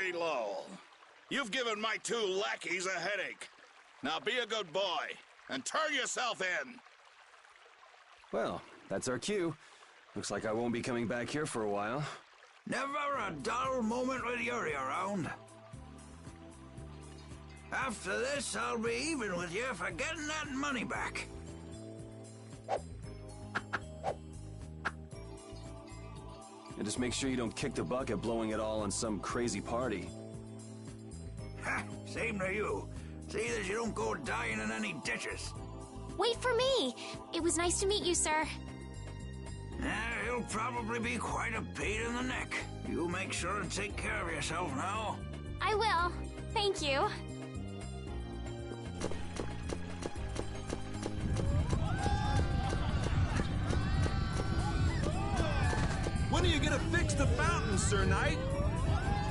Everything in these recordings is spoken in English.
Yuri Lowell. You've given my 2 lackeys a headache. Now be a good boy, and turn yourself in. Well, that's our cue. Looks like I won't be coming back here for a while. Never a dull moment with Yuri around. After this, I'll be even with you for getting that money back. And just make sure you don't kick the bucket blowing it all on some crazy party. Ha! Same to you. See that you don't go dying in any ditches. Wait for me! It was nice to meet you, sir. You'll probably be quite a pain in the neck. You make sure and take care of yourself now. I will. Thank you. When are you gonna fix the fountain, Sir Knight?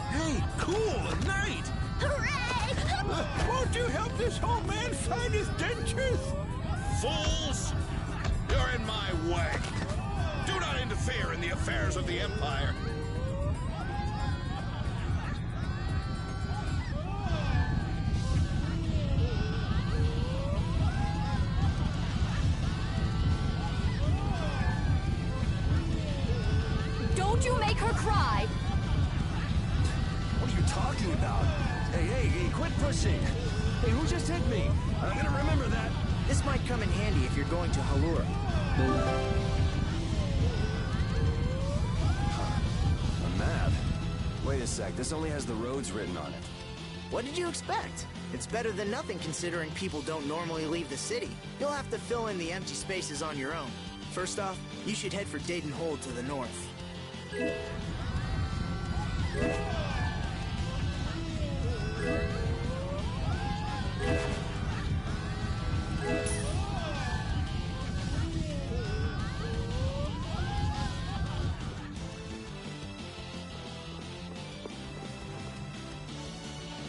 Hey, cool, a knight! Hooray! Won't you help this old man find his dentures? Fools! You're in my way. Do not interfere in the affairs of the Empire. Don't you make her cry! What are you talking about? Hey, quit pushing! Hey, who just hit me? I'm gonna remember that. This might come in handy if you're going to Halura. A map? Wait a sec, this only has the roads written on it. What did you expect? It's better than nothing considering people don't normally leave the city. You'll have to fill in the empty spaces on your own. First off, you should head for Dayton Hold to the north.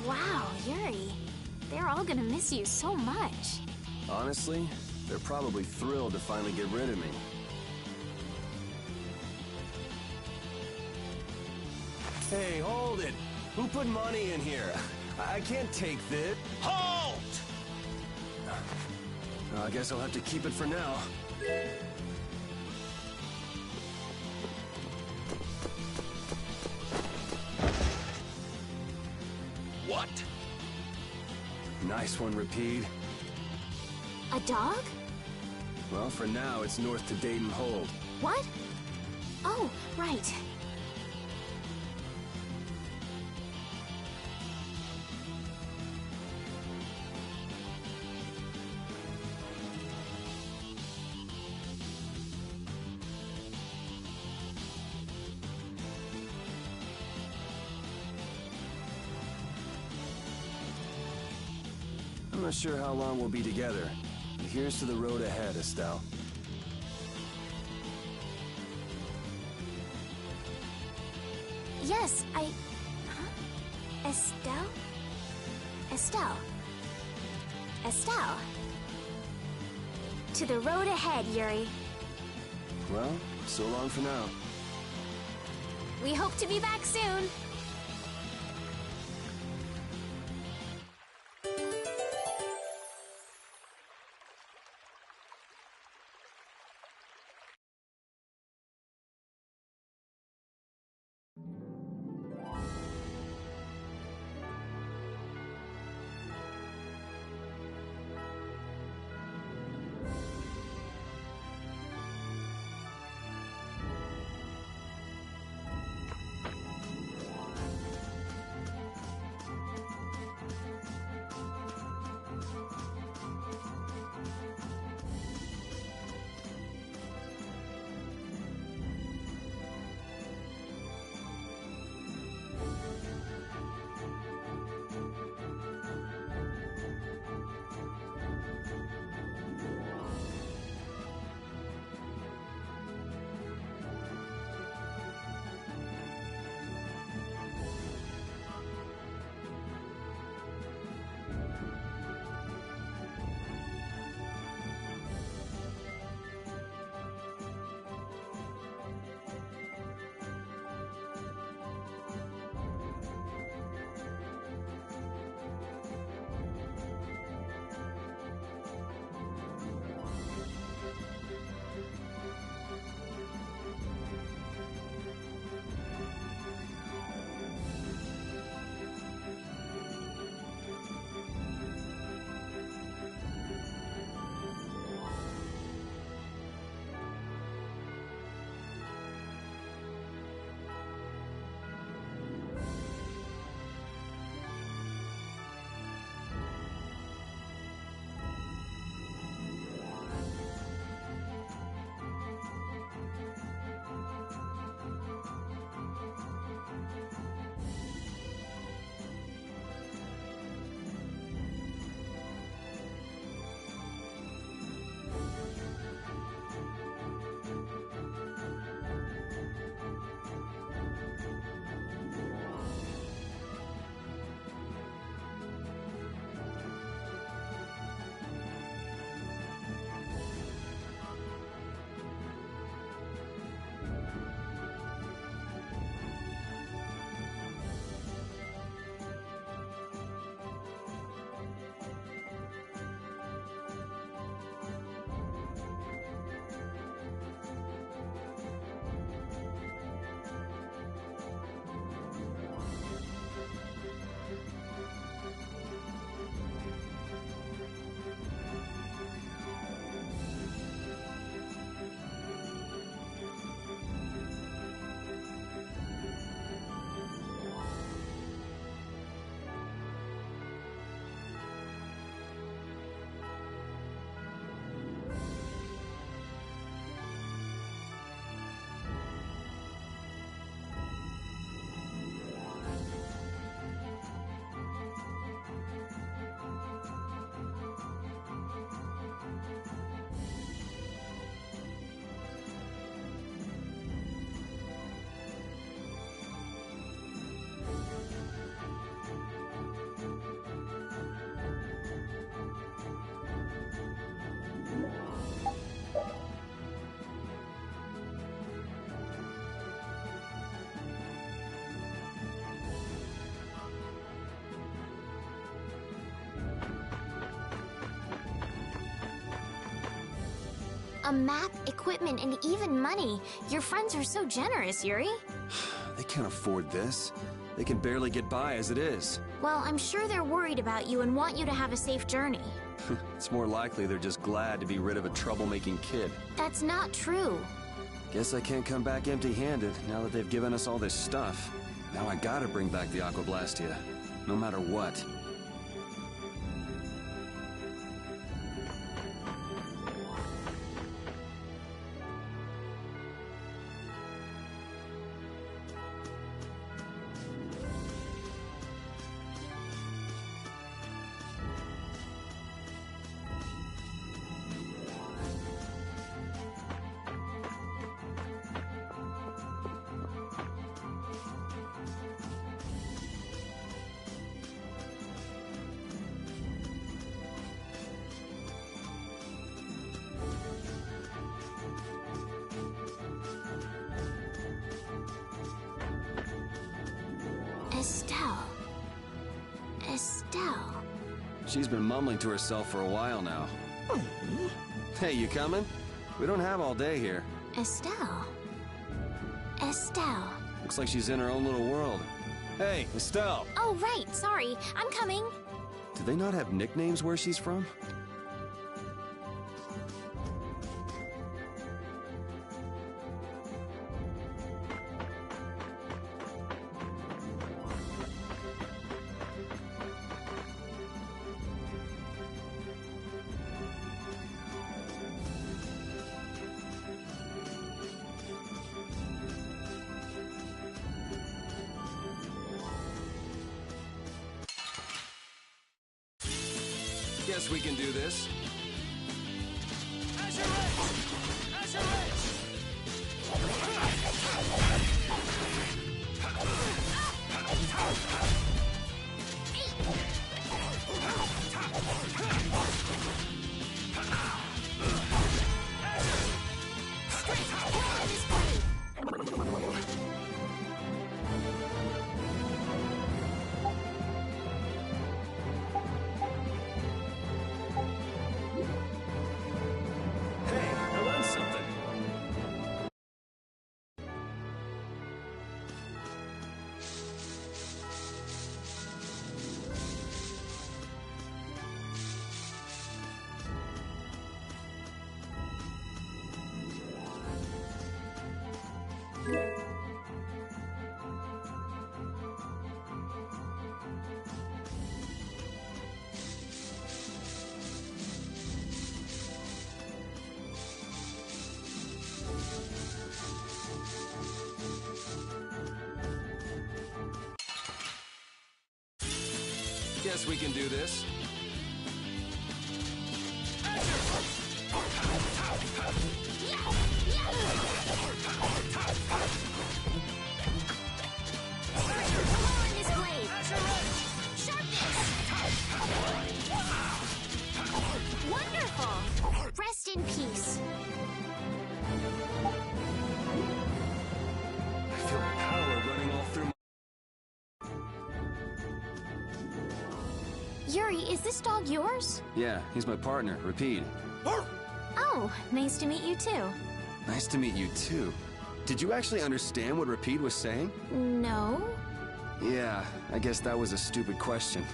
Wow, Yuri. They're all gonna miss you so much. Honestly, they're probably thrilled to finally get rid of me. Hey, hold it! Who put money in here? I can't take this. Halt! I guess I'll have to keep it for now. What? Nice one, Rapide. A dog? Well, for now, it's north to Dayton Hold. What? Oh, right. I'm not sure how long we'll be together. But here's to the road ahead, Estelle. Yes, Huh? Estelle? Estelle. Estelle. To the road ahead, Yuri. Well, so long for now. We hope to be back soon. A map, equipment, and even money. Your friends are so generous, Yuri. They can't afford this. They can barely get by as it is. Well, I'm sure they're worried about you and want you to have a safe journey. It's more likely they're just glad to be rid of a troublemaking kid. That's not true. Guess I can't come back empty-handed now that they've given us all this stuff. Now I gotta bring back the Aquablastia, no matter what. Estelle. She's been mumbling to herself for a while now. Hey, you coming? We don't have all day here. Estelle. Looks like she's in her own little world. Hey, Estelle! Oh, right. Sorry. I'm coming. Do they not have nicknames where she's from? Guess we can do this. Guess we can do this. Wonderful! Rest in peace. I feel power running all through my... Yuri, is this dog yours? Yeah, he's my partner, Rapide. Oh, nice to meet you too. Nice to meet you too. Did you actually understand what Rapide was saying? No. Yeah, I guess that was a stupid question.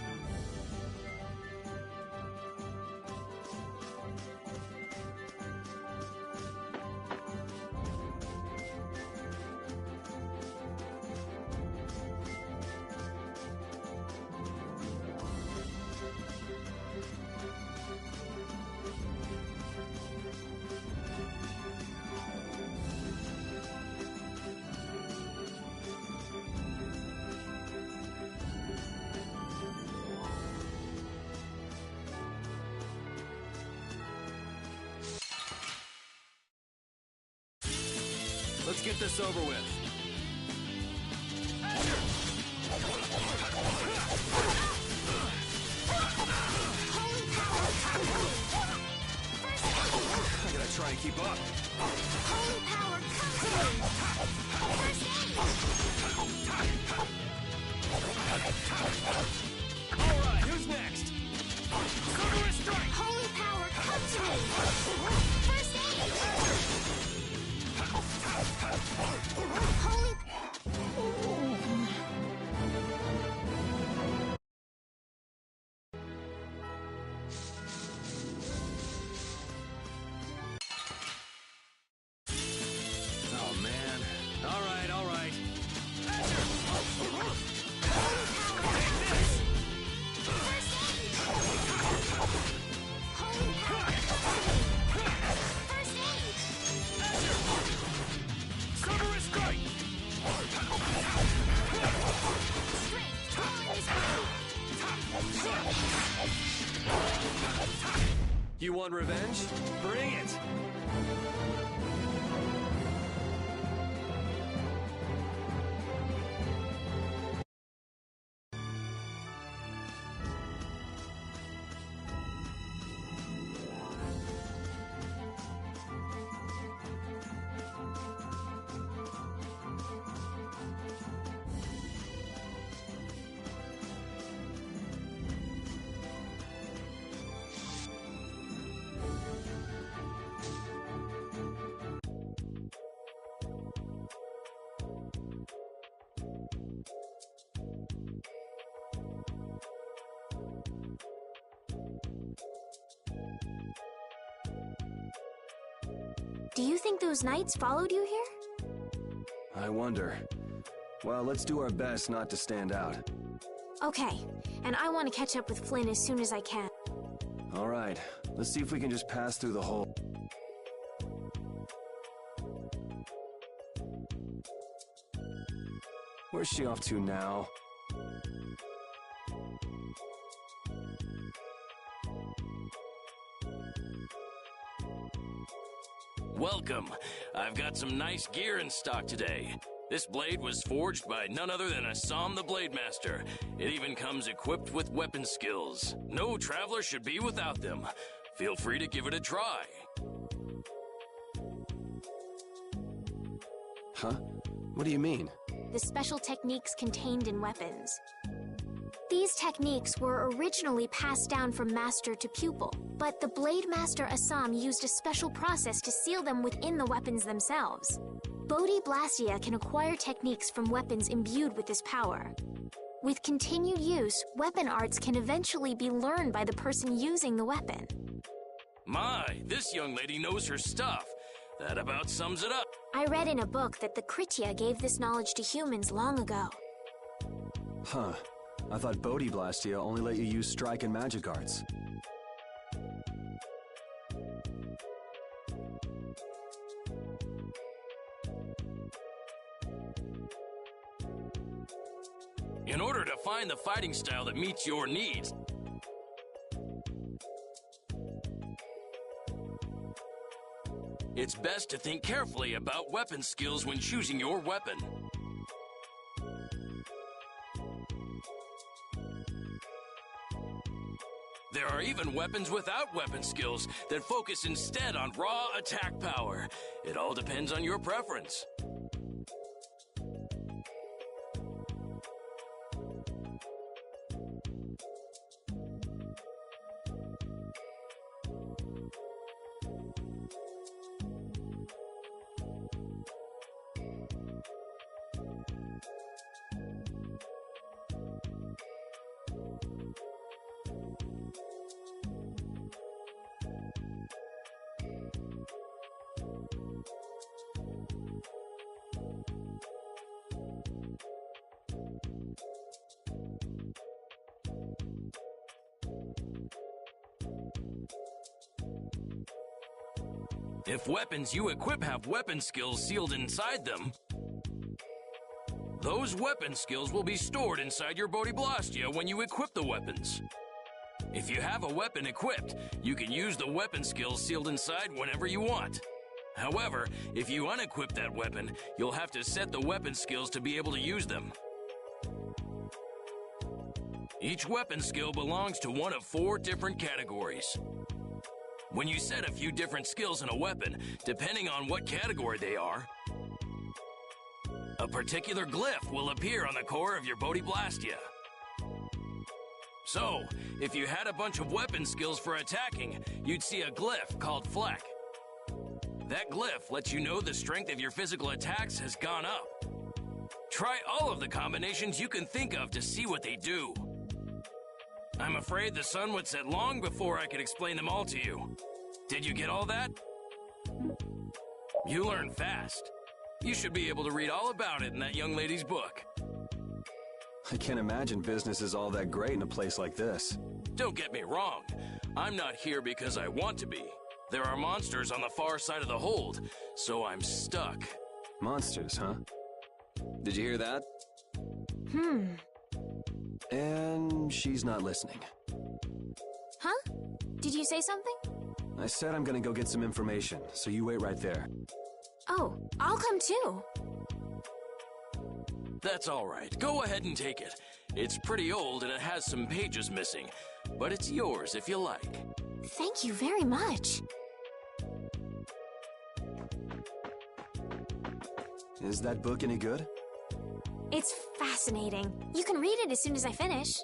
Let's get this over with. I gotta try and keep up. Holy power, come to me! First aid! Alright, who's next? Holy power, come to me! First aid! You want revenge? Bring it! Do you think those knights followed you here? I wonder. Well, let's do our best not to stand out. Okay, and I want to catch up with Flynn as soon as I can. All right, let's see if we can just pass through the hole. Where's she off to now? Welcome. I've got some nice gear in stock today. This blade was forged by none other than Assam the Blade Master. It even comes equipped with weapon skills. No traveler should be without them. Feel free to give it a try. Huh? What do you mean? The special techniques contained in weapons. These techniques were originally passed down from master to pupil, but the Blade Master Assam used a special process to seal them within the weapons themselves. Bodhi Blastia can acquire techniques from weapons imbued with this power. With continued use, weapon arts can eventually be learned by the person using the weapon. My, this young lady knows her stuff. That about sums it up. I read in a book that the Kritya gave this knowledge to humans long ago. Huh. I thought Bodhi Blastia only let you use strike and magic arts. In order to find the fighting style that meets your needs, it's best to think carefully about weapon skills when choosing your weapon. There are even weapons without weapon skills that focus instead on raw attack power. It all depends on your preference. If weapons you equip have weapon skills sealed inside them, those weapon skills will be stored inside your Bodhi Blastia when you equip the weapons. If you have a weapon equipped, you can use the weapon skills sealed inside whenever you want. However, if you unequip that weapon, you'll have to set the weapon skills to be able to use them. Each weapon skill belongs to one of 4 different categories. When you set a few different skills in a weapon, depending on what category they are, a particular glyph will appear on the core of your Bodhi Blastia. So, if you had a bunch of weapon skills for attacking, you'd see a glyph called Fleck. That glyph lets you know the strength of your physical attacks has gone up. Try all of the combinations you can think of to see what they do. I'm afraid the sun would set long before I could explain them all to you. Did you get all that? You learn fast. You should be able to read all about it in that young lady's book. I can't imagine business is all that great in a place like this. Don't get me wrong. I'm not here because I want to be. There are monsters on the far side of the hold, so I'm stuck. Monsters, huh? Did you hear that? Hmm. And she's not listening. Huh? Did you say something? I said I'm gonna go get some information, so you wait right there. Oh, I'll come too. That's all right. Go ahead and take it. It's pretty old and it has some pages missing, but it's yours if you like. Thank you very much. Is that book any good? It's fascinating. You can read it as soon as I finish.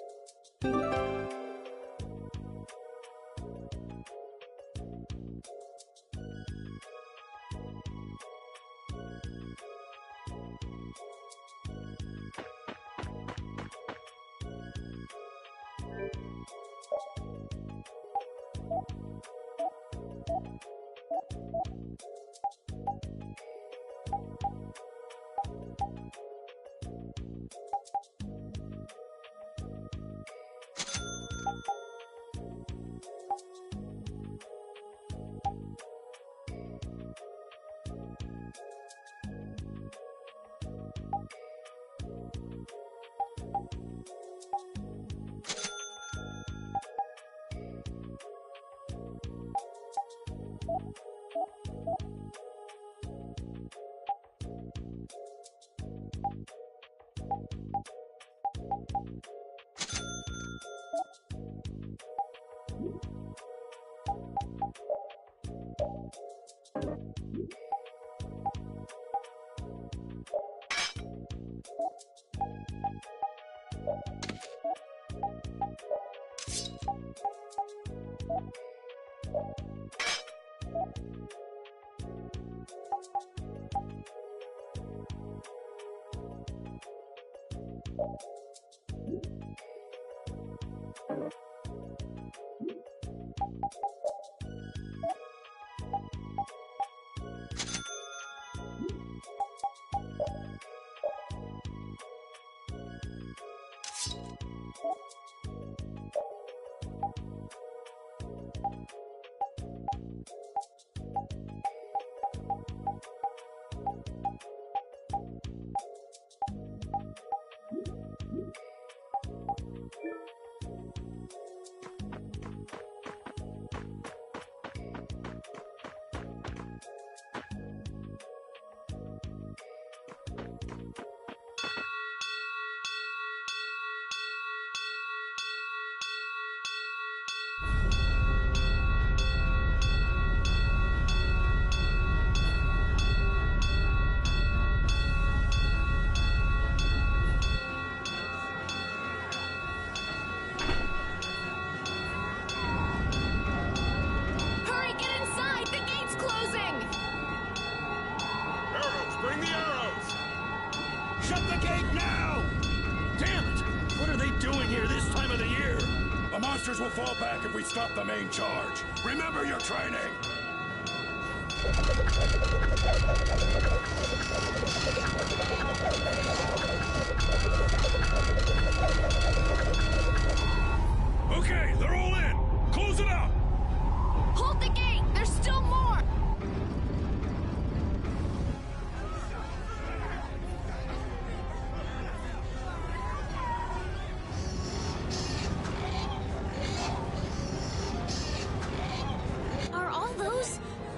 Will fall back if we stop the main charge. Remember your training! Okay, they're all in! Close it up! Hold the gate! There's still more!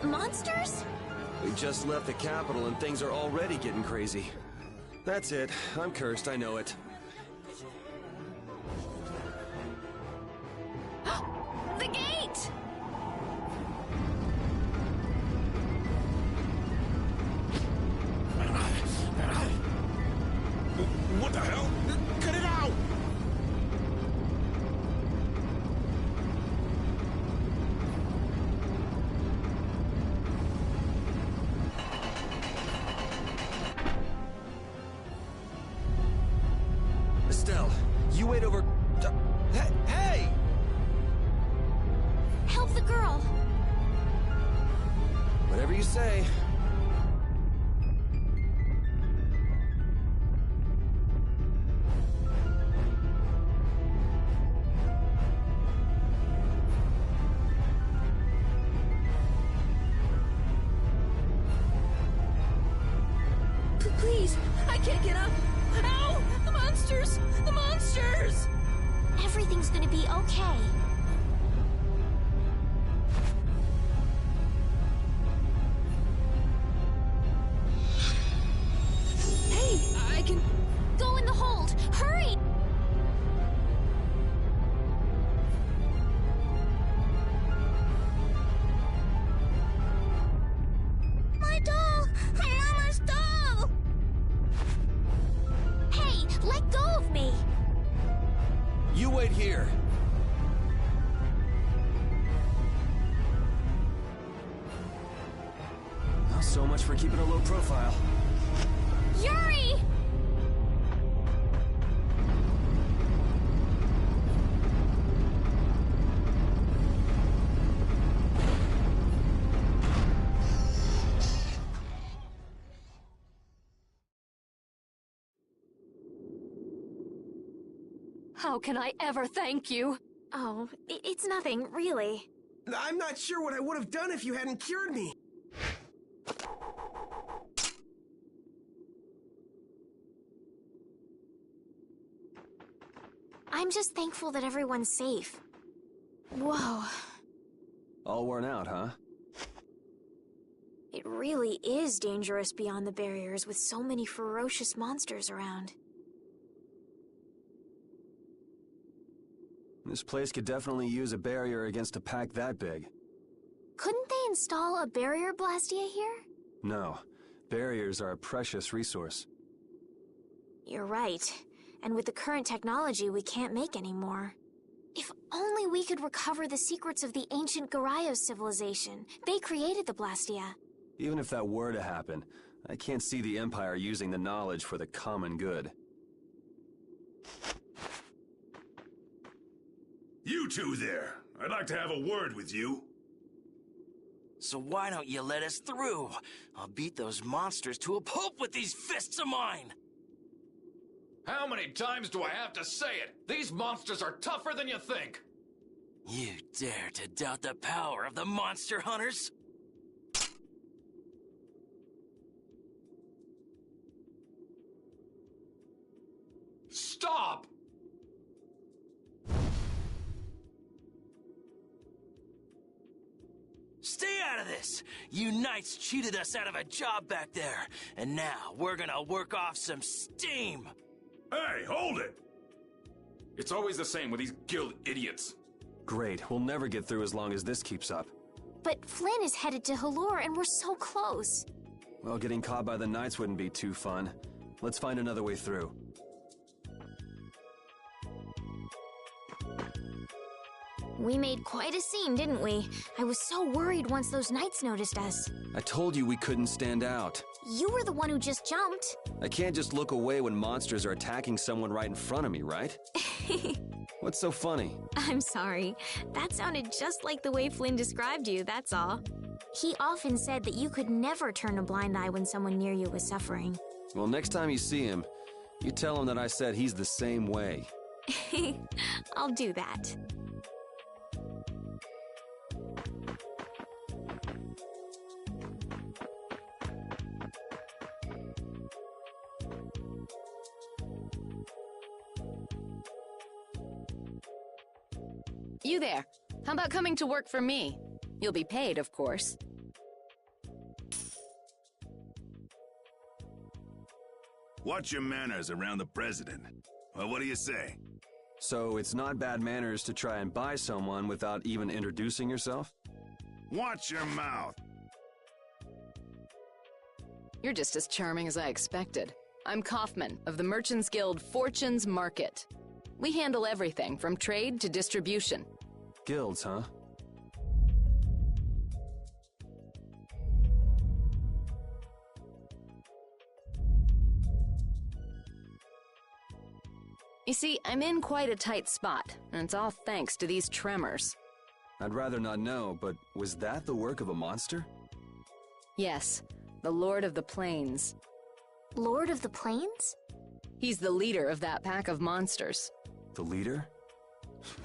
Monsters? We just left the capital and things are already getting crazy. That's it. I'm cursed, I know it. The gate! What the hell? Cut it out! You wait over... Hey! Help the girl! Whatever you say. Please, I can't get up. Ow! The monsters! The monsters! Everything's gonna be okay. here. Well, so much for keeping a low profile. Yuri! How can I ever thank you? Oh, it's nothing, really. I'm not sure what I would have done if you hadn't cured me. I'm just thankful that everyone's safe. Whoa. All worn out, huh? It really is dangerous beyond the barriers with so many ferocious monsters around. This place could definitely use a barrier against a pack that big. Couldn't they install a barrier blastia here? No. Barriers are a precious resource. You're right. And with the current technology, we can't make any more. If only we could recover the secrets of the ancient Garayos civilization. They created the blastia. Even if that were to happen, I can't see the Empire using the knowledge for the common good. You two there. I'd like to have a word with you. So why don't you let us through? I'll beat those monsters to a pulp with these fists of mine! How many times do I have to say it? These monsters are tougher than you think! You dare to doubt the power of the monster hunters? Stop! Stay out of this! You knights cheated us out of a job back there, and now we're gonna work off some steam! Hey, hold it! It's always the same with these guild idiots. Great, we'll never get through as long as this keeps up. But Flynn is headed to Halure and we're so close. Well, getting caught by the Knights wouldn't be too fun. Let's find another way through. We made quite a scene, didn't we? I was so worried once those Knights noticed us. I told you we couldn't stand out. You were the one who just jumped. I can't just look away when monsters are attacking someone right in front of me, right? What's so funny? I'm sorry. That sounded just like the way Flynn described you, that's all. He often said that you could never turn a blind eye when someone near you was suffering. Well, next time you see him, you tell him that I said he's the same way. I'll do that. You there. How about coming to work for me? You'll be paid, of course. Watch your manners around the president. Well, what do you say? So it's not bad manners to try and buy someone without even introducing yourself? Watch your mouth. You're just as charming as I expected. I'm Kaufman of the Merchants Guild Fortune's Market. We handle everything from trade to distribution. Guilds, huh? You see, I'm in quite a tight spot, and it's all thanks to these tremors. I'd rather not know, but was that the work of a monster? Yes, the Lord of the Plains. Lord of the Plains? He's the leader of that pack of monsters. The leader?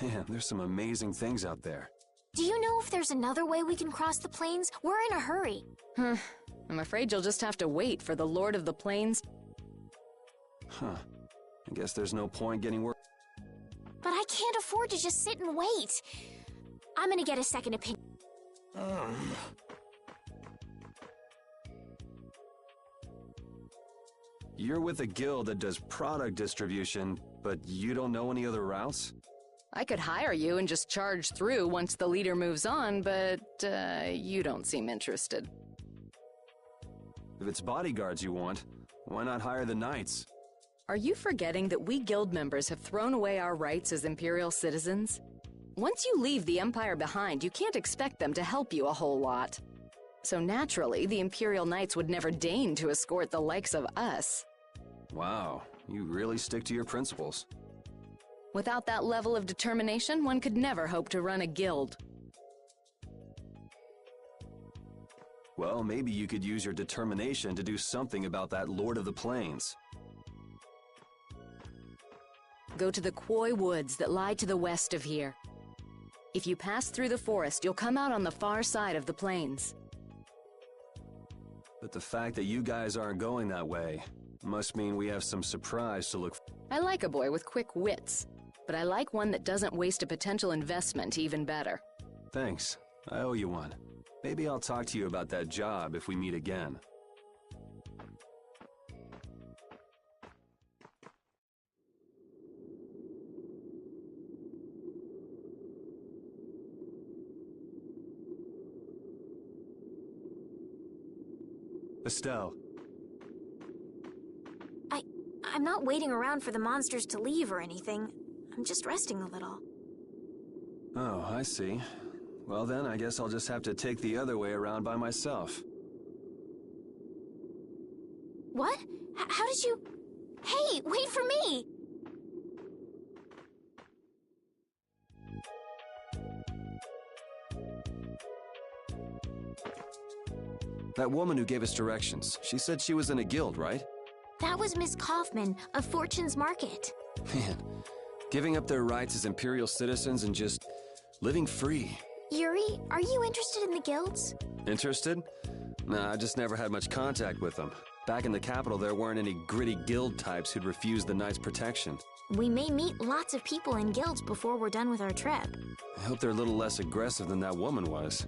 Man, there's some amazing things out there. Do you know if there's another way we can cross the plains? We're in a hurry. I'm afraid you'll just have to wait for the Lord of the Plains. Huh. I guess there's no point getting work. But I can't afford to just sit and wait. I'm gonna get a second opinion. You're with a guild that does product distribution, but you don't know any other routes? I could hire you and just charge through once the leader moves on, but you don't seem interested. If it's bodyguards you want, why not hire the Knights? Are you forgetting that we guild members have thrown away our rights as Imperial citizens? Once you leave the Empire behind, you can't expect them to help you a whole lot. So naturally, the Imperial Knights would never deign to escort the likes of us. Wow, you really stick to your principles. Without that level of determination, one could never hope to run a guild. Well, maybe you could use your determination to do something about that Lord of the Plains. Go to the Koi Woods that lie to the west of here. If you pass through the forest, you'll come out on the far side of the plains. But the fact that you guys aren't going that way must mean we have some surprise to look for. I like a boy with quick wits, but I like one that doesn't waste a potential investment even better. Thanks. I owe you one. Maybe I'll talk to you about that job if we meet again. Estelle. I'm not waiting around for the monsters to leave or anything. I'm just resting a little. Oh, I see. Well then, I guess I'll just have to take the other way around by myself. What? How did you... Hey, wait for me! That woman who gave us directions, she said she was in a guild, right? That was Miss Kaufman of Fortune's Market. Man, giving up their rights as Imperial citizens and just living free. Yuri, are you interested in the guilds? Interested? Nah, I just never had much contact with them. Back in the capital, there weren't any gritty guild types who'd refuse the Knights' protection. We may meet lots of people in guilds before we're done with our trip. I hope they're a little less aggressive than that woman was.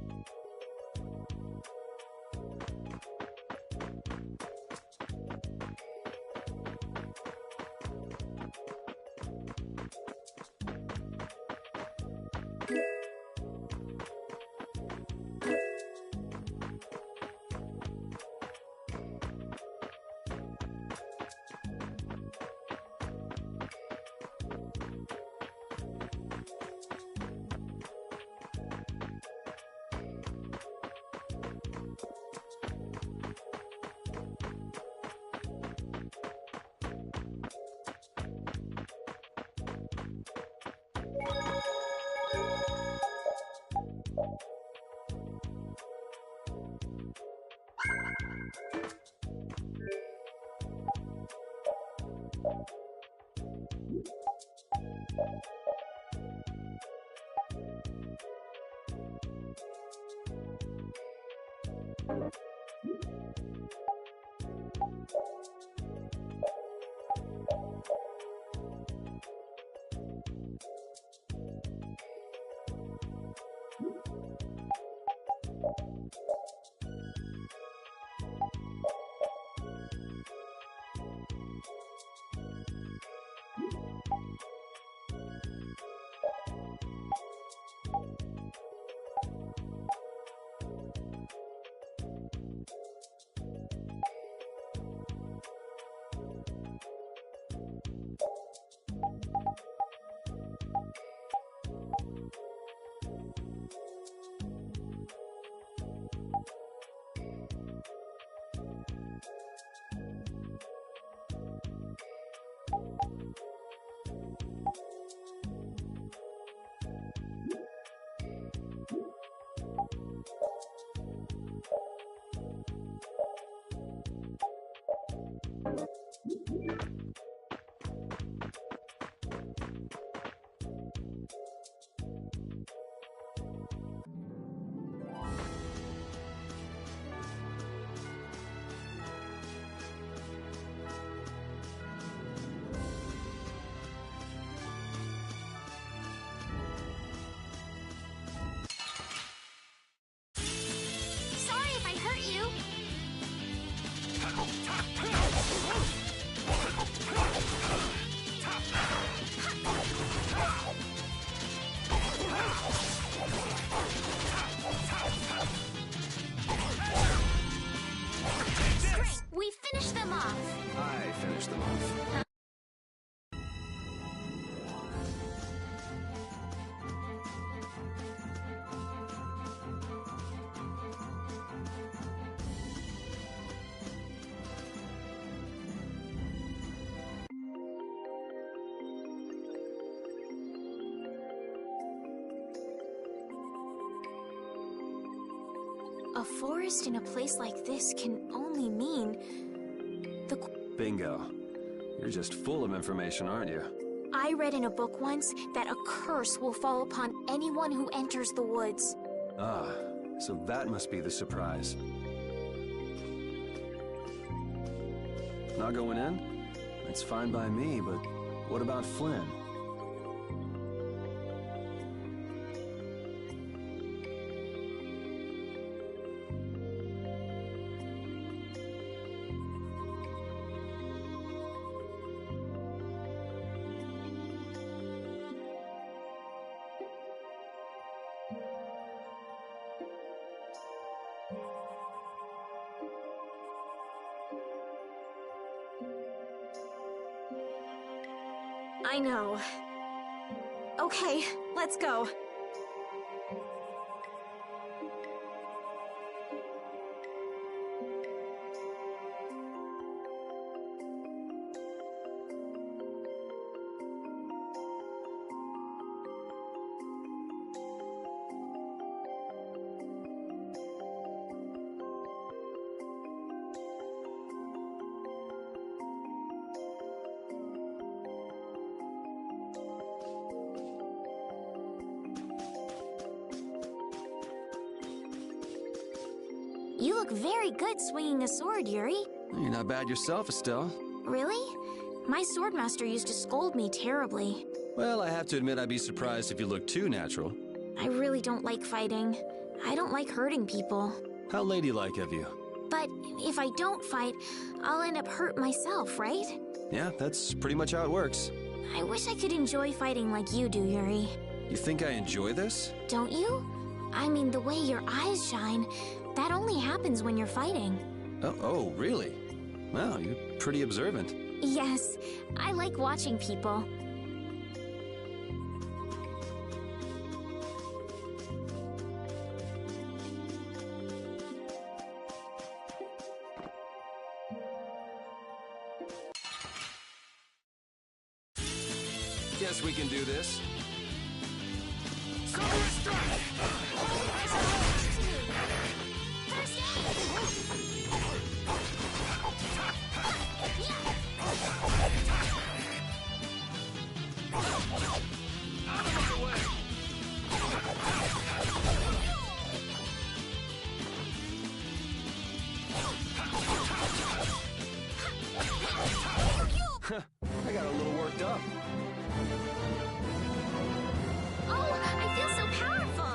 A forest in a place like this can only mean the... Bingo. You're just full of information, aren't you? I read in a book once that a curse will fall upon anyone who enters the woods. Ah, so that must be the surprise. Not going in? It's fine by me, but what about Flynn? I know. Okay, let's go. You look very good swinging a sword, Yuri. You're not bad yourself, Estelle. Really? My swordmaster used to scold me terribly. Well, I have to admit I'd be surprised if you looked too natural. I really don't like fighting. I don't like hurting people. How ladylike of you. But if I don't fight, I'll end up hurt myself, right? Yeah, that's pretty much how it works. I wish I could enjoy fighting like you do, Yuri. You think I enjoy this? Don't you? I mean, the way your eyes shine, that only happens when you're fighting. Oh, really? Wow, you're pretty observant. Yes, I like watching people. Guess we can do this. I got a little worked up. Oh, I feel so powerful!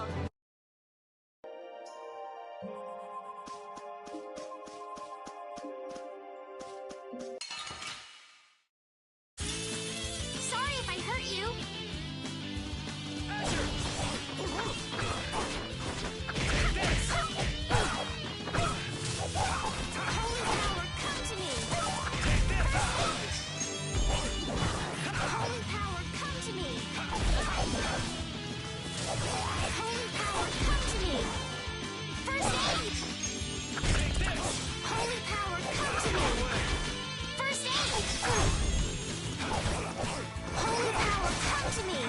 Sorry if I hurt you. Holy power, come to me! Holy power, come to me! Holy power, come to me! First aid! Holy power, come to me! First aid! Holy power, come to me!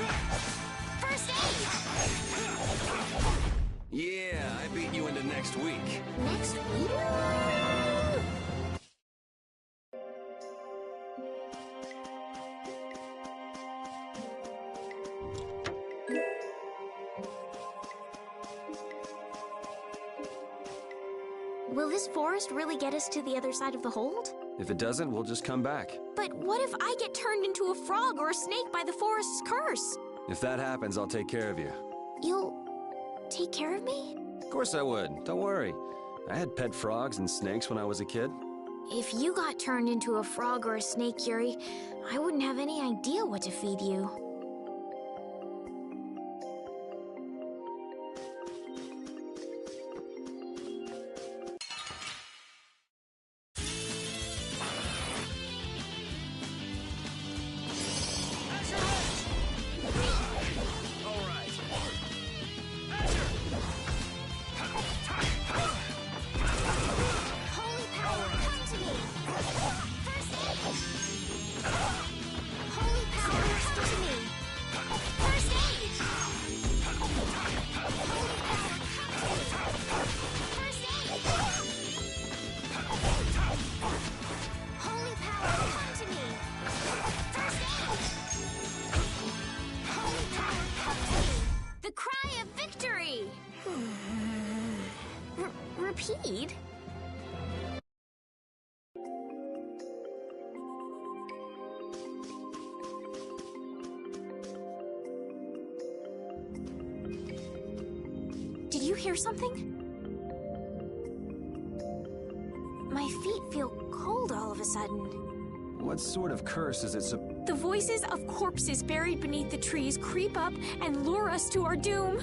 First aid! Yeah, I beat you into next week. Next week? Will this forest really get us to the other side of the hold? If it doesn't, we'll just come back. But what if I get turned into a frog or a snake by the forest's curse? If that happens, I'll take care of you. You'll take care of me? Of course I would. Don't worry. I had pet frogs and snakes when I was a kid. If you got turned into a frog or a snake, Yuri, I wouldn't have any idea what to feed you. Holy power, come to me! First aid! Holy power, come to me! need. Did you hear something? My feet feel cold all of a sudden. What sort of curse is it The voices of corpses buried beneath the trees creep up and lure us to our doom.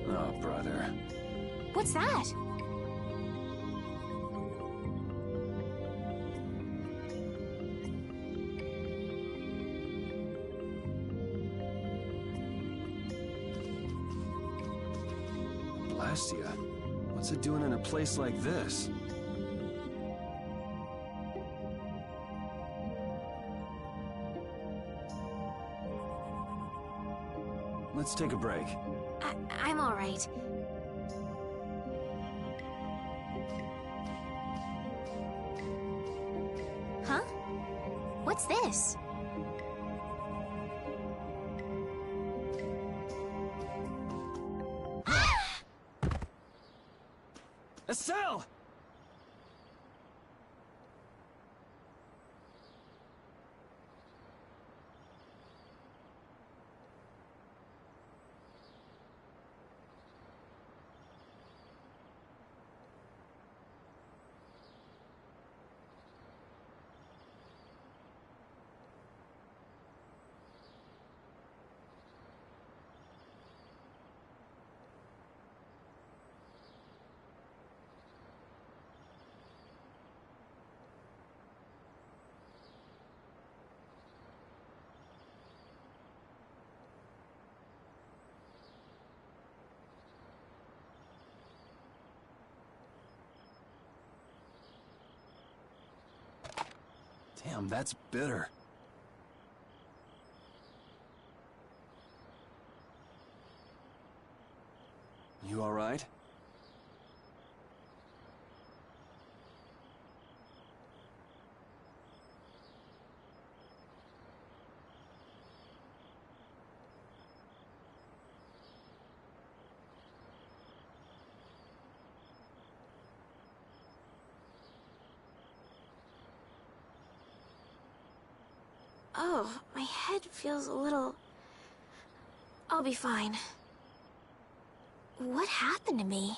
Oh, brother. What's that? Blastia? What's it doing in a place like this? Let's take a break. I'm all right. Huh? What's this? Estelle! Damn, that's bitter. You all right? Oh, my head feels a little... I'll be fine. What happened to me?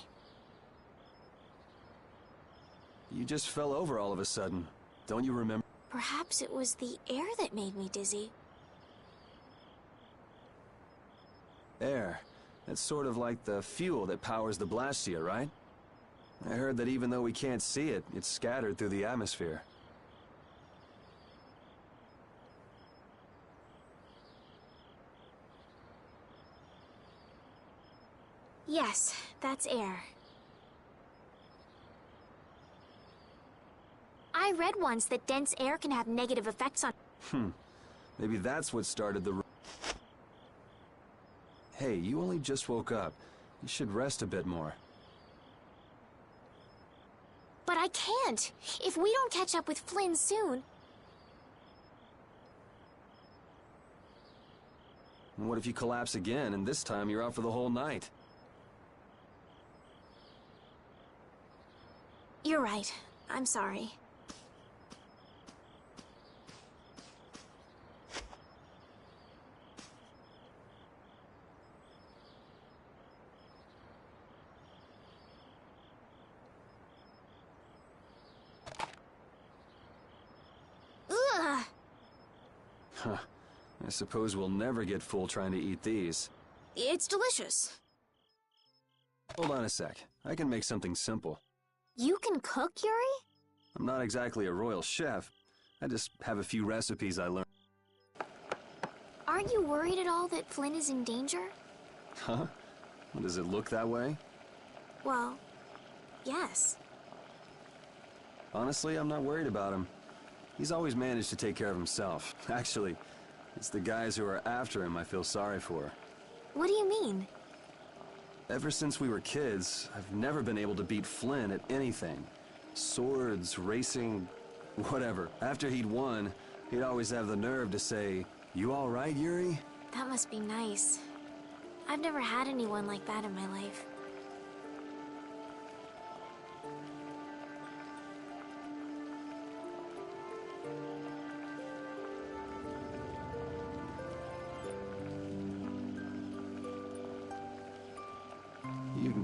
You just fell over all of a sudden. Don't you remember? Perhaps it was the air that made me dizzy. Air. That's sort of like the fuel that powers the Blastia, right? I heard that even though we can't see it, it's scattered through the atmosphere. Yes, that's air. I read once that dense air can have negative effects on... Maybe that's what started the... Hey, you only just woke up. You should rest a bit more. But I can't! If we don't catch up with Flynn soon... And what if you collapse again, and this time you're out for the whole night? You're right. I'm sorry. Ugh! Huh. I suppose we'll never get full trying to eat these. It's delicious. Hold on a sec. I can make something simple. You can cook, Yuri? I'm not exactly a royal chef. I just have a few recipes I learned. Aren't you worried at all that Flynn is in danger? Huh? Does it look that way? Well, yes. Honestly, I'm not worried about him. He's always managed to take care of himself. Actually, it's the guys who are after him I feel sorry for. What do you mean? Ever since we were kids, I've never been able to beat Flynn at anything. Swords, racing, whatever. After he'd won, he'd always have the nerve to say, "You all right, Yuri?" That must be nice. I've never had anyone like that in my life.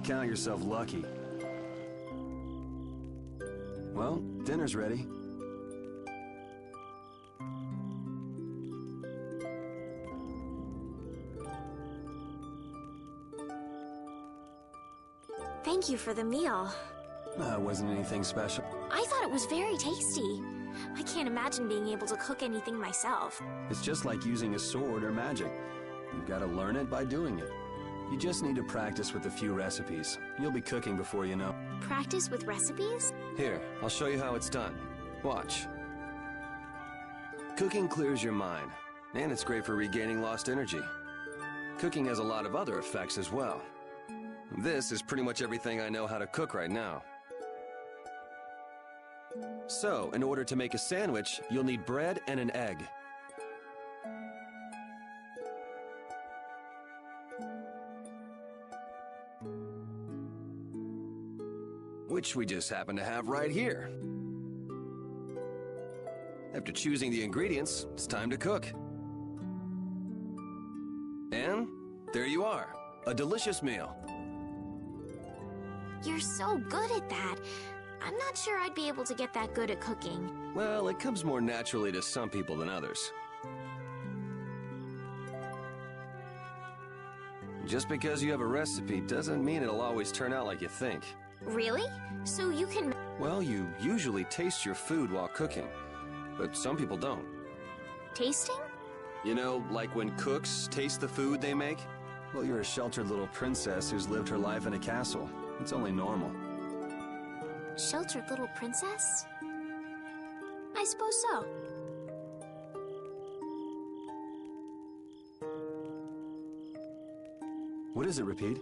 count yourself lucky. Well, dinner's ready. Thank you for the meal. It wasn't anything special. I thought it was very tasty. I can't imagine being able to cook anything myself. It's just like using a sword or magic. You've got to learn it by doing it. You just need to practice with a few recipes. You'll be cooking before you know. Practice with recipes? Here, I'll show you how it's done. Watch. Cooking clears your mind, and it's great for regaining lost energy. Cooking has a lot of other effects as well. This is pretty much everything I know how to cook right now. So, in order to make a sandwich, you'll need bread and an egg. Which we just happen to have right here. After choosing the ingredients, it's time to cook. And there you are, a delicious meal. You're so good at that. I'm not sure I'd be able to get that good at cooking. Well, it comes more naturally to some people than others. Just because you have a recipe doesn't mean it'll always turn out like you think. Really? So you can... Well, you usually taste your food while cooking, but some people don't. Tasting? You know, like when cooks taste the food they make? Well, you're a sheltered little princess who's lived her life in a castle. It's only normal. Sheltered little princess? I suppose so. What is it, Repeat?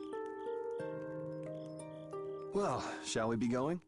Well, shall we be going?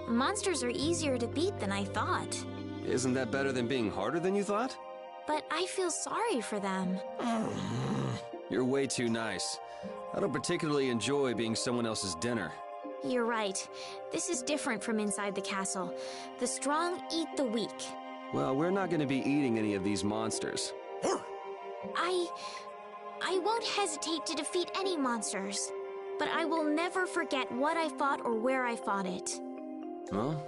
Monsters are easier to beat than I thought. Isn't that better than being harder than you thought? But I feel sorry for them. You're way too nice. I don't particularly enjoy being someone else's dinner. You're right. This is different from inside the castle. The strong eat the weak. Well, we're not going to be eating any of these monsters. I won't hesitate to defeat any monsters. But I will never forget what I fought or where I fought it. Well,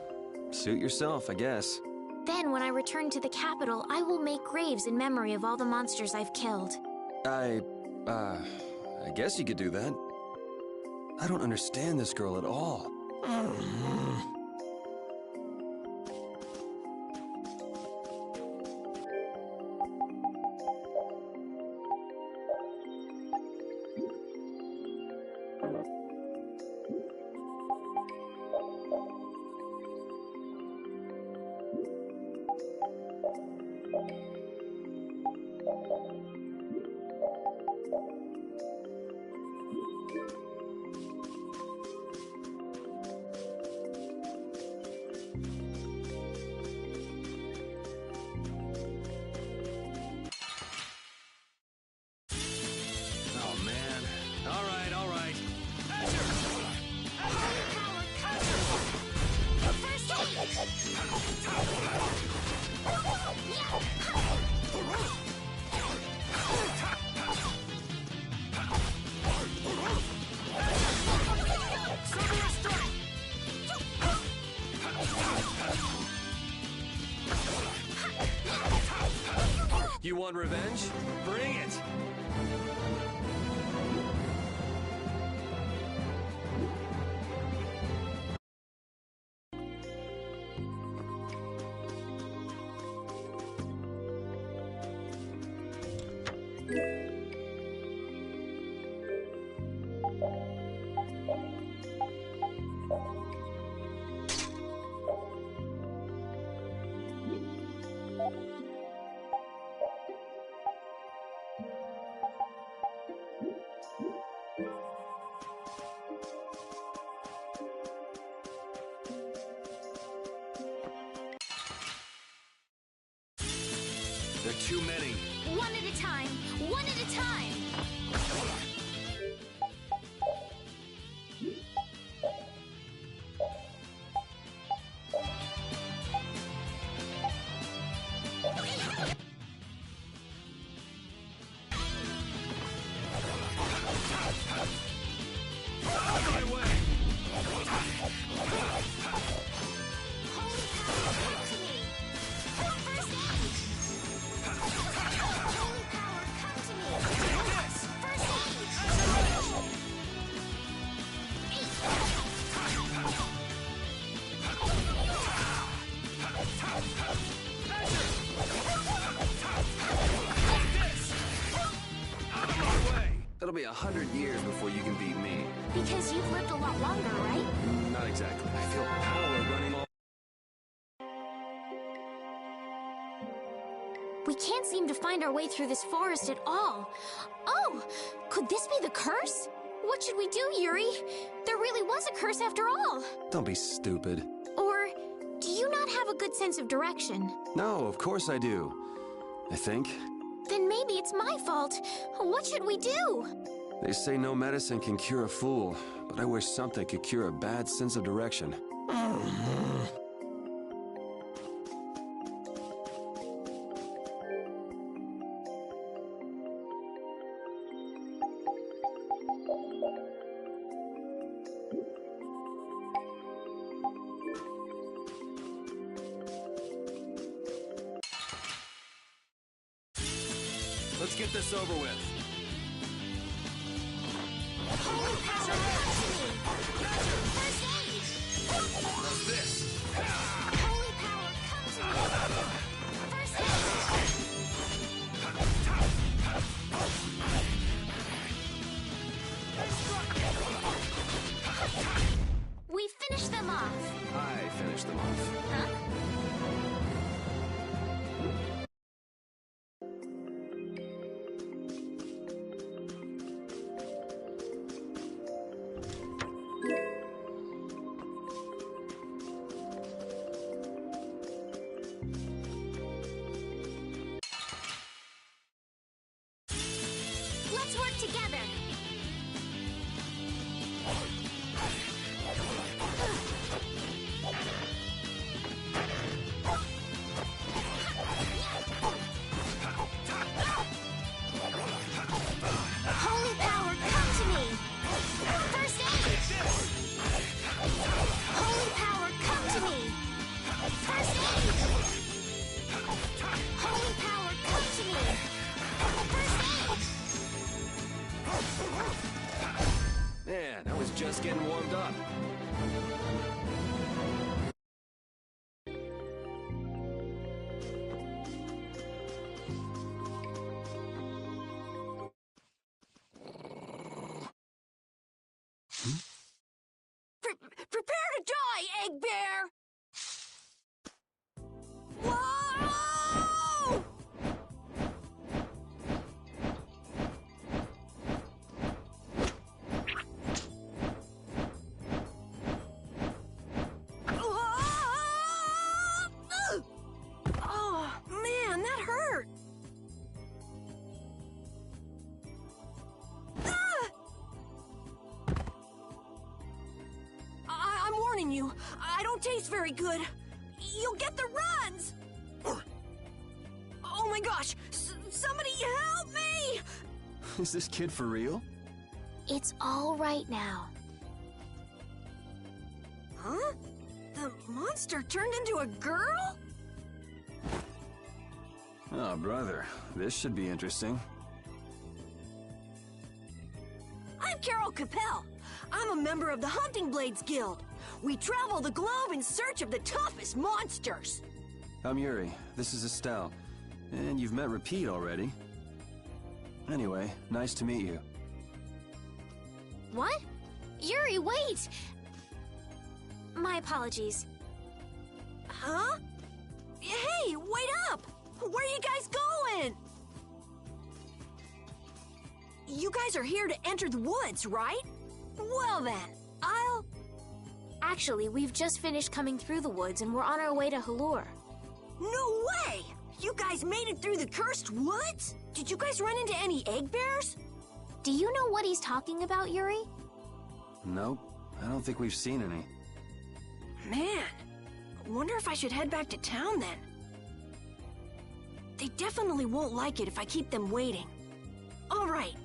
suit yourself, I guess. Then, when I return to the capital, I will make graves in memory of all the monsters I've killed. I guess you could do that. I don't understand this girl at all. want revenge? Bring it! There are too many. One at a time. One at a time. It'll be 100 years before you can beat me. Because you've lived a lot longer, right? Not exactly. I feel power running all... We can't seem to find our way through this forest at all. Oh, could this be the curse? What should we do, Yuri? There really was a curse after all. Don't be stupid. Or do you not have a good sense of direction? No, of course I do. I think. Then maybe it's my fault. What should we do? They say no medicine can cure a fool, but I wish something could cure a bad sense of direction. Let's get this over with. Holy power, first aid! What's this? Holy power, come to me! First aid! We finished them off. I finished them off. Huh? Let's work together. Holy power, come to me. First aid. Holy power, come to me. First aid. Holy power, come to me. First aid. Man, I was just getting warmed up. Prepare to die, Egg Bear! Whoa! Oh, man, that hurt! I'm warning you, I don't taste very good. You'll get the runs! Oh my gosh! Somebody help me! Is this kid for real? It's all right now. Huh? The monster turned into a girl? Oh, brother, this should be interesting. I'm Carol Capel. I'm a member of the Hunting Blades Guild. We travel the globe in search of the toughest monsters. I'm Yuri. This is Estelle. And you've met Repeat already. Anyway, nice to meet you. What? Yuri, wait! My apologies. Huh? Hey, wait up! Where are you guys going? You guys are here to enter the woods, right? Well then, Actually, we've just finished coming through the woods and we're on our way to Halur. No way! You guys made it through the cursed woods? Did you guys run into any egg bears? Do you know what he's talking about, Yuri? Nope, I don't think we've seen any. Man, I wonder if I should head back to town then. They definitely won't like it if I keep them waiting. All right.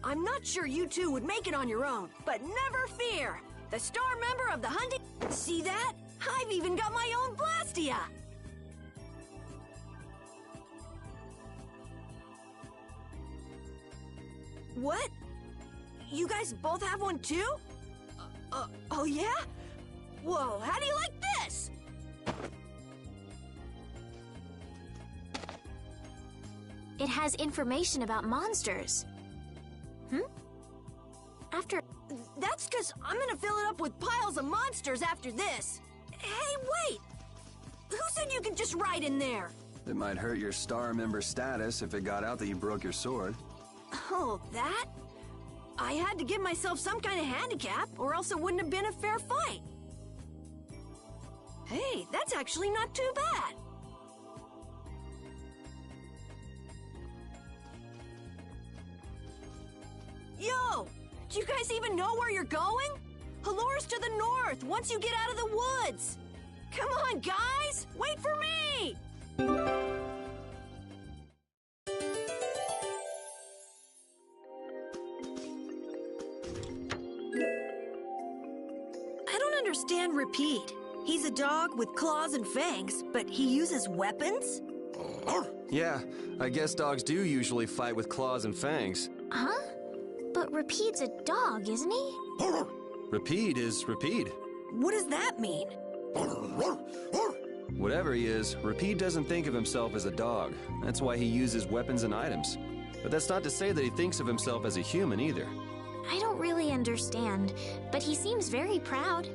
I'm not sure you two would make it on your own, but never fear! The star member of the hunting... See that? I've even got my own Blastia! What? You guys both have one too? Oh yeah? Whoa, how do you like this? It has information about monsters. That's because I'm gonna fill it up with piles of monsters after this. Hey, wait! Who said you could just ride in there? It might hurt your star member status if it got out that you broke your sword. Oh, that? I had to give myself some kind of handicap, or else it wouldn't have been a fair fight. Hey, that's actually not too bad. Yo! Do you guys even know where you're going? Halur's to the north, once you get out of the woods. Come on, guys! Wait for me! I don't understand Repeat. He's a dog with claws and fangs, but he uses weapons? Yeah, I guess dogs do usually fight with claws and fangs. Huh? But Repeat's a dog, isn't he? Repeat is Repeat. What does that mean? Whatever he is, Repeat doesn't think of himself as a dog. That's why he uses weapons and items. But that's not to say that he thinks of himself as a human either. I don't really understand, but he seems very proud.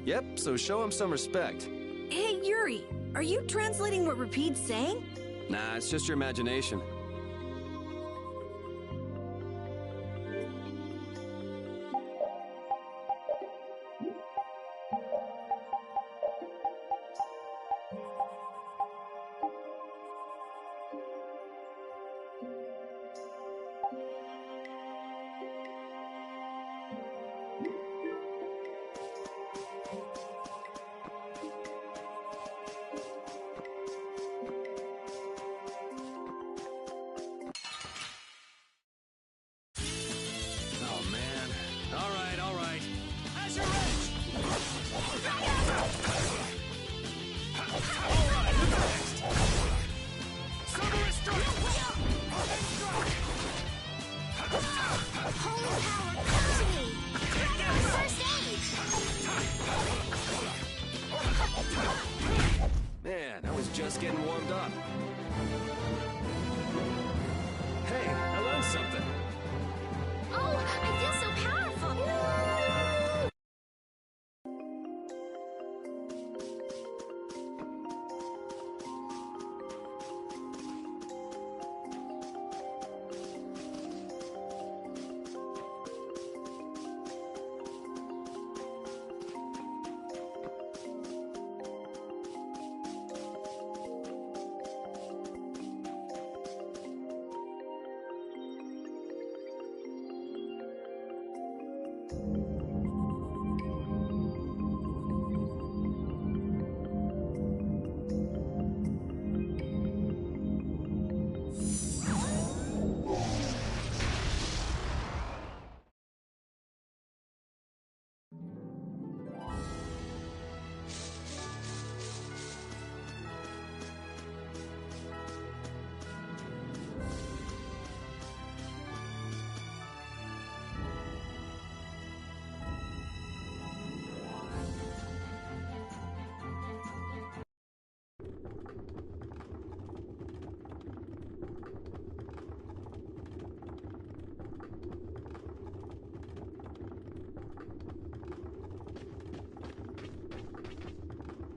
Yep, so show him some respect. Hey, Yuri, are you translating what Repeat's saying? Nah, it's just your imagination. Man, I was just getting warmed up. Hey, I learned something. Oh, I feel so powerful!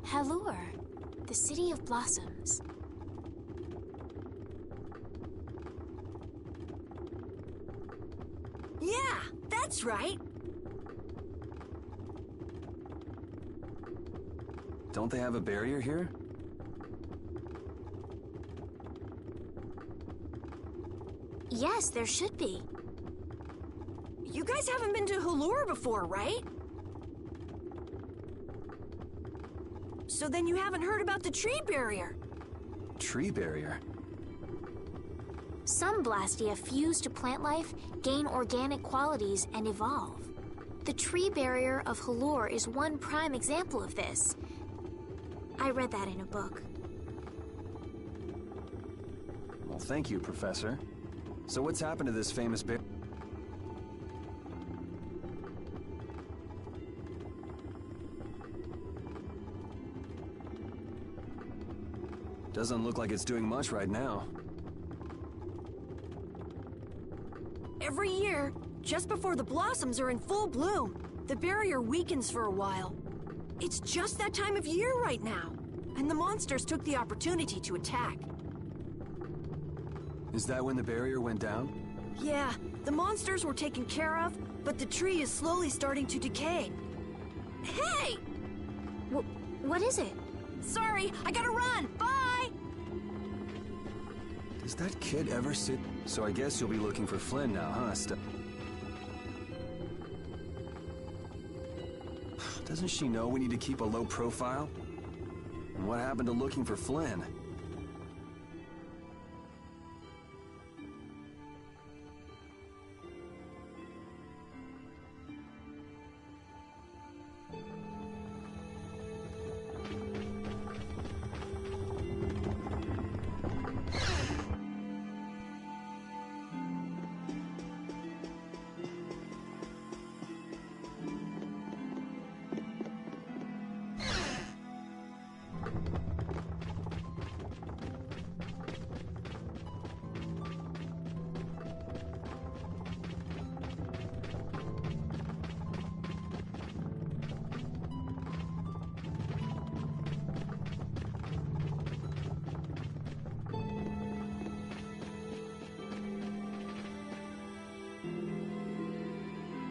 Halure, the city of blossoms. Yeah, that's right. Don't they have a barrier here? Yes, there should be. You guys haven't been to Halure before, right? So then you haven't heard about the tree barrier. Tree barrier? Some Blastia fuse to plant life, gain organic qualities, and evolve. The tree barrier of Halure is one prime example of this. I read that in a book. Well, thank you, Professor. So what's happened to this famous barrier? Doesn't look like it's doing much right now. Every year, just before the blossoms are in full bloom, the barrier weakens for a while. It's just that time of year right now, and the monsters took the opportunity to attack. Is that when the barrier went down? Yeah, the monsters were taken care of, but the tree is slowly starting to decay. Hey! What is it? Sorry, I gotta run! Bye! Does that kid ever sit? So I guess you'll be looking for Flynn now, huh? Doesn't she know we need to keep a low profile? And what happened to looking for Flynn?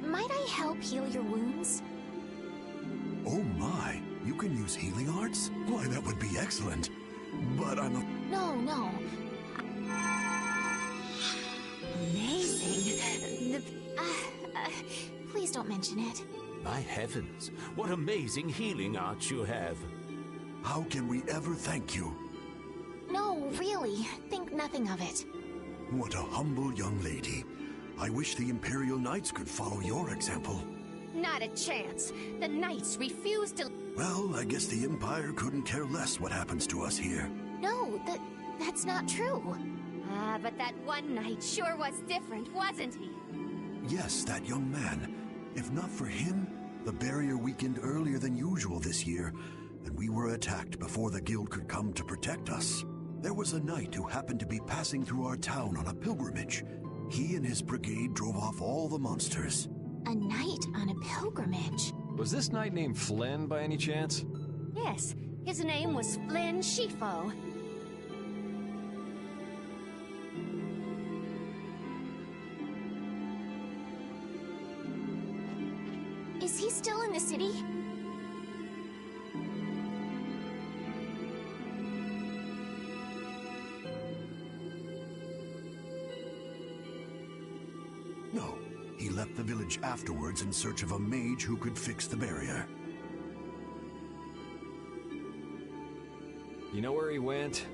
Might I help heal your wounds? Oh my, you can use healing arts? Why, that would be excellent. But I'm a... No. Amazing. Please don't mention it. My heavens, what amazing healing arts you have. How can we ever thank you? No, really. Think nothing of it. What a humble young lady. I wish the Imperial Knights could follow your example. Not a chance. The Knights refuse to... Well, I guess the Empire couldn't care less what happens to us here. No, that's not true. Ah, but that one Knight sure was different, wasn't he? Yes, that young man. If not for him, the barrier weakened earlier than usual this year, and we were attacked before the guild could come to protect us. There was a knight who happened to be passing through our town on a pilgrimage. He and his brigade drove off all the monsters. A knight on a pilgrimage? Was this knight named Flynn by any chance? Yes, his name was Flynn Shifo. Is he still in the city? No, he left the village afterwards in search of a mage who could fix the barrier. You know where he went?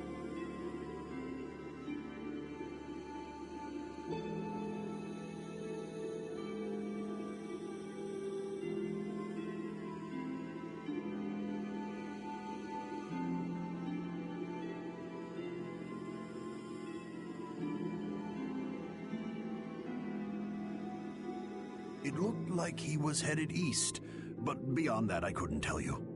It looked like he was headed east, but beyond that I couldn't tell you.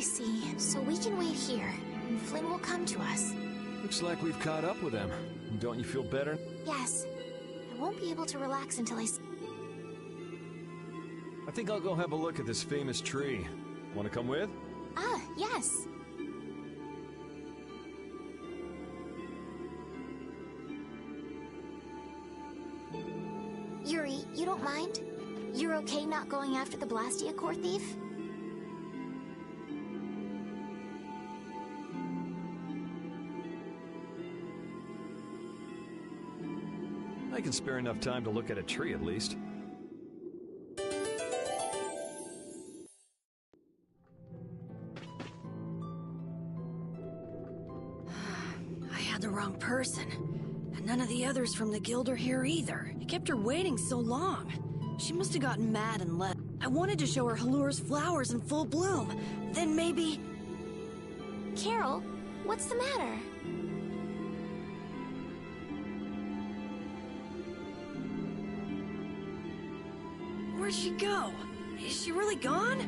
see. So we can wait here, and Flynn will come to us. Looks like we've caught up with him. Don't you feel better? Yes. I won't be able to relax until I think I'll go have a look at this famous tree. Want to come with? Ah, yes. Yuri, you don't mind? You're okay not going after the Blastia core thief? I can spare enough time to look at a tree at least. I had the wrong person. And none of the others from the guild are here either. It kept her waiting so long. She must have gotten mad and left. I wanted to show her Halur's flowers in full bloom. Then maybe... Carol, what's the matter? Where'd she go? Is she really gone?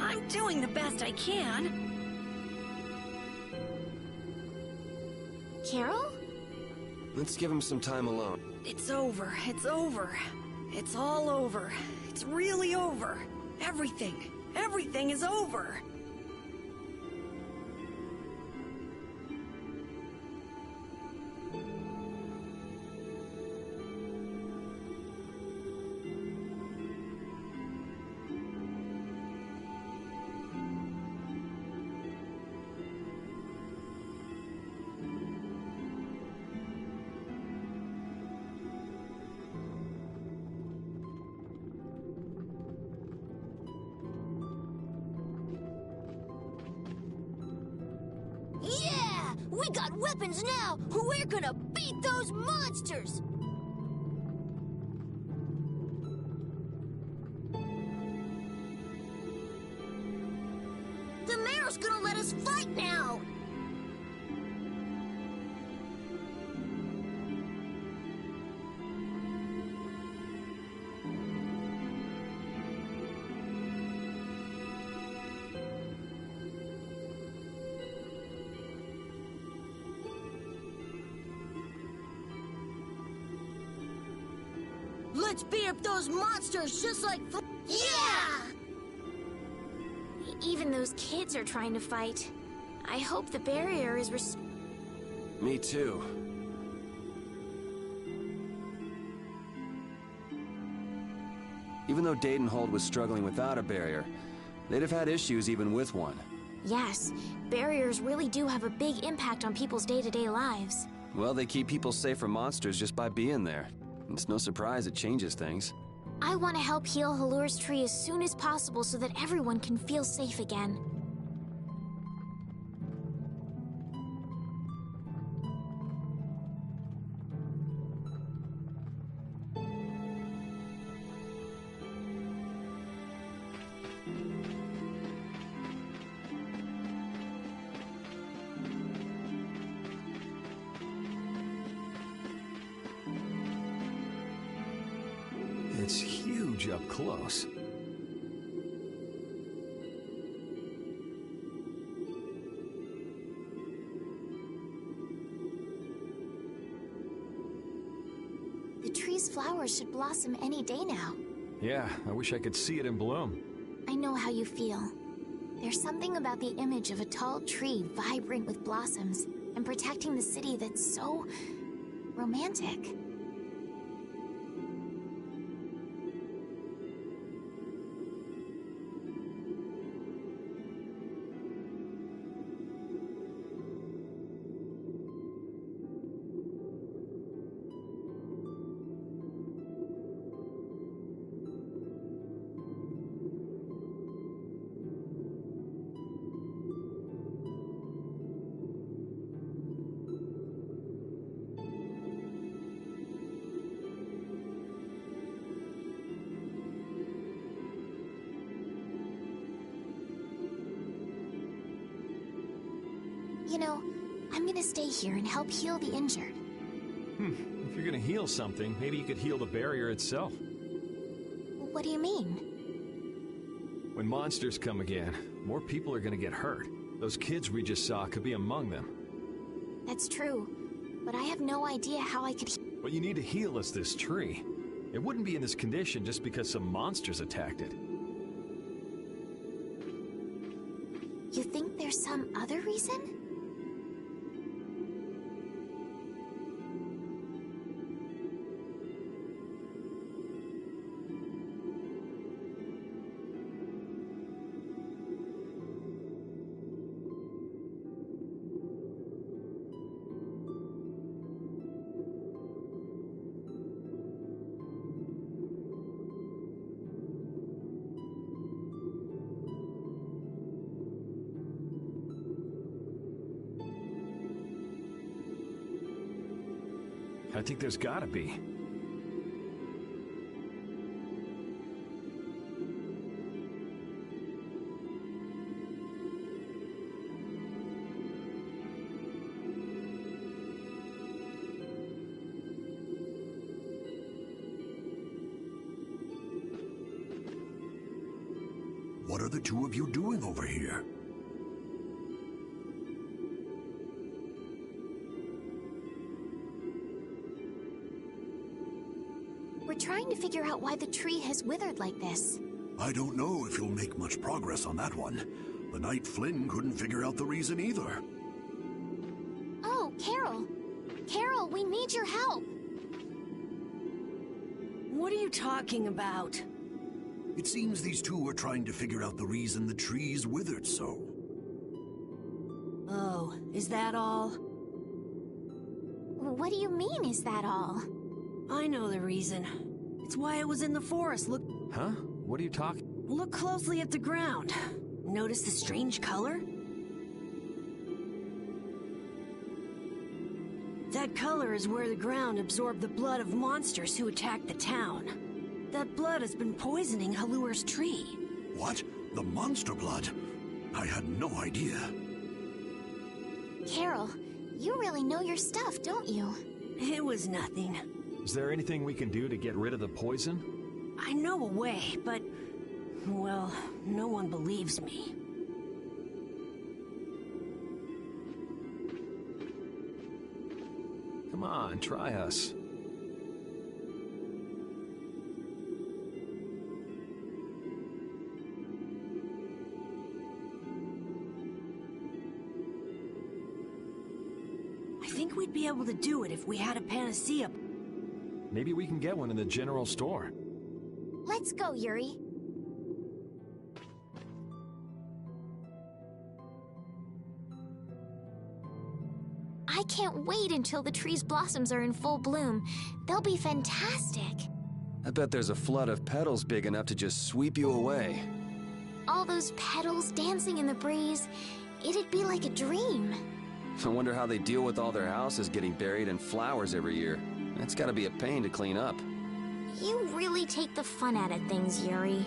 I'm doing the best I can. Carol? Let's give him some time alone. It's over. It's over. It's all over. It's really over. Everything. Everything is over. Yeah! We got weapons now! We're gonna beat those monsters! The mayor's gonna let us fight now! Let's beat up those monsters just like... Yeah! Even those kids are trying to fight. I hope the barrier is Me too. Even though Daytonhold was struggling without a barrier, they'd have had issues even with one. Yes, barriers really do have a big impact on people's day-to-day lives. Well, they keep people safe from monsters just by being there. It's no surprise it changes things. I want to help heal Halur's tree as soon as possible so that everyone can feel safe again. It's huge up close. The tree's flowers should blossom any day now. Yeah, I wish I could see it in bloom. I know how you feel. There's something about the image of a tall tree vibrant with blossoms and protecting the city that's so romantic. You know, I'm gonna stay here and help heal the injured. If you're gonna heal something, maybe you could heal the barrier itself. What do you mean? When monsters come again, more people are gonna get hurt. Those kids we just saw could be among them. That's true, but I have no idea how I could. What you need to heal is this tree. It wouldn't be in this condition just because some monsters attacked it. You think there's some other reason? I think there's gotta be. What are the two of you doing over here? We're trying to figure out why the tree has withered like this. I don't know if you'll make much progress on that one. The night Flynn couldn't figure out the reason either. Oh, Carol! Carol, we need your help! What are you talking about? It seems these two are trying to figure out the reason the trees withered so. Oh, is that all? What do you mean, is that all? I know the reason. It's why I was in the forest. Look. Huh? What are you talking? Look closely at the ground. Notice the strange color? That color is where the ground absorbed the blood of monsters who attacked the town. That blood has been poisoning Halur's tree. What? The monster blood? I had no idea. Carol, you really know your stuff, don't you? It was nothing. Is there anything we can do to get rid of the poison? I know a way, but... well, no one believes me. Come on, try us. I think we'd be able to do it if we had a panacea. Maybe we can get one in the general store. Let's go, Yuri. I can't wait until the tree's blossoms are in full bloom. They'll be fantastic. I bet there's a flood of petals big enough to just sweep you away. All those petals dancing in the breeze. It'd be like a dream. I wonder how they deal with all their houses getting buried in flowers every year. That's gotta be a pain to clean up. You really take the fun out of things, Yuri.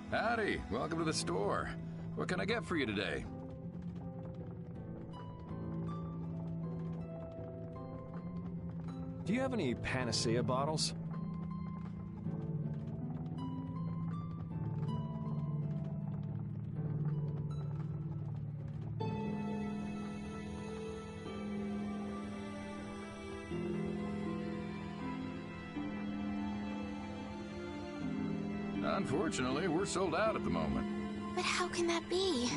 Howdy, welcome to the store. What can I get for you today? Do you have any panacea bottles? Unfortunately, we're sold out at the moment. But how can that be?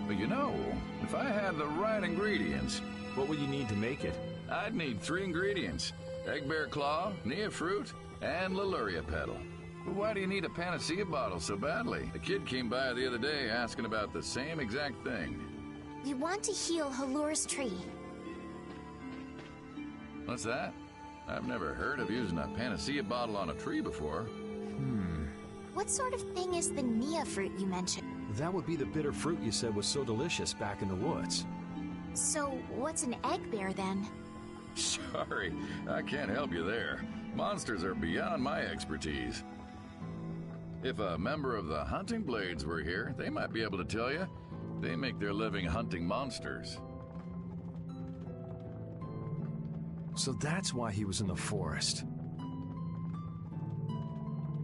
But you know, if I had the right ingredients... What would you need to make it? I'd need 3 ingredients. Egg bear claw, nia fruit, and Leluria petal. But why do you need a panacea bottle so badly? A kid came by the other day asking about the same exact thing. We want to heal Halur's tree. What's that? I've never heard of using a panacea bottle on a tree before. What sort of thing is the Nia fruit you mentioned? That would be the bitter fruit you said was so delicious back in the woods. So, what's an egg bear then? Sorry, I can't help you there. Monsters are beyond my expertise. If a member of the Hunting Blades were here, they might be able to tell you. They make their living hunting monsters. So that's why he was in the forest.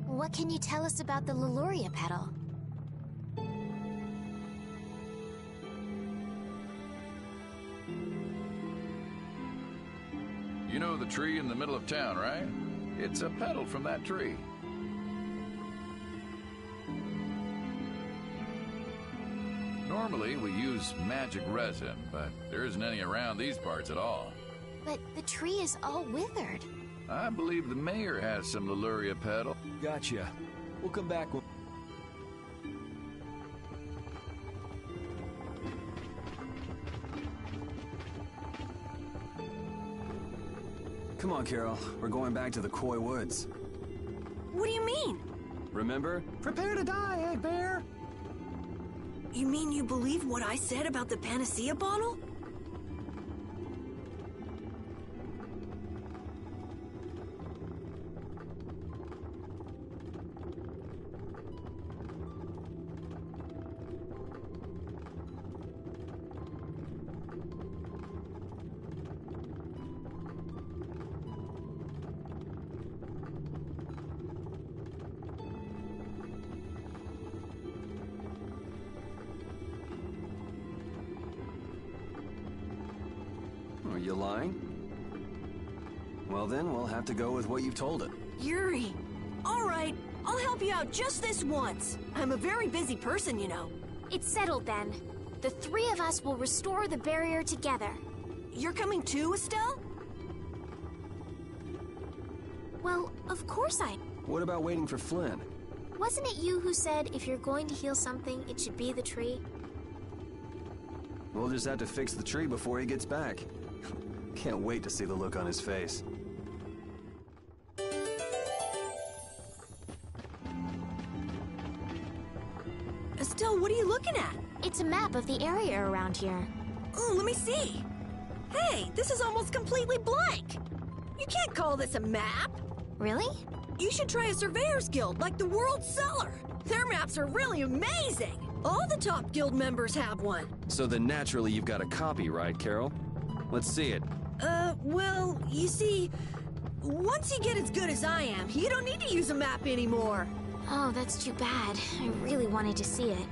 What can you tell us about the Leluria petal? You know the tree in the middle of town, right? It's a petal from that tree. Normally, we use magic resin, but there isn't any around these parts at all. But the tree is all withered. I believe the mayor has some Leluria petal. Gotcha. We'll come back when... Come on, Carol. We're going back to the Koi Woods. What do you mean? Remember? Prepare to die, Egg Bear! You mean you believe what I said about the panacea bottle? Are you lying? Well then, we'll have to go with what you've told it. Yuri! All right, I'll help you out just this once. I'm a very busy person, you know. It's settled then. The three of us will restore the barrier together. You're coming too, Estelle? Well, of course I... What about waiting for Flynn? Wasn't it you who said if you're going to heal something, it should be the tree? We'll just have to fix the tree before he gets back. Can't wait to see the look on his face. Estelle, what are you looking at? It's a map of the area around here. Oh, let me see. Hey, this is almost completely blank. You can't call this a map. Really? You should try a surveyor's guild like the World Cellar. Their maps are really amazing. All the top guild members have one. So then naturally you've got a copy, right, Carol? Let's see it. Well, you see, once you get as good as I am, you don't need to use a map anymore. Oh, that's too bad. I really wanted to see it.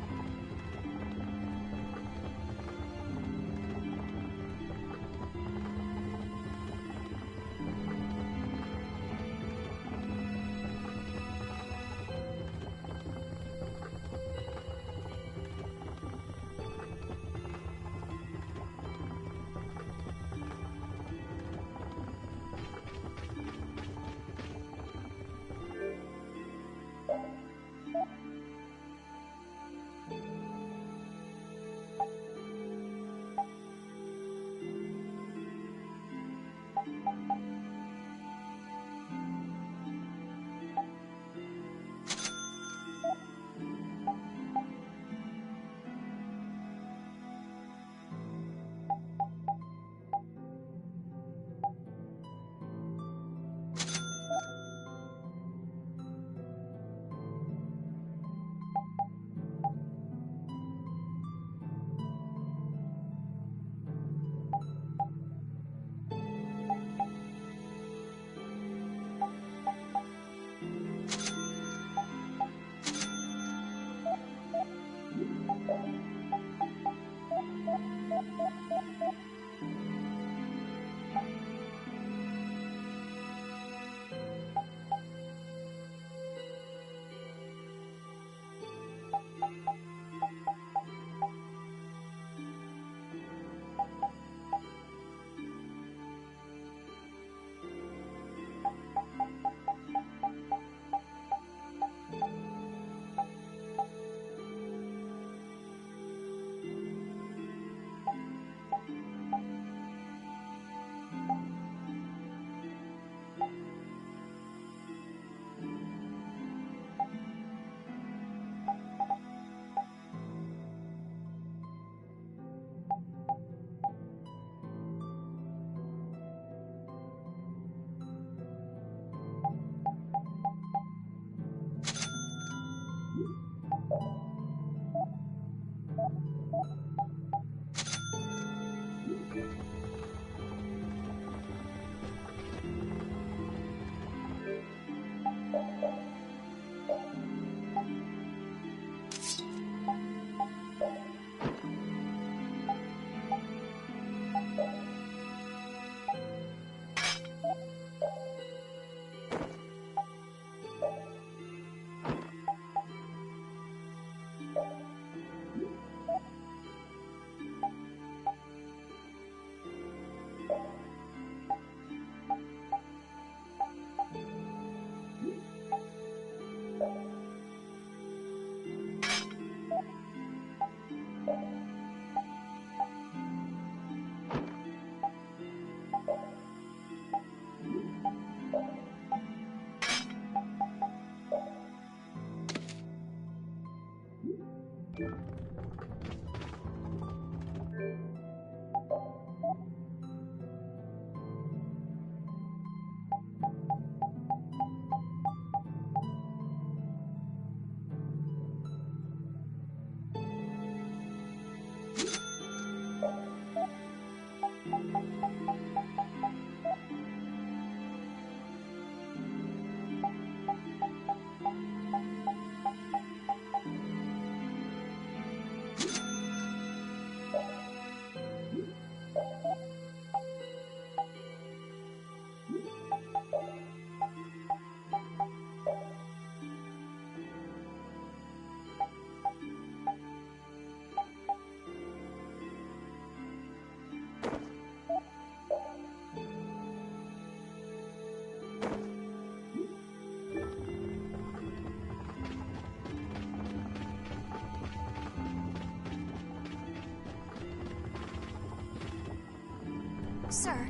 Sir,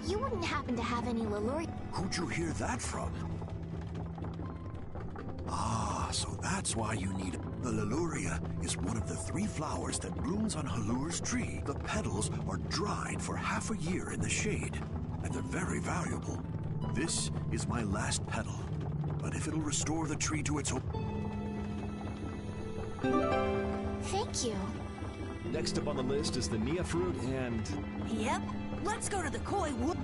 you wouldn't happen to have any Leluria? Who'd you hear that from? Ah, so that's why you need it. The Leluria is one of the 3 flowers that blooms on Halur's tree. The petals are dried for half a year in the shade, and they're very valuable. This is my last petal, but if it'll restore the tree to its... Thank you. Next up on the list is the Nia fruit and... Yep. Let's go to the Koi Wood.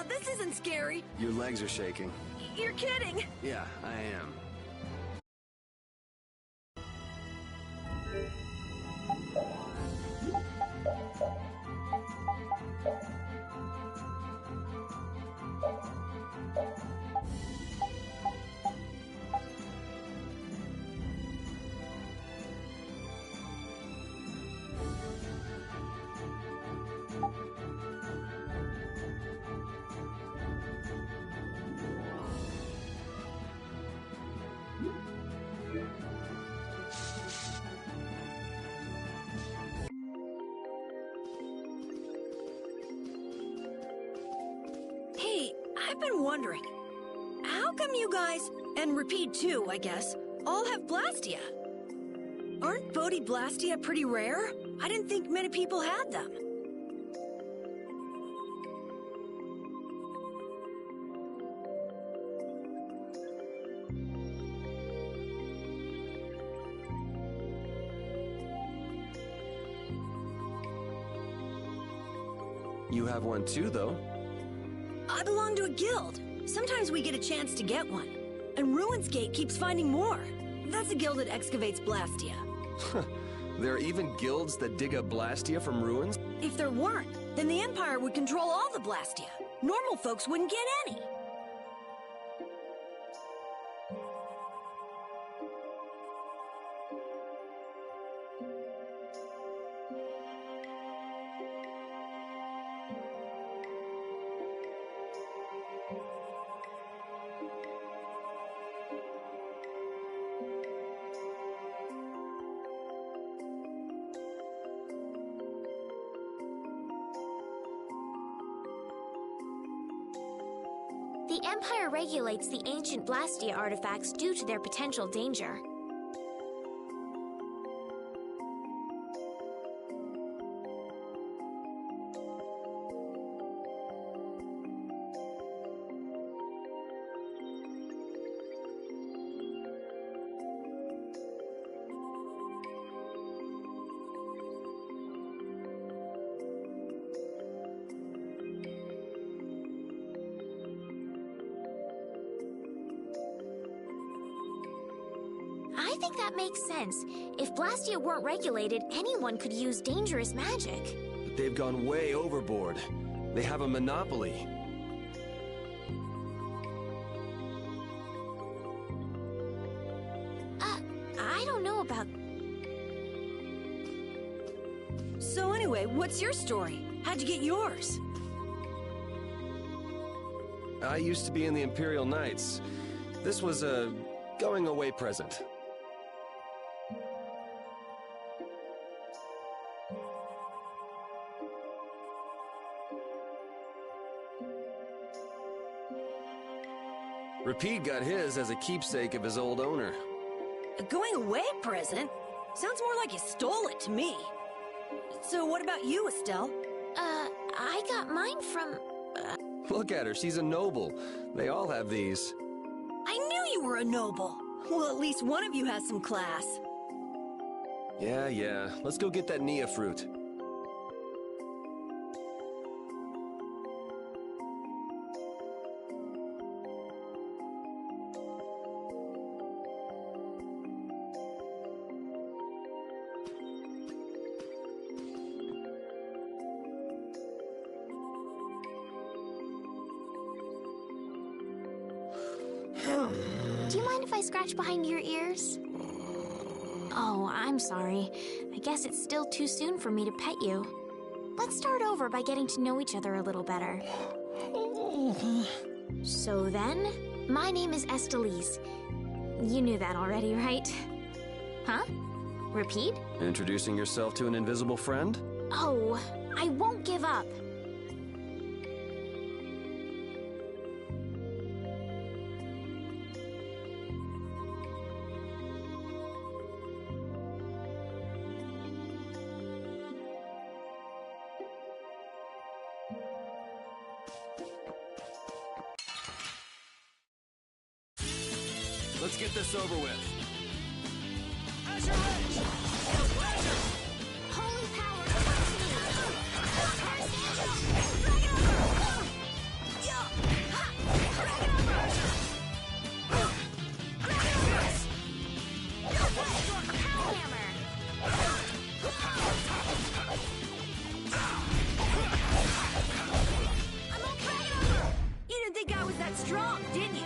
This isn't scary. Your legs are shaking. You're kidding. Yeah, I am. Hey, I've been wondering, how come you guys, and Repeat too, I guess, all have Blastia? Aren't Bodhi Blastia pretty rare? I didn't think many people had them. You have one too, though. I belong to a guild. Sometimes we get a chance to get one. And Ruins Gate keeps finding more. That's a guild that excavates Blastia. There are even guilds that dig up Blastia from ruins? If there weren't, then the Empire would control all the Blastia. Normal folks wouldn't get any. The Empire regulates the ancient Blastia artifacts due to their potential danger. I think that makes sense. If Blastia weren't regulated, anyone could use dangerous magic. But they've gone way overboard. They have a monopoly. I don't know about... So anyway, what's your story? How'd you get yours? I used to be in the Imperial Knights. This was a going-away present. Rapide got his as a keepsake of his old owner. A going-away present? Sounds more like you stole it to me. So what about you, Estelle? I got mine from... Look at her, she's a noble. They all have these. I knew you were a noble. Well, at least one of you has some class. Yeah. Let's go get that Nia fruit. Do you mind if I scratch behind your ears? Oh, I'm sorry. I guess it's still too soon for me to pet you. Let's start over by getting to know each other a little better. So then, my name is Estelise. You knew that already, right? Huh? Repeat? Introducing yourself to an invisible friend? Oh, I won't give up. Let's get this over with. Holy power, come to me! You didn't think I was that strong, did you?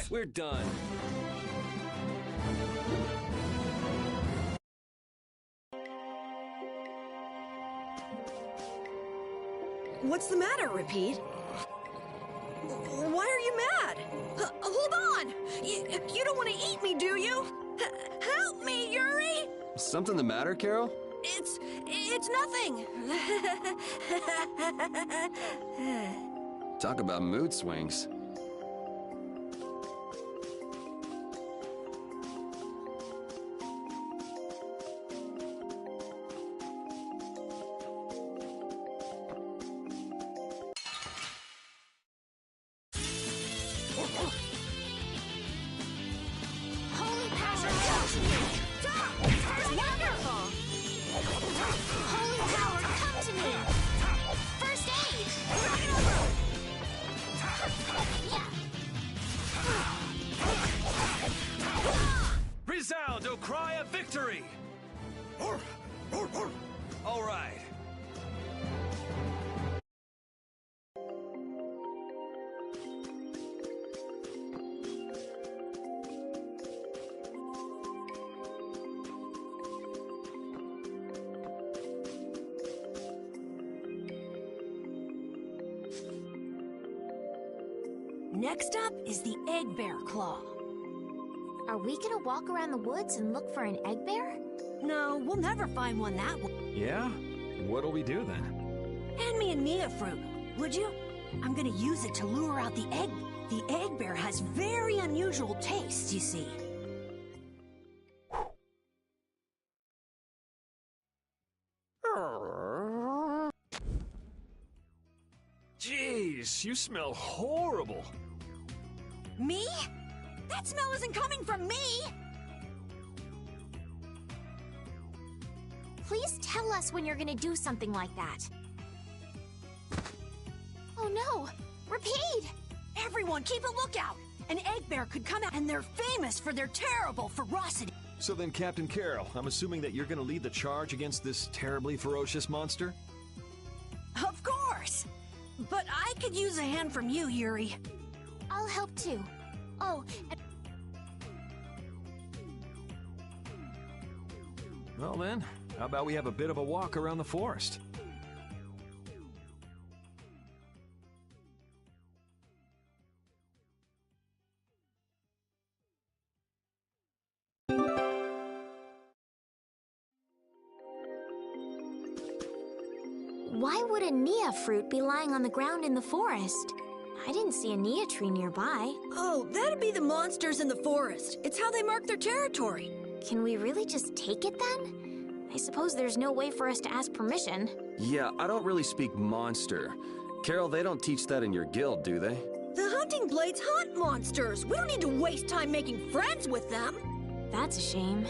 We're done. What's the matter, Repeat? Why are you mad? Hold on! You don't want to eat me, do you? Help me, Yuri! Something the matter, Carol? It's nothing. Talk about mood swings. Holy power, come to me! Next up is the egg bear claw. Are we gonna walk around the woods and look for an egg bear? No, we'll never find one that way. Yeah? What'll we do then? Hand me a Nia fruit, would you? I'm gonna use it to lure out the egg. The egg bear has very unusual tastes, you see. Jeez, you smell horrible. Me? That smell isn't coming from me! Please tell us when you're gonna do something like that. Oh no! Repeat! Everyone, keep a lookout! An egg bear could come out, and they're famous for their terrible ferocity. So then, Captain Carroll, I'm assuming that you're gonna lead the charge against this terribly ferocious monster? Of course! But I could use a hand from you, Yuri. I'll help too. Oh, and Well then, how about we have a bit of a walk around the forest? why would a Nia fruit be lying on the ground in the forest? I didn't see a Nia tree nearby. Oh, that'd be the monsters in the forest. It's how they mark their territory. Can we really just take it then? I suppose there's no way for us to ask permission. Yeah, I don't really speak monster. Carol, they don't teach that in your guild, do they? The hunting blades hunt monsters. We don't need to waste time making friends with them. That's a shame.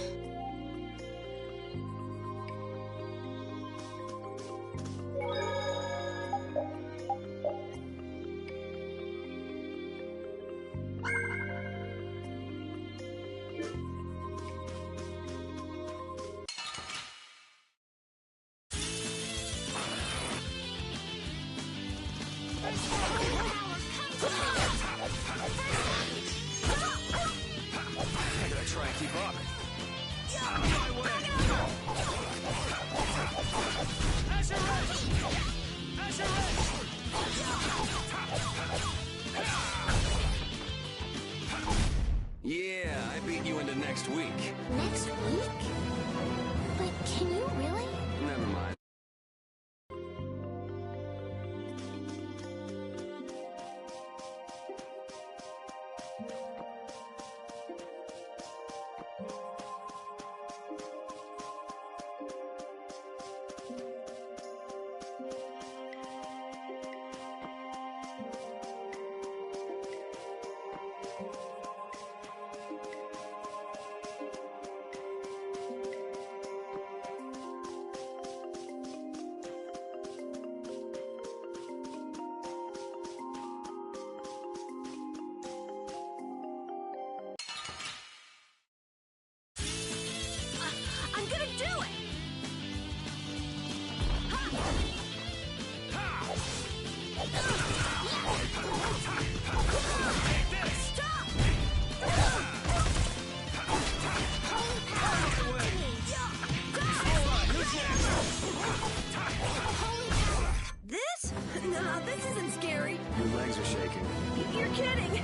Yeah, I beat you into next week. Next week? But can you really? Never mind. I'm gonna do it! This? No, this isn't scary. Your legs are shaking. You're kidding.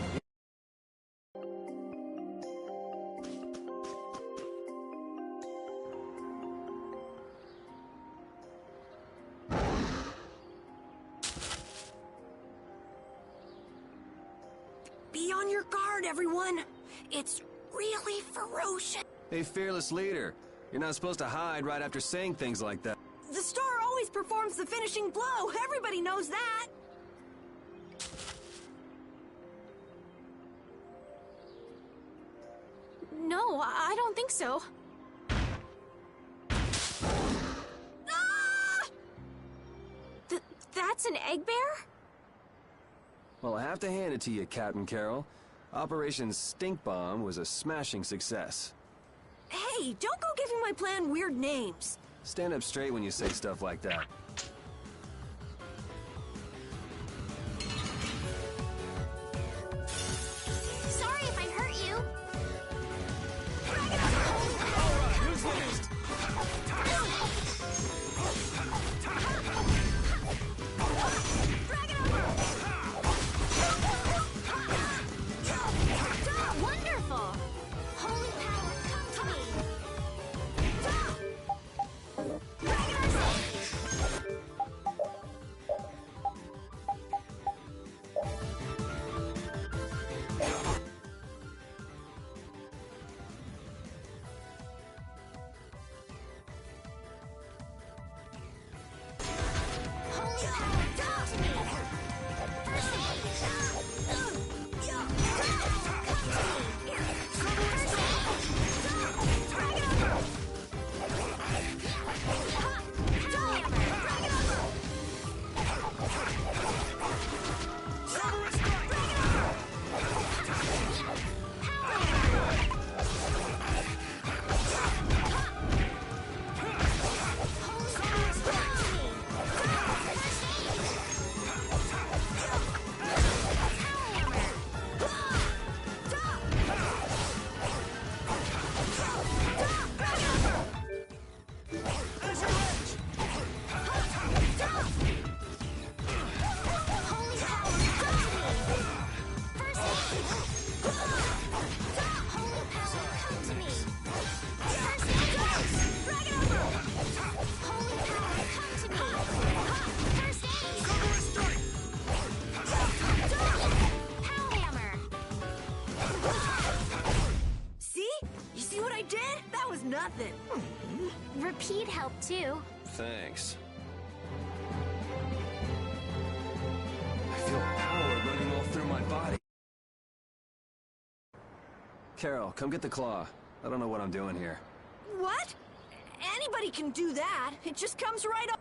Be on your guard, everyone. It's really ferocious. Hey, fearless leader. You're not supposed to hide right after saying things like that. The star always performs the finishing blow. Everybody knows that. No, I don't think so. Ah! That's an egg bear? Well, I have to hand it to you, Captain Carroll. Operation Stink Bomb was a smashing success. Hey, don't go giving my plan weird names. Stand up straight when you say stuff like that. Sorry if I hurt you. Who's next? nothing. Repeat helped too. Thanks. I feel power running all through my body. Carol, come get the claw. I don't know what I'm doing here. What? Anybody can do that. It just comes right up.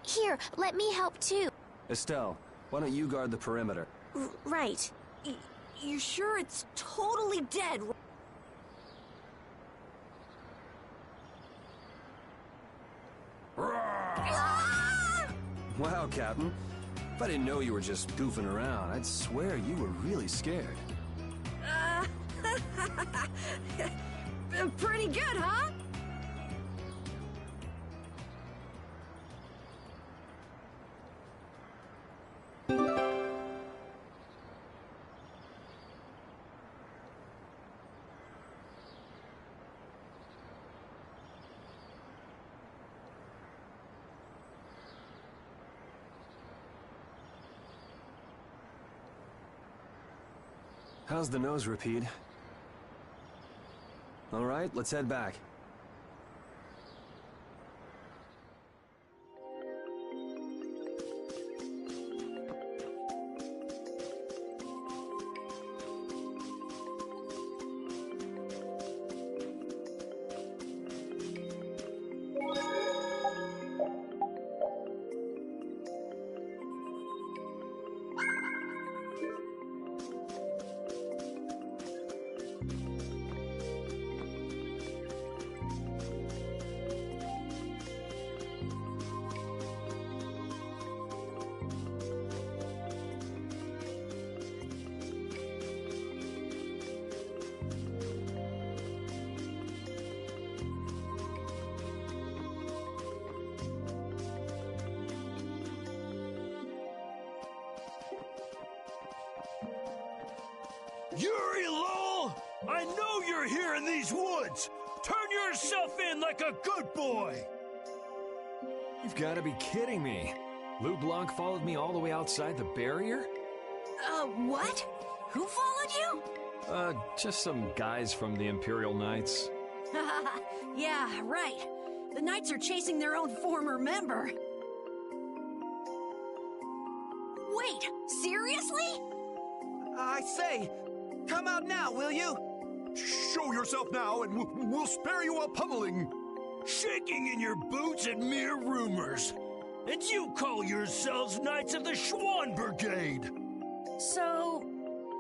Here, let me help too. Estelle, why don't you guard the perimeter? Right. You sure it's totally dead? Wow, Captain. If I didn't know you were just goofing around, I'd swear you were really scared. Pretty good, huh? How's the nose, Rapide? All right, let's head back. Yuri Lowell! I know you're here in these woods! Turn yourself in like a good boy! You've got to be kidding me. Lou Blanc followed me all the way outside the barrier? What? Who followed you? Just some guys from the Imperial Knights. Yeah, right. The Knights are chasing their own former member. Wait, seriously? I say, come out now, will you? Show yourself now and we'll spare you a pummeling. Shaking in your boots at mere rumors. And you call yourselves Knights of the Schwann Brigade. So,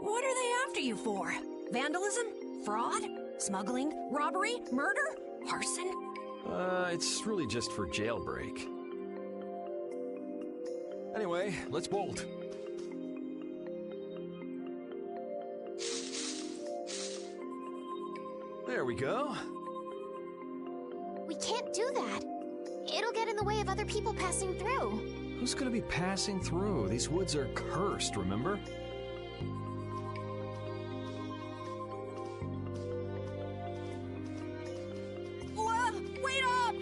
what are they after you for? Vandalism? Fraud? Smuggling? Robbery? Murder? Arson? It's really just for jailbreak. Anyway, let's bolt. There we go. We can't do that. It'll get in the way of other people passing through. Who's gonna be passing through? These woods are cursed, remember? Wait up!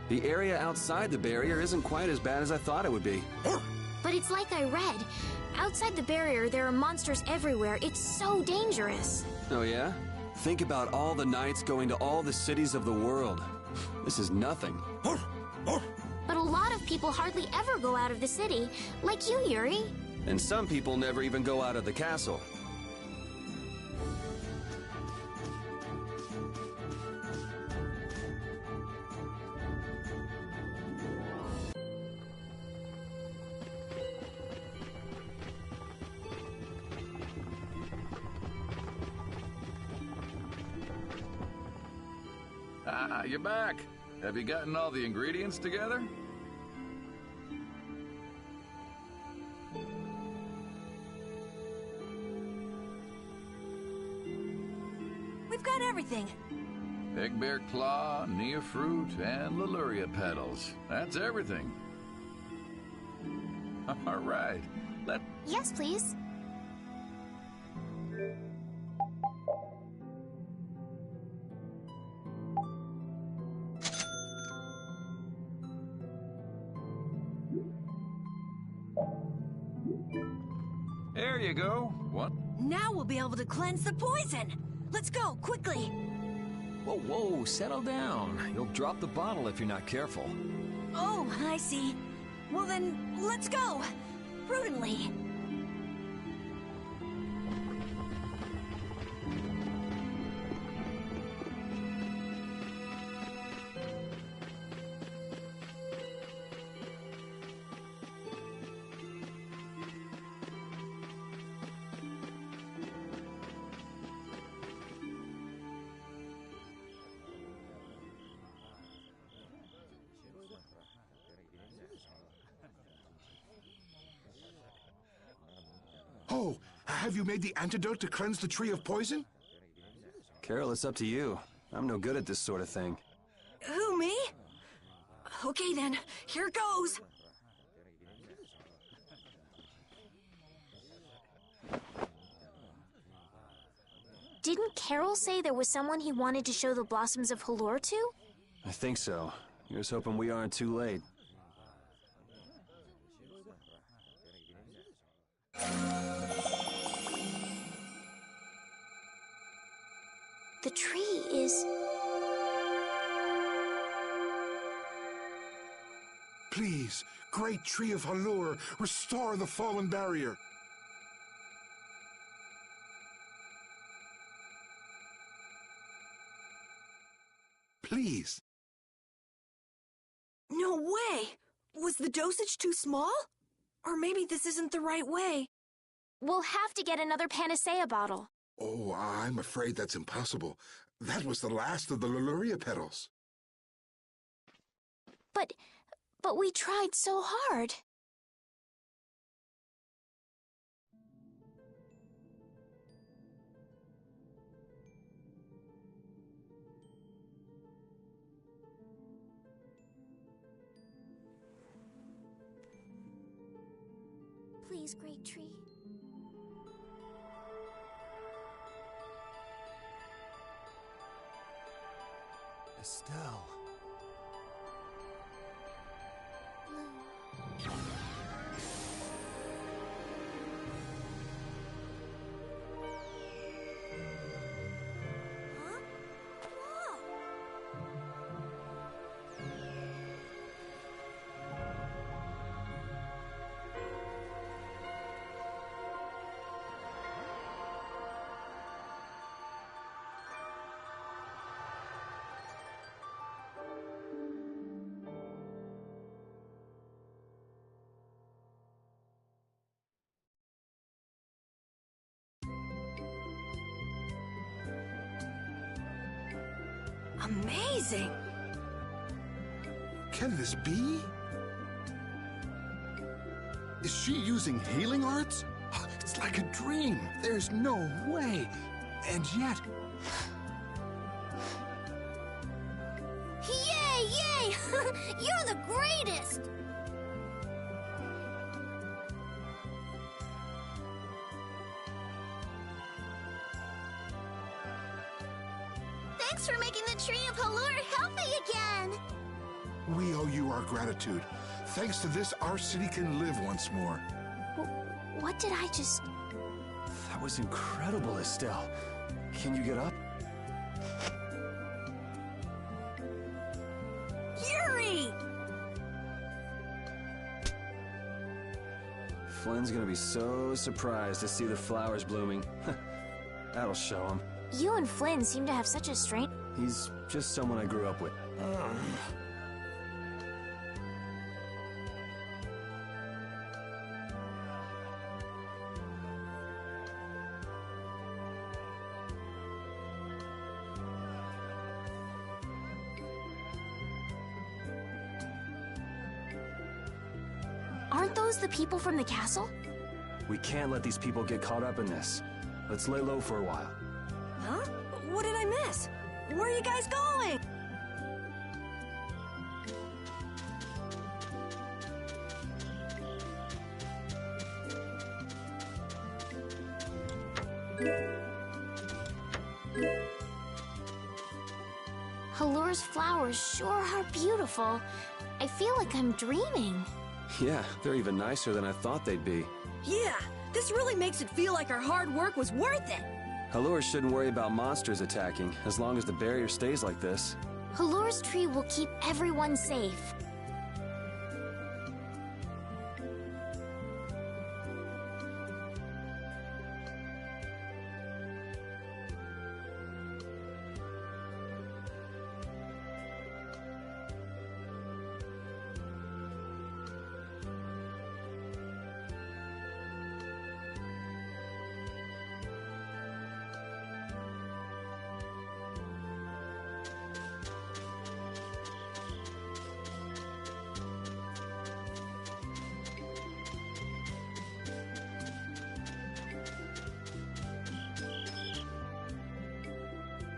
The area outside the barrier isn't quite as bad as I thought it would be. But it's like I read. Outside the barrier, there are monsters everywhere. It's so dangerous. Oh yeah? Think about all the knights going to all the cities of the world. This is nothing. But a lot of people hardly ever go out of the city, like you, Yuri. And some people never even go out of the castle. Ah, you're back. Have you gotten all the ingredients together? We've got everything. Egg bear claw, Nia fruit, and Leluria petals. That's everything. All right. Yes, please. There you go. What? Now we'll be able to cleanse the poison. Let's go, quickly. Whoa, whoa, settle down. You'll drop the bottle if you're not careful. Oh, I see. Well then, let's go. Prudently. Oh, have you made the antidote to cleanse the tree of poison? Carol, it's up to you. I'm no good at this sort of thing. Who, me? Okay then, here goes. Didn't Carol say there was someone he wanted to show the blossoms of Halor to? I think so. Here's hoping we aren't too late. The tree is... Please, great tree of Halor, restore the fallen barrier. Please. No way! Was the dosage too small? Or maybe this isn't the right way. We'll have to get another panacea bottle. Oh, I'm afraid that's impossible. That was the last of the Leluria petals. But we tried so hard. Please, great tree. Estelle. Amazing! Can this be? Is she using healing arts? It's like a dream. There's no way. And yet... Yay, yay! You're the greatest! Thanks for making the tree of Halor healthy again! We owe you our gratitude. Thanks to this, our city can live once more. What did I just... That was incredible, Estelle. Can you get up? Yuri! Flynn's gonna be so surprised to see the flowers blooming. That'll show him. You and Flynn seem to have such a strange... He's just someone I grew up with. Aren't those the people from the castle? We can't let these people get caught up in this. Let's lay low for a while. Huh? What did I miss? Where are you guys going? Hallure's flowers sure are beautiful. I feel like I'm dreaming. Yeah, they're even nicer than I thought they'd be. Yeah, this really makes it feel like our hard work was worth it. Hallure shouldn't worry about monsters attacking, as long as the barrier stays like this. Hallure's tree will keep everyone safe.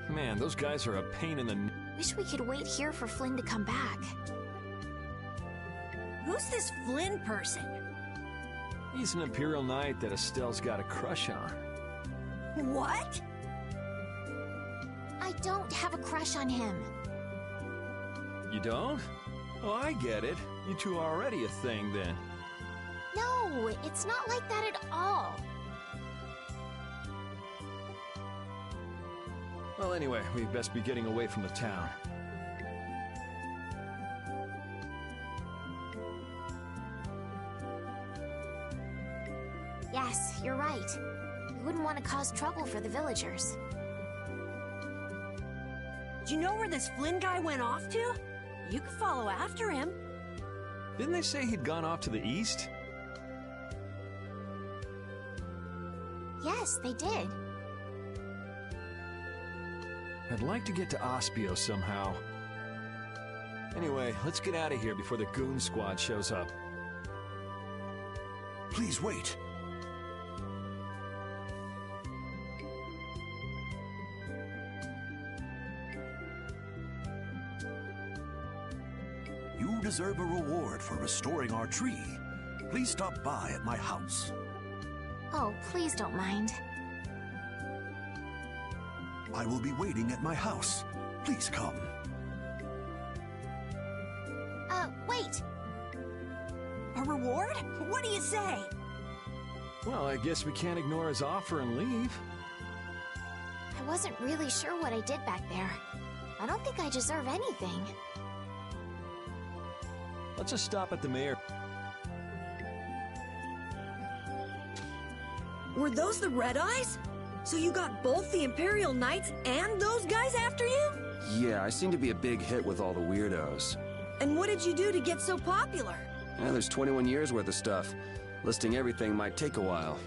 Man, those guys are a pain in the... Wish we could wait here for Flynn to come back. Who's this Flynn person? He's an Imperial Knight that Estelle's got a crush on. What? I don't have a crush on him. You don't? Oh, I get it. You two are already a thing, then. No, it's not like that at all. Well, anyway, we'd best be getting away from the town. Yes, you're right. We wouldn't want to cause trouble for the villagers. Do you know where this Flynn guy went off to? You could follow after him. Didn't they say he'd gone off to the east? Yes, they did. I'd like to get to Ospio somehow. Anyway, let's get out of here before the goon squad shows up. Please wait. You deserve a reward for restoring our tree. Please stop by at my house. Oh, please don't mind. I will be waiting at my house. Please come. Wait! A reward? What do you say? Well, I guess we can't ignore his offer and leave. I wasn't really sure what I did back there. I don't think I deserve anything. Let's just stop at the mayor. Were those the Red Eyes? So you got both the Imperial Knights and those guys after you? Yeah, I seem to be a big hit with all the weirdos. And what did you do to get so popular? There's 21 years worth of stuff. Listing everything might take a while.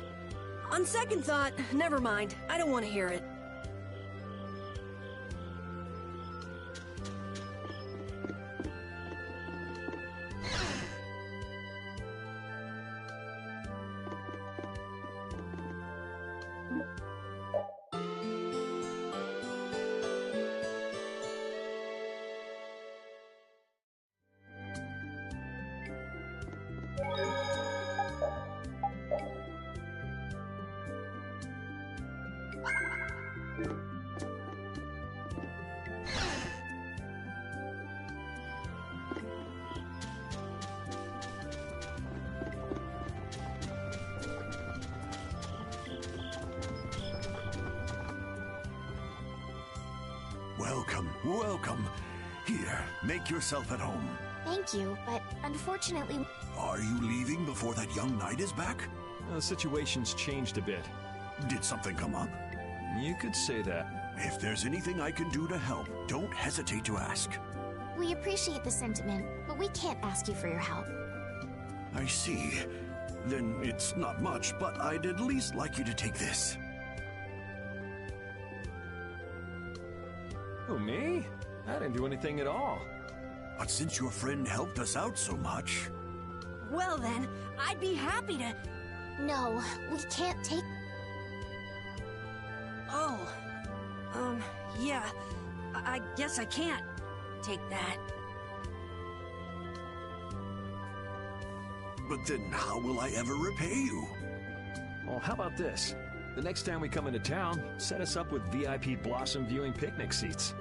On second thought, never mind. I don't want to hear it. Welcome, welcome. Here, make yourself at home. Thank you, but unfortunately... Are you leaving before that young knight is back? The situation's changed a bit. Did something come up? You could say that. If there's anything I can do to help, don't hesitate to ask. We appreciate the sentiment, but we can't ask you for your help. I see. Then it's not much, but I'd at least like you to take this. Who, me? I didn't do anything at all. But since your friend helped us out so much... Well then, I'd be happy to... No, we can't take... Oh. Yeah. I guess I can't take that. But then how will I ever repay you? Well, how about this? The next time we come into town, set us up with VIP blossom viewing picnic seats.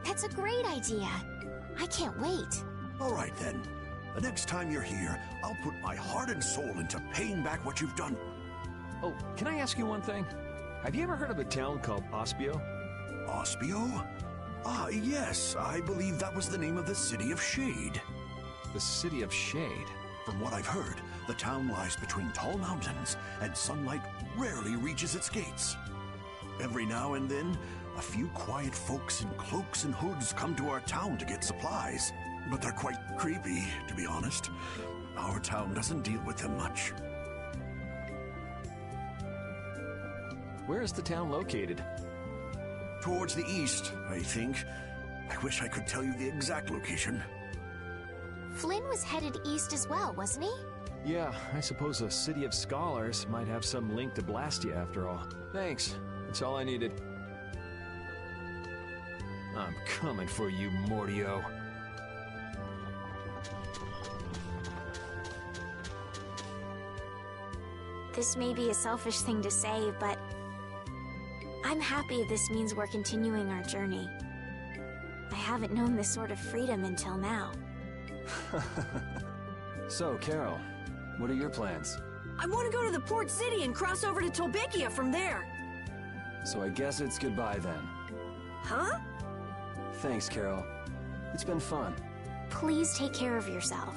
That's a great idea. I can't wait. All right, then. The next time you're here, I'll put my heart and soul into paying back what you've done. Oh, can I ask you one thing? Have you ever heard of a town called Ospio? Ospio? Ah, yes. I believe that was the name of the City of Shade. The City of Shade? From what I've heard, the town lies between tall mountains, and sunlight rarely reaches its gates. Every now and then, a few quiet folks in cloaks and hoods come to our town to get supplies. But they're quite creepy, to be honest. Our town doesn't deal with them much. Where is the town located? Towards the east, I think. I wish I could tell you the exact location. Flynn was headed east as well, wasn't he? Yeah, I suppose a city of scholars might have some link to Blastia after all. Thanks. That's all I needed. I'm coming for you, Mortio. This may be a selfish thing to say, but I'm happy this means we're continuing our journey. I haven't known this sort of freedom until now. So, Carol, what are your plans? I want to go to the port city and cross over to Tolbekia from there. So I guess it's goodbye then. Huh? Thanks, Carol. It's been fun. Please take care of yourself.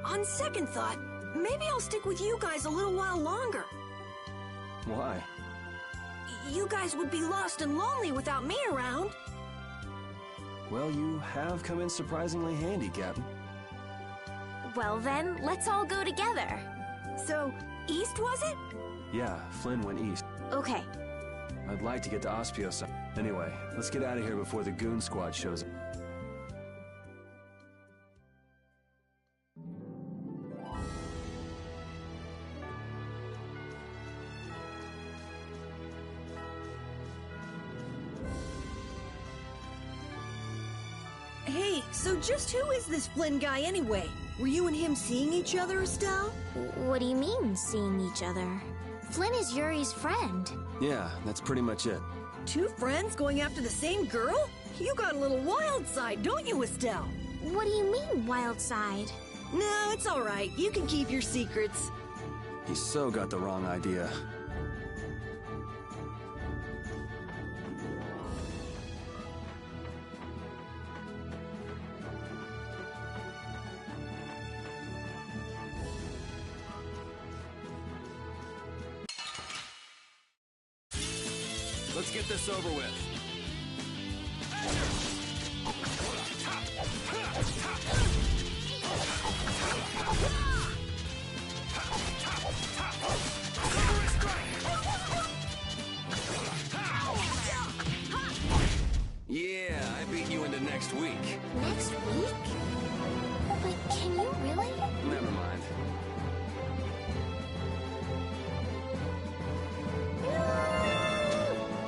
On second thought, maybe I'll stick with you guys a little while longer. Why? You guys would be lost and lonely without me around. Well, you have come in surprisingly handy, Captain. Well then, let's all go together. So, east was it? Yeah, Flynn went east. Okay. I'd like to get to Ospio. Anyway, let's get out of here before the goon squad shows up. Hey, so just who is this Flynn guy anyway? Were you and him seeing each other, Estelle? What do you mean, seeing each other? Flynn is Yuri's friend. Yeah, that's pretty much it. Two friends going after the same girl? You got a little wild side, don't you, Estelle? What do you mean, wild side? No, it's all right. You can keep your secrets. He so got the wrong idea. Let's get this over with. Yeah, I beat you into next week. Next week? But can you really? Never mind.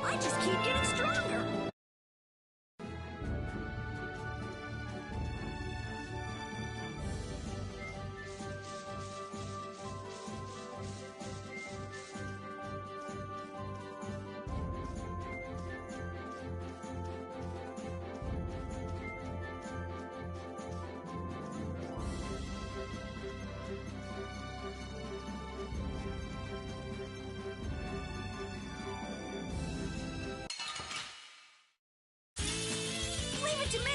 I just keep getting stronger. Leave it to me.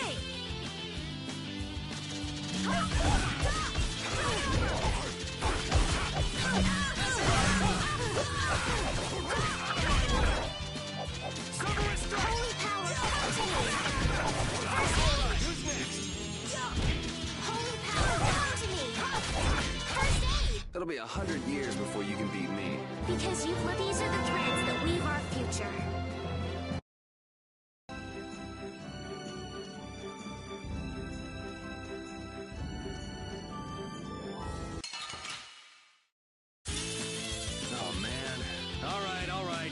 Holy power, come to me! First aid! Who's next? Holy power, come to me! First aid! It'll be 100 years before you can beat me. Because these are the threads that weave our future. All right, all right.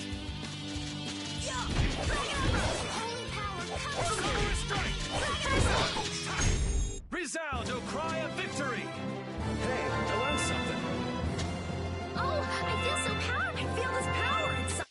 Resound, O cry of victory! Hey, I learned something. Oh, I feel so powerful. I feel this power inside.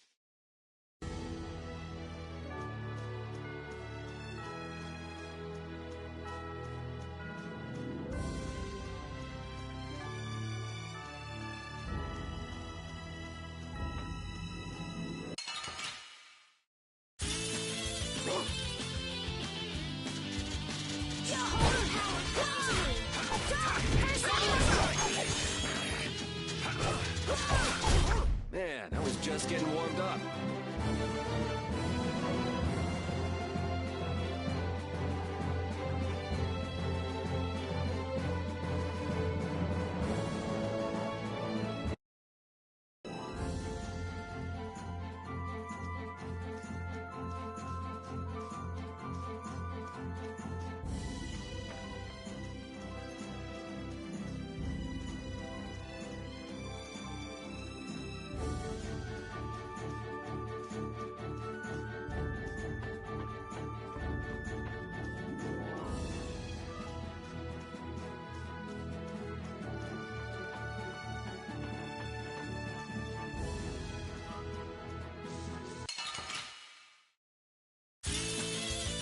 Man, I was just getting warmed up.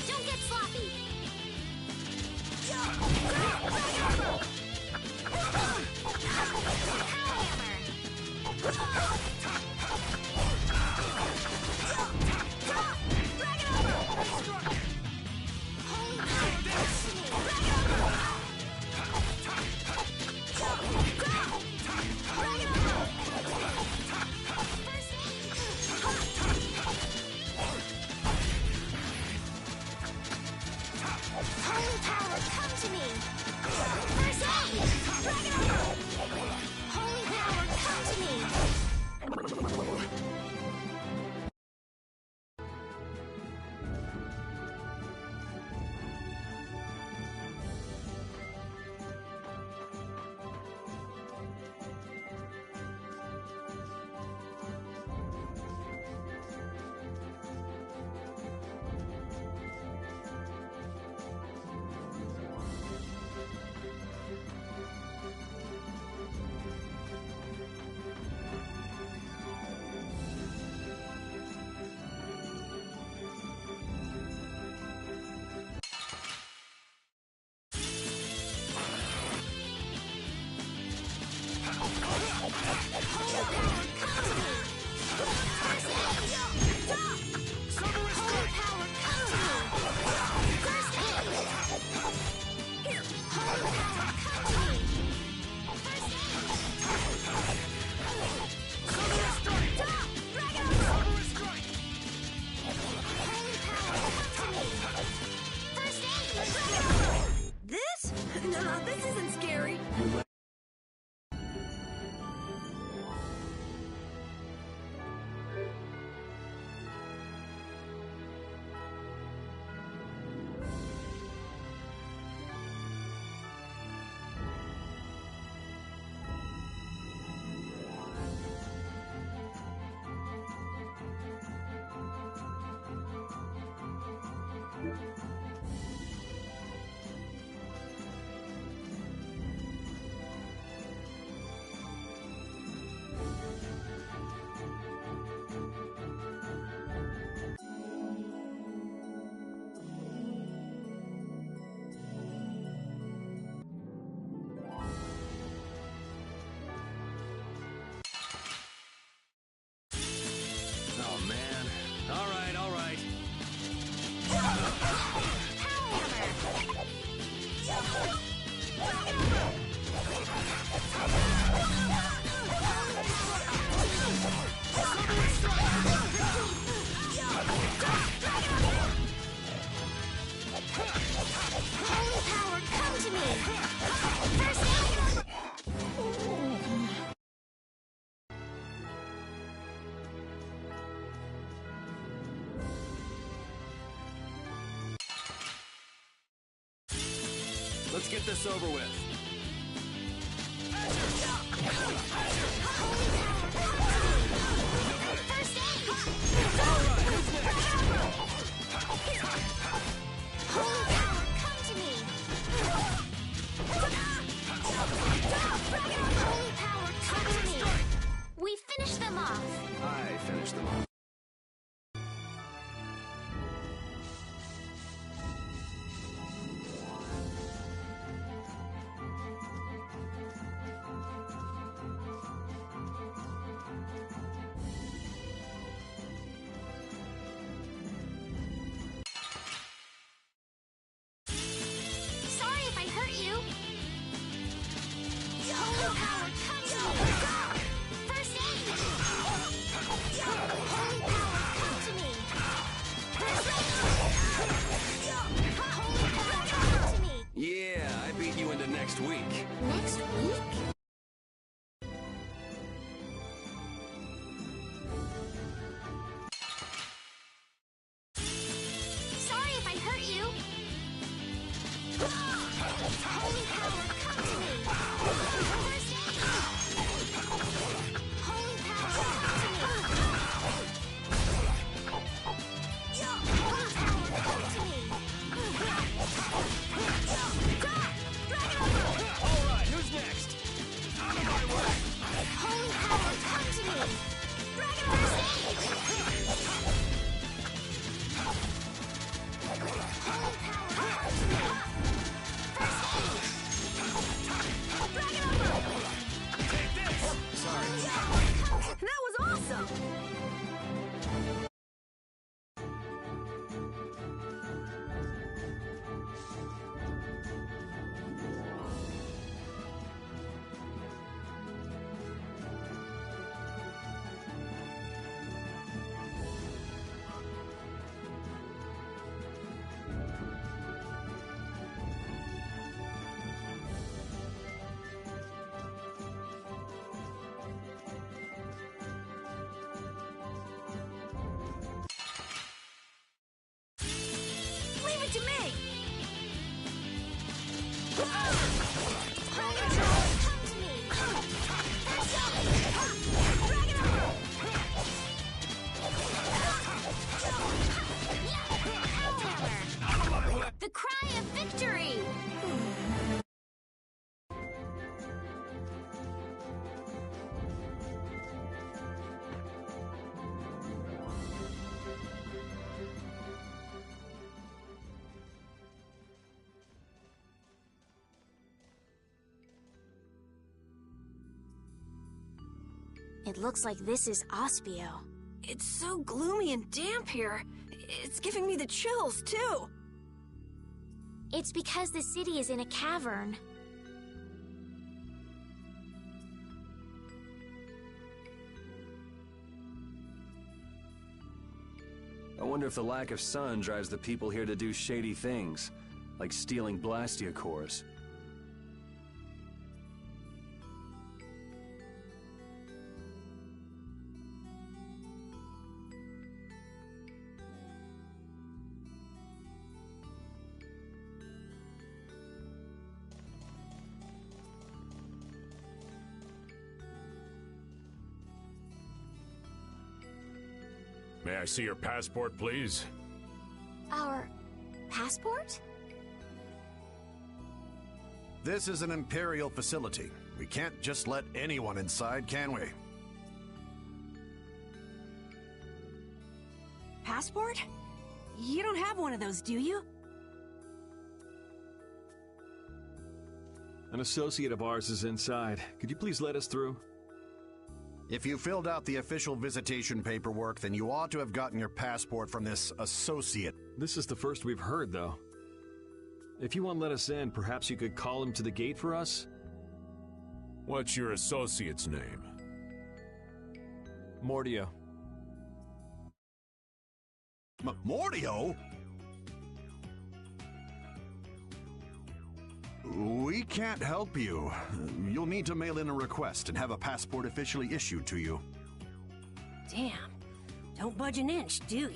Don't get sloppy. Holy power, come to me! First aid! Dragon! Holy power, come to me! This? No, this isn't scary. Oh, man. All right, all right. Holy power, come to me! First aid! Let's get this over with. Holy power, come to me! finish them off. Sorry if I hurt you. Holy power, come to me! First aid! Holy power, come to me! First aid! Holy power, come to me! Yeah, I beat you into next week. Next week? Sorry if I hurt you. Holy power, come to me! First aid! Holy power, come to me! Holy power, come to me! All right, who's next? Out of my way! Holy power, come to me! First aid! Holy power, come to me! First aid! Take this! Sorry. That was awesome! Leave it to me! Holy power, come to me! First aid! The cry of victory! It looks like this is Aspio. It's so gloomy and damp here. It's giving me the chills, too. It's because the city is in a cavern. I wonder if the lack of sun drives the people here to do shady things, like stealing Blastia cores. May I see your passport, please? Our passport? This is an Imperial facility. We can't just let anyone inside, can we? Passport? You don't have one of those, do you? An associate of ours is inside. Could you please let us through? If you filled out the official visitation paperwork, then you ought to have gotten your passport from this associate. This is the first we've heard, though. If you won't let us in, perhaps you could call him to the gate for us? What's your associate's name? Mordio. Mordio? We can't help you. You'll need to mail in a request and have a passport officially issued to you. Damn. Don't budge an inch, do you?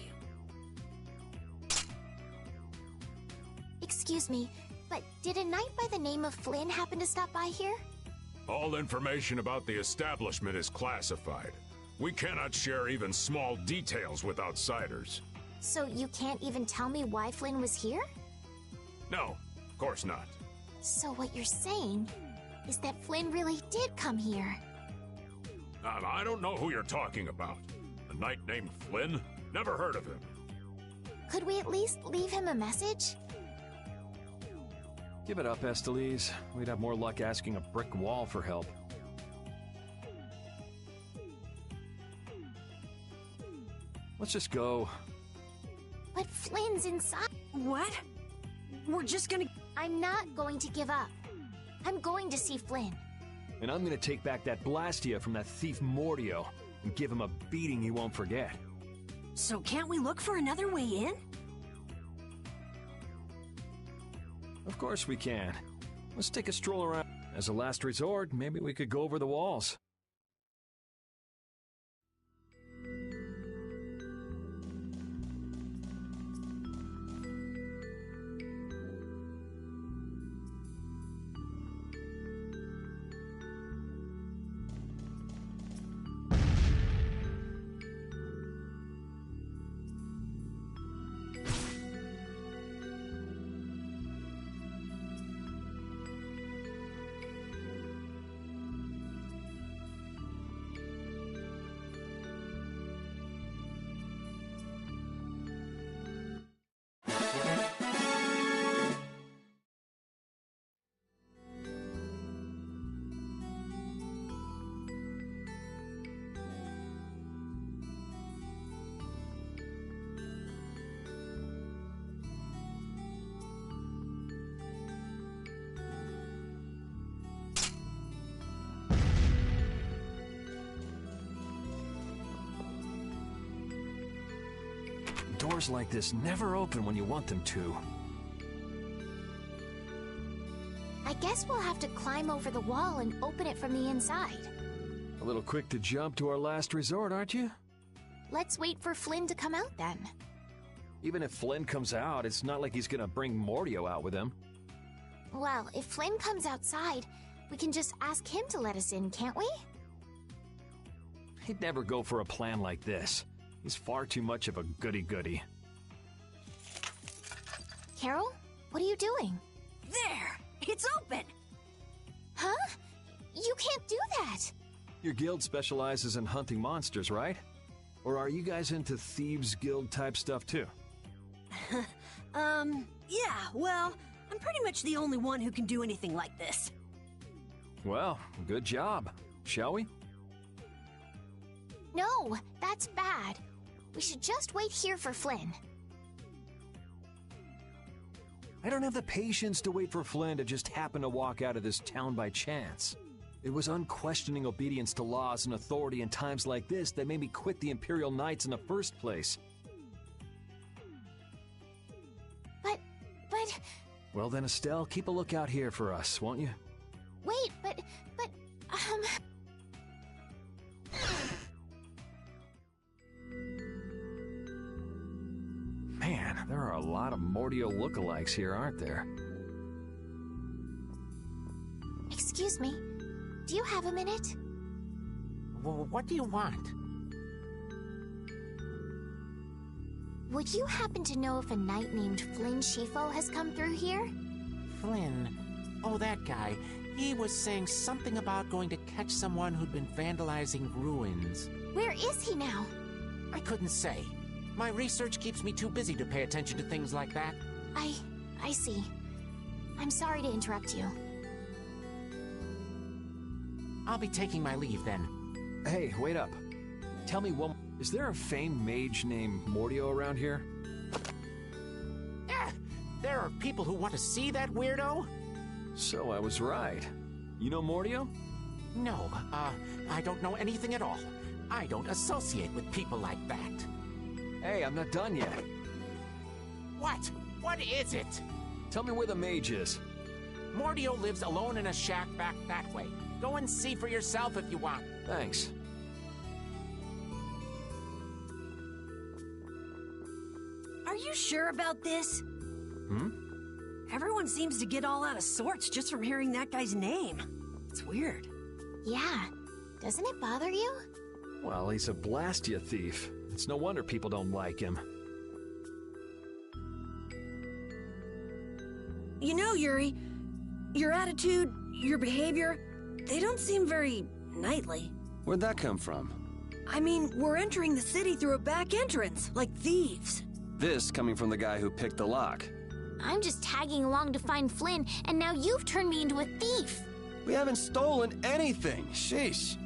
Excuse me, but did a knight by the name of Flynn happen to stop by here? All information about the establishment is classified. We cannot share even small details with outsiders. So you can't even tell me why Flynn was here? No, of course not. So what you're saying is that Flynn really did come here. I don't know who you're talking about. A knight named Flynn? Never heard of him. Could we at least leave him a message? Give it up, Estelise. We'd have more luck asking a brick wall for help. Let's just go. But Flynn's inside. What? We're just gonna... I'm not going to give up. I'm going to see Flynn. And I'm gonna take back that Blastia from that thief Mordio and give him a beating he won't forget. So can't we look for another way in? Of course we can. Let's take a stroll around. As a last resort, maybe we could go over the walls. Doors like this never open when you want them to. I guess we'll have to climb over the wall and open it from the inside. A little quick to jump to our last resort, aren't you? Let's wait for Flynn to come out then. Even if Flynn comes out, it's not like he's gonna bring Mordio out with him. Well, if Flynn comes outside, we can just ask him to let us in, can't we? He'd never go for a plan like this. He's far too much of a goody-goody. Carol, what are you doing? There! It's open! Huh? You can't do that! Your guild specializes in hunting monsters, right? Or are you guys into Thieves Guild type stuff too? Yeah, well, I'm pretty much the only one who can do anything like this. Well, good job. Shall we? No, that's bad. We should just wait here for Flynn. I don't have the patience to wait for Flynn to just happen to walk out of this town by chance. It was unquestioning obedience to laws and authority in times like this that made me quit the Imperial Knights in the first place. But... Well then, Estelle, keep a lookout here for us, won't you? Wait, but... Man, there are a lot of Mordio lookalikes here, aren't there? Excuse me, do you have a minute? Well, what do you want? Would you happen to know if a knight named Flynn Shifo has come through here? Flynn? Oh, that guy. He was saying something about going to catch someone who'd been vandalizing ruins. Where is he now? I couldn't say. My research keeps me too busy to pay attention to things like that. I see. I'm sorry to interrupt you. I'll be taking my leave then. Hey, wait up. Tell me one... Is there a famed mage named Mordio around here? There are people who want to see that weirdo? So I was right. You know Mordio? No, I don't know anything at all. I don't associate with people like that. Hey, I'm not done yet. What? What is it? Tell me where the mage is. Mordio lives alone in a shack back that way. Go and see for yourself if you want. Thanks. Are you sure about this? Everyone seems to get all out of sorts just from hearing that guy's name. It's weird. Yeah. Doesn't it bother you? Well, he's a Blastia thief. It's no wonder people don't like him. You know, Yuri, your attitude, your behavior, they don't seem very knightly. Where'd that come from? I mean, we're entering the city through a back entrance, like thieves. This coming from the guy who picked the lock. I'm just tagging along to find Flynn, and now you've turned me into a thief. We haven't stolen anything. Sheesh.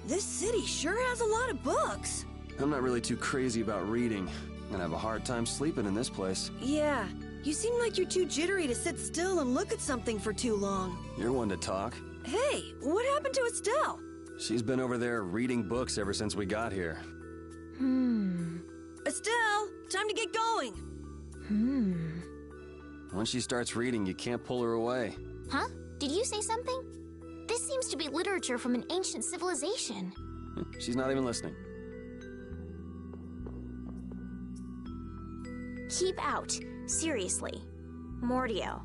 This city sure has a lot of books. I'm not really too crazy about reading. I'm gonna have a hard time sleeping in this place. Yeah, you seem like you're too jittery to sit still and look at something for too long. You're one to talk. Hey, what happened to Estelle? She's been over there reading books ever since we got here. Estelle, time to get going. Once she starts reading, you can't pull her away. Huh? Did you say something? This seems to be literature from an ancient civilization. She's not even listening. Keep out. Seriously. Mordio.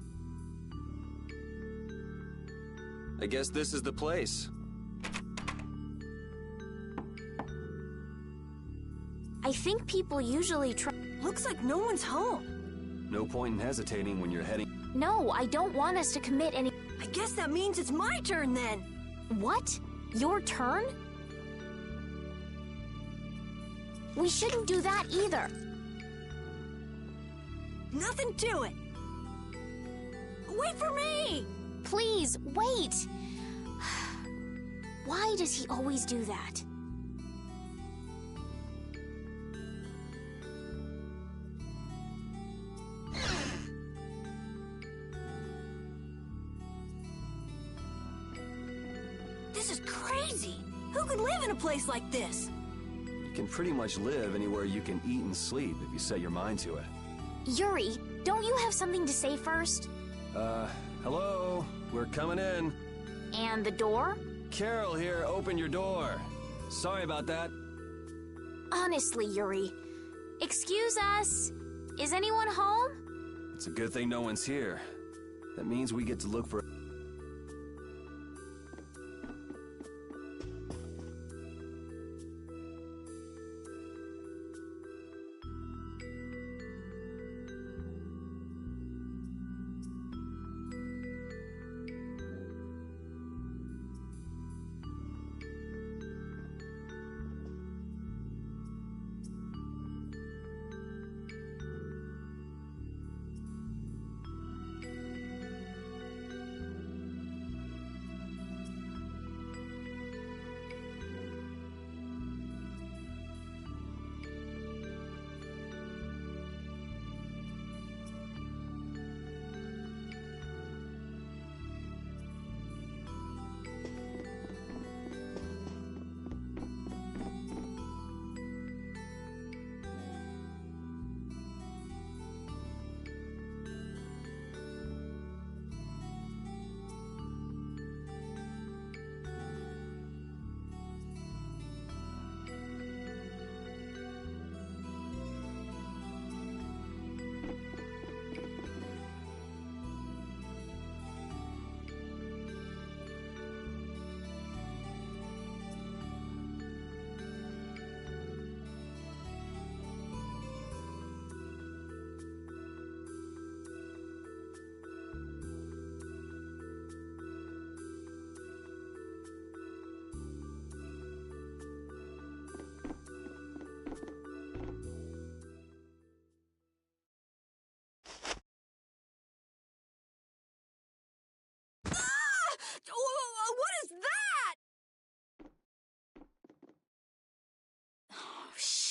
I guess this is the place. I think people usually try. Looks like no one's home. No point in hesitating when you're heading. No, I don't want us to commit any. I guess that means it's my turn then. What? Your turn? We shouldn't do that either. Nothing to it. Wait for me! Please, wait! Why does he always do that? This is crazy! Who could live in a place like this? You can pretty much live anywhere you can eat and sleep if you set your mind to it. Yuri, don't you have something to say first? Hello? We're coming in. And the door? Carol here, open your door. Sorry about that. Honestly, Yuri. Excuse us. Is anyone home? It's a good thing no one's here. That means we get to look for...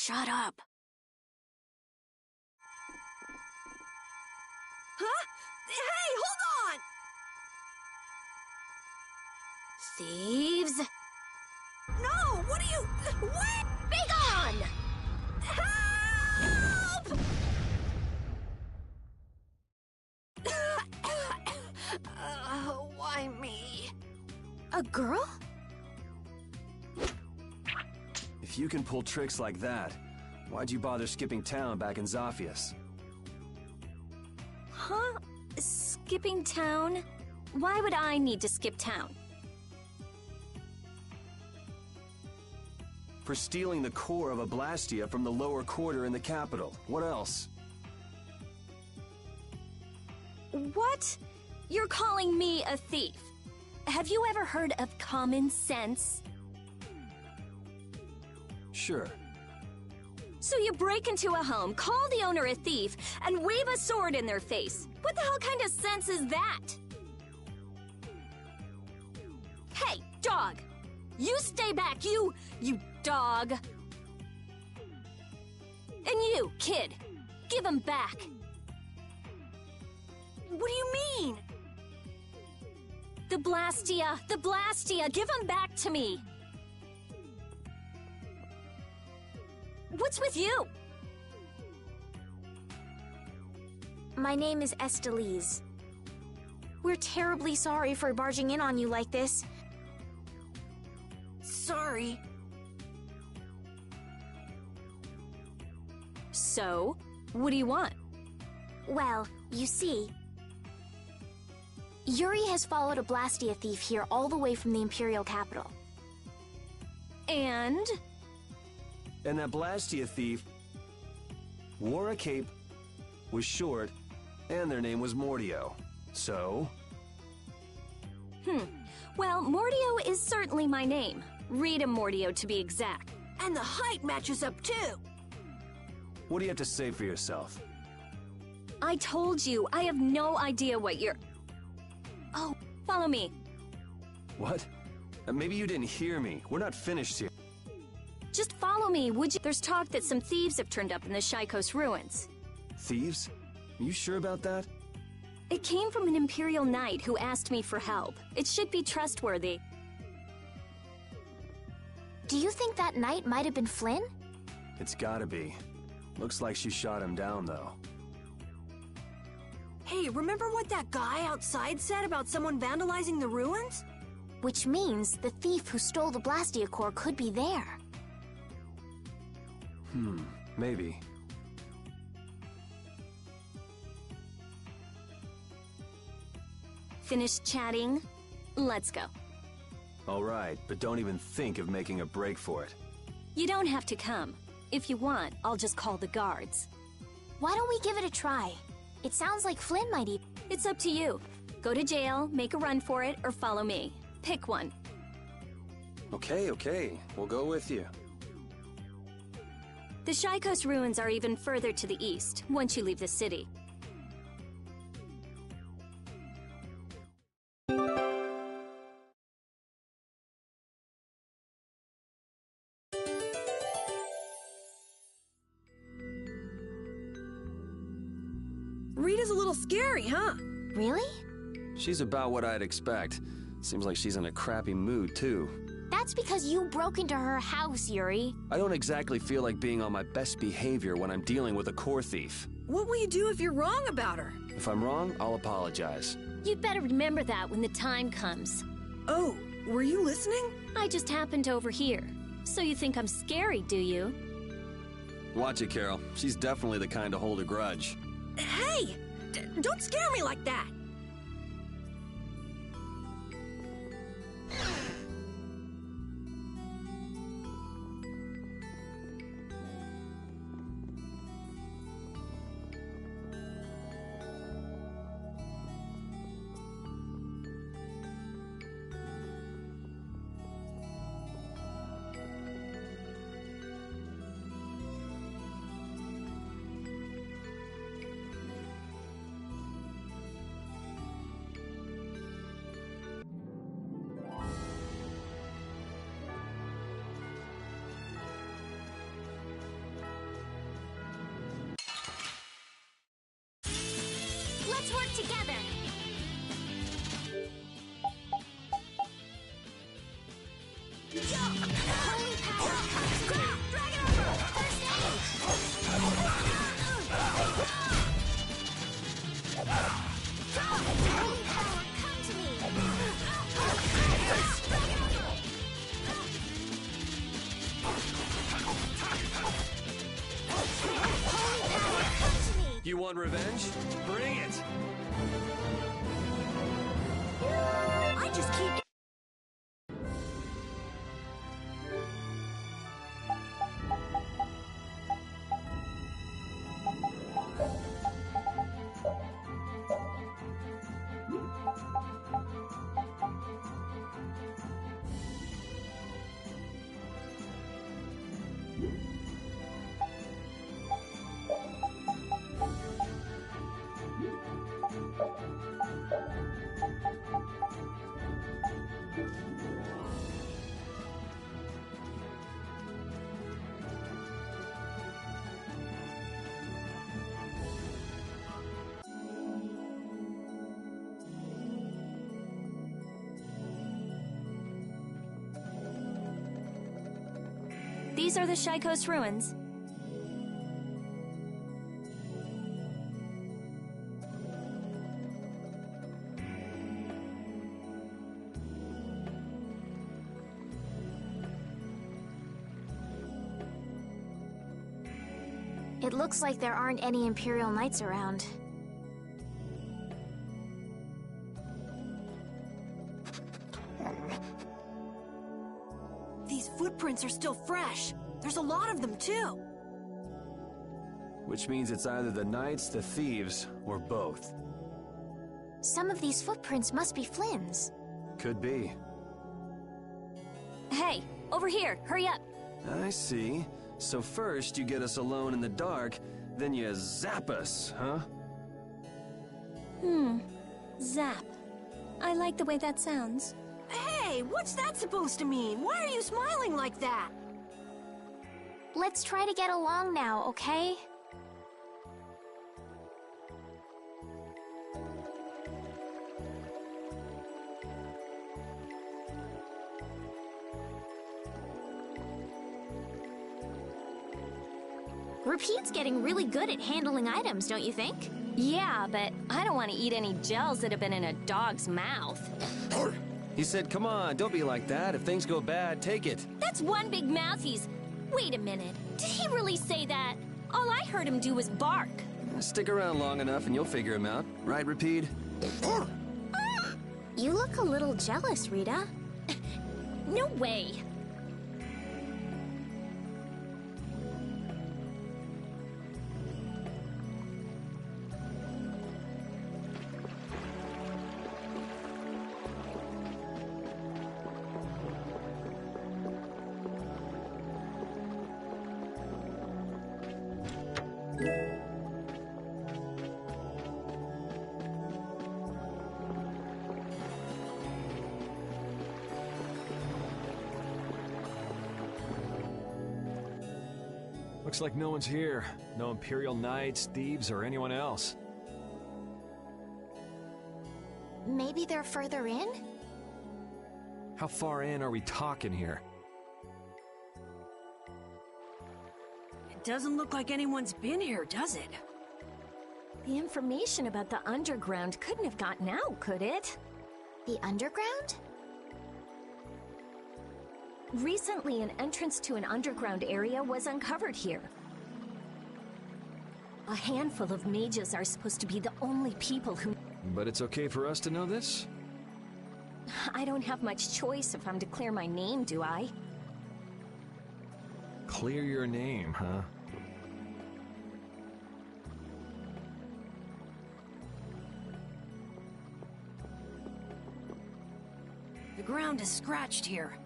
Shut up. Huh? Hey, hold on! Thieves? No, what are you... Wait! Be gone! Help! Why me? A girl? If you can pull tricks like that, why'd you bother skipping town back in Zophius? Huh? Skipping town? Why would I need to skip town? For stealing the core of a Blastia from the lower quarter in the capital. What else? What? You're calling me a thief? Have you ever heard of common sense? Sure. So you break into a home, call the owner a thief, and wave a sword in their face. What the hell kind of sense is that? Hey, dog! You stay back, you dog! And you, kid, give him back. What do you mean? The Blastia, give him back to me. What's with you? My name is Estelise. We're terribly sorry for barging in on you like this. Sorry. So, what do you want? Well, you see, Yuri has followed a Blastia thief here all the way from the Imperial capital. And that Blastia thief wore a cape, was short, and their name was Mordio. So? Well, Mordio is certainly my name. Rita Mordio, to be exact. And the height matches up, too. What do you have to say for yourself? I told you, I have no idea what you're... Oh, follow me. What? Maybe you didn't hear me. We're not finished here. Just follow me, would you? There's talk that some thieves have turned up in the Shaikos ruins. Thieves? Are you sure about that? It came from an Imperial Knight who asked me for help. It should be trustworthy. Do you think that knight might have been Flynn? It's gotta be. Looks like she shot him down, though. Hey, remember what that guy outside said about someone vandalizing the ruins? Which means the thief who stole the Blastia core could be there. Maybe. Finished chatting? Let's go. All right, but don't even think of making a break for it. You don't have to come. If you want, I'll just call the guards. Why don't we give it a try? It sounds like Flynn might eat. It's up to you. Go to jail, make a run for it, or follow me. Pick one. Okay. We'll go with you. The Shaikos ruins are even further to the east, once you leave the city. Rita's a little scary, huh? Really? She's about what I'd expect. Seems like she's in a crappy mood, too. That's because you broke into her house, Yuri. I don't exactly feel like being on my best behavior when I'm dealing with a core thief. What will you do if you're wrong about her? If I'm wrong, I'll apologize. You'd better remember that when the time comes. Oh, were you listening? I just happened to overhear. So you think I'm scary, do you? Watch it, Carol. She's definitely the kind to hold a grudge. Hey! Don't scare me like that! Let's work together. Holy power, come to me. Drag it over. First aid. Holy power, come to me. You want revenge? Bring it! I just keep... These are the Shaikos ruins. It looks like there aren't any Imperial Knights around. These footprints are still fresh. There's a lot of them, too. Which means it's either the knights, the thieves, or both. Some of these footprints must be Flynn's. Could be. Hey, over here, hurry up. I see. So first you get us alone in the dark, then you zap us, huh? Zap. I like the way that sounds. Hey, what's that supposed to mean? Why are you smiling like that? Let's try to get along now, okay? Repeat's getting really good at handling items, don't you think? Yeah, but I don't want to eat any gels that have been in a dog's mouth. He said, come on, don't be like that. If things go bad, take it. That's one big mouth he's... Wait a minute. Did he really say that? All I heard him do was bark. Stick around long enough and you'll figure him out. Right, Repeat? You look a little jealous, Rita. No way. Looks like no one's here. No Imperial Knights, thieves, or anyone else. Maybe they're further in? How far in are we talking here? It doesn't look like anyone's been here, does it? The information about the underground couldn't have gotten out, could it? The underground? Recently, an entrance to an underground area was uncovered here. A handful of mages are supposed to be the only people who... But it's okay for us to know this? I don't have much choice if I'm to clear my name, do I? Clear your name, huh? The ground is scratched here.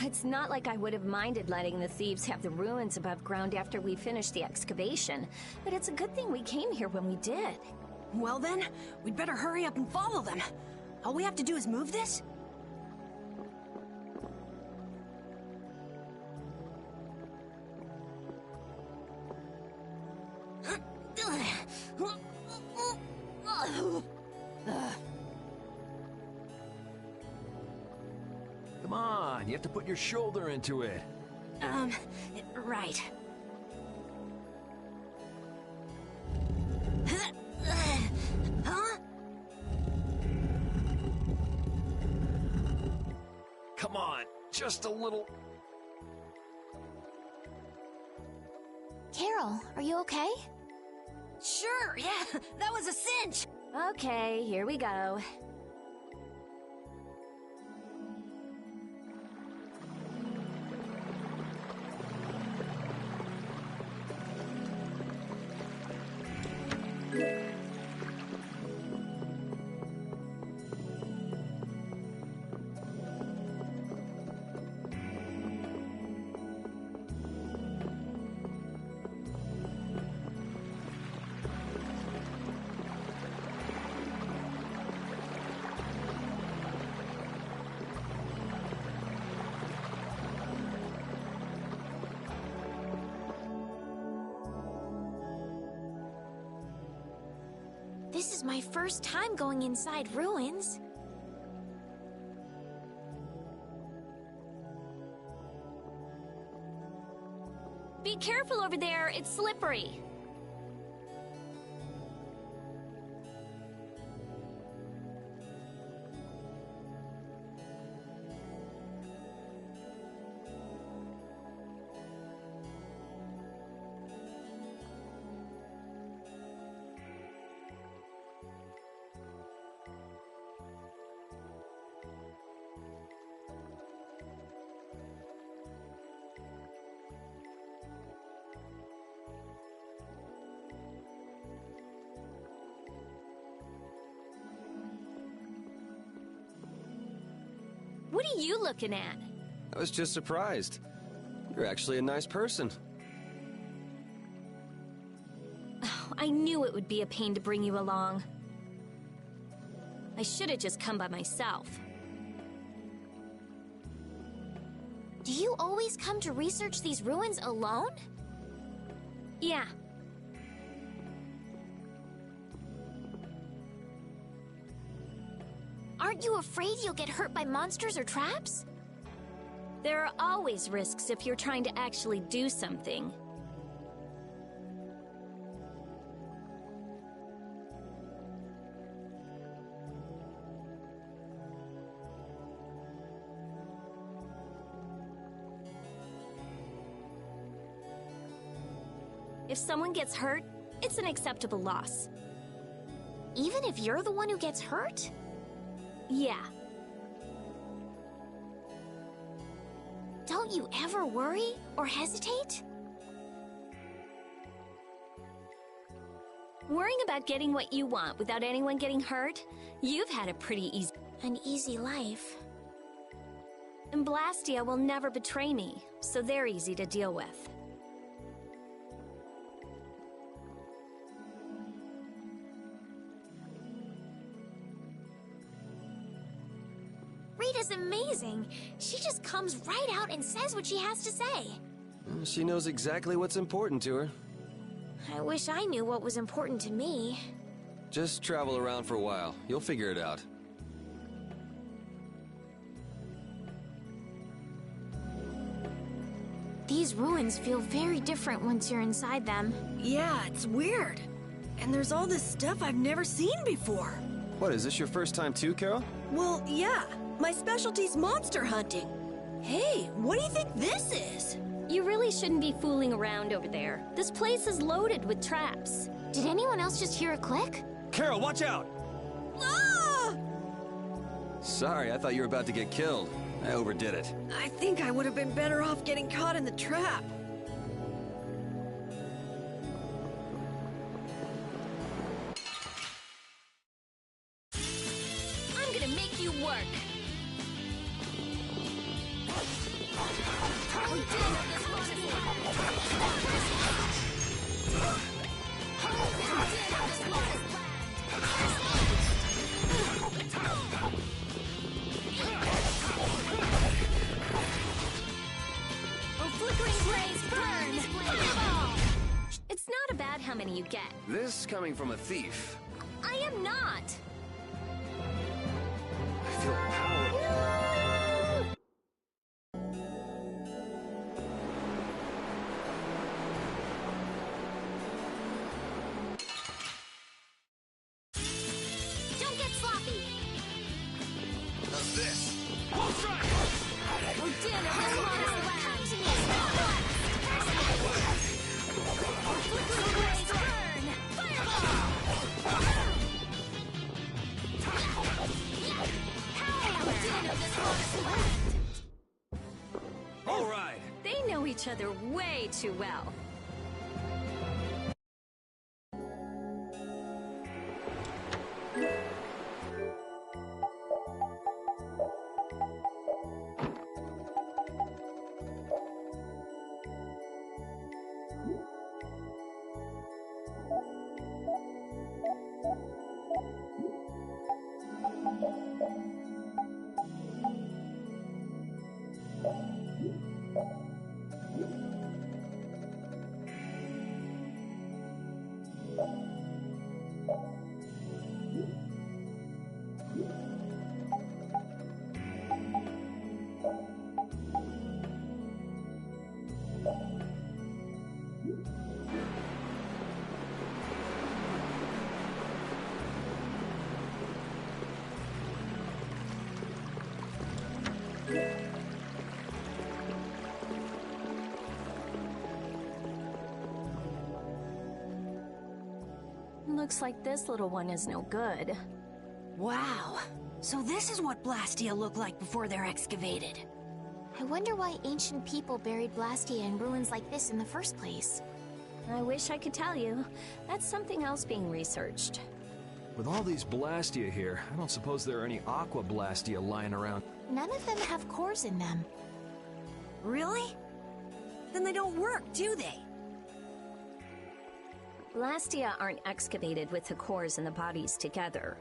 It's not like I would have minded letting the thieves have the ruins above ground after we finished the excavation, but it's a good thing we came here when we did. Well then, we'd better hurry up and follow them. All we have to do is move this? on, you have to put your shoulder into it. Right. Huh? Come on, just a little... Carol, are you okay? Sure, yeah, that was a cinch. Okay, here we go. This is my first time going inside ruins. Be careful over there, it's slippery. What are you looking at? I was just surprised. You're actually a nice person. Oh, I knew it would be a pain to bring you along. I should have just come by myself. Do you always come to research these ruins alone? Yeah. Aren't you afraid you'll get hurt by monsters or traps? There are always risks if you're trying to actually do something. If someone gets hurt, it's an acceptable loss. Even if you're the one who gets hurt? Yeah. Don't you ever worry or hesitate? Worrying about getting what you want without anyone getting hurt? You've had a pretty easy... An easy life. And Blastia will never betray me, so they're easy to deal with. Rita's amazing. She just comes right out and says what she has to say. She knows exactly what's important to her. I wish I knew what was important to me. Just travel around for a while. You'll figure it out. These ruins feel very different once you're inside them. Yeah, it's weird. And there's all this stuff I've never seen before. What, is this your first time too, Carol? Well, yeah. My specialty's monster hunting. Hey, what do you think this is? You really shouldn't be fooling around over there. This place is loaded with traps. Did anyone else just hear a click? Carol, watch out! Ah! Sorry, I thought you were about to get killed. I overdid it. I think I would have been better off getting caught in the trap. I'm gonna make you work. It's not about how many you get. This coming from a thief. I am not. I feel powerful. way too well. Looks like this little one is no good. Wow. So this is what Blastia looked like before they're excavated. I wonder why ancient people buried Blastia in ruins like this in the first place. I wish I could tell you. That's something else being researched. With all these Blastia here, I don't suppose there are any Aqua Blastia lying around. None of them have cores in them. Really? Then they don't work, do they? Blastia aren't excavated with the cores and the bodies together.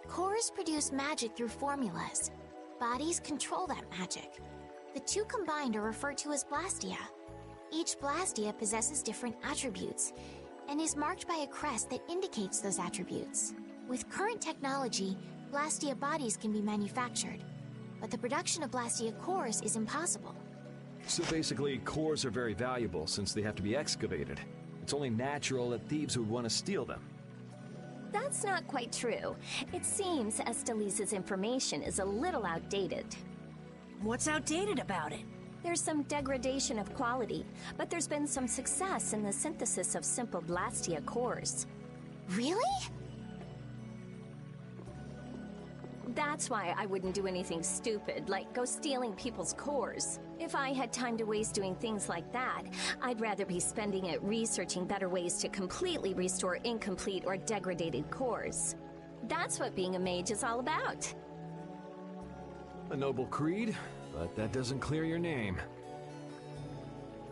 Cores produce magic through formulas. Bodies control that magic. The two combined are referred to as Blastia. Each Blastia possesses different attributes, and is marked by a crest that indicates those attributes. With current technology, Blastia bodies can be manufactured, but the production of Blastia cores is impossible. So basically, cores are very valuable since they have to be excavated. It's only natural that thieves would want to steal them. That's not quite true. It seems Estelise's information is a little outdated. What's outdated about it? There's some degradation of quality, but there's been some success in the synthesis of simple Blastia cores. Really? That's why I wouldn't do anything stupid, like go stealing people's cores. If I had time to waste doing things like that, I'd rather be spending it researching better ways to completely restore incomplete or degraded cores. That's what being a mage is all about. A noble creed, but that doesn't clear your name.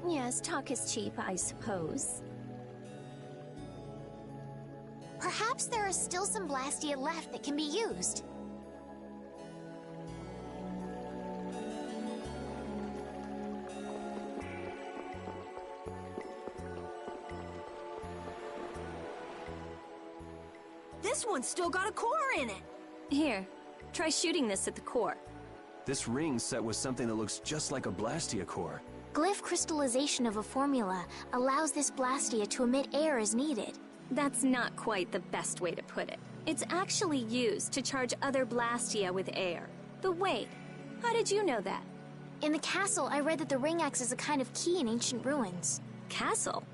Yes, talk is cheap, I suppose. Perhaps there are still some Blastia left that can be used. This one's still got a core in it. Here, try shooting this at the core. This ring's set with something that looks just like a Blastia core. Glyph crystallization of a formula allows this Blastia to emit air as needed. That's not quite the best way to put it. It's actually used to charge other Blastia with air. But wait, how did you know that? In the castle, I read that the ring acts as a kind of key in ancient ruins. Castle?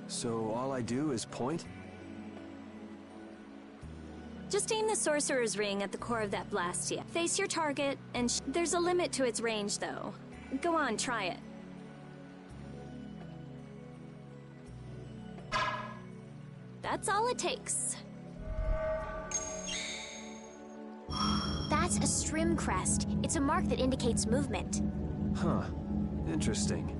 So all I do is point? Just aim the Sorcerer's Ring at the core of that Blastia. Face your target, and there's a limit to its range, though. Go on, try it. That's all it takes. That's a Strim crest. It's a mark that indicates movement. Huh. Interesting.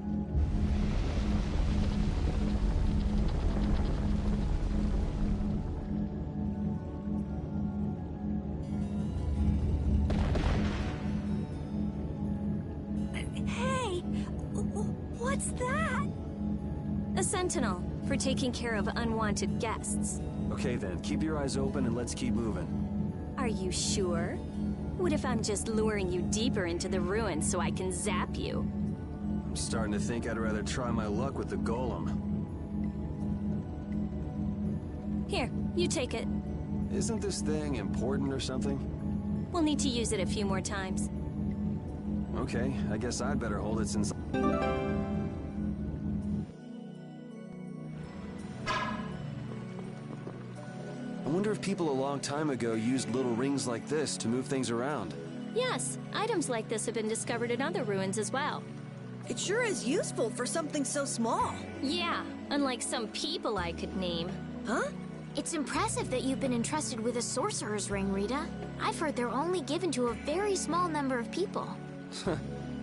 Hey! What's that? A sentinel, for taking care of unwanted guests. Okay then, keep your eyes open and let's keep moving. Are you sure? What if I'm just luring you deeper into the ruins so I can zap you? I'm starting to think I'd rather try my luck with the golem. Here, you take it. Isn't this thing important or something? We'll need to use it a few more times. Okay, I guess I'd better hold it since... I wonder if people a long time ago used little rings like this to move things around. Yes, items like this have been discovered in other ruins as well. It sure is useful for something so small. Yeah, unlike some people I could name. Huh? It's impressive that you've been entrusted with a sorcerer's ring, Rita. I've heard they're only given to a very small number of people.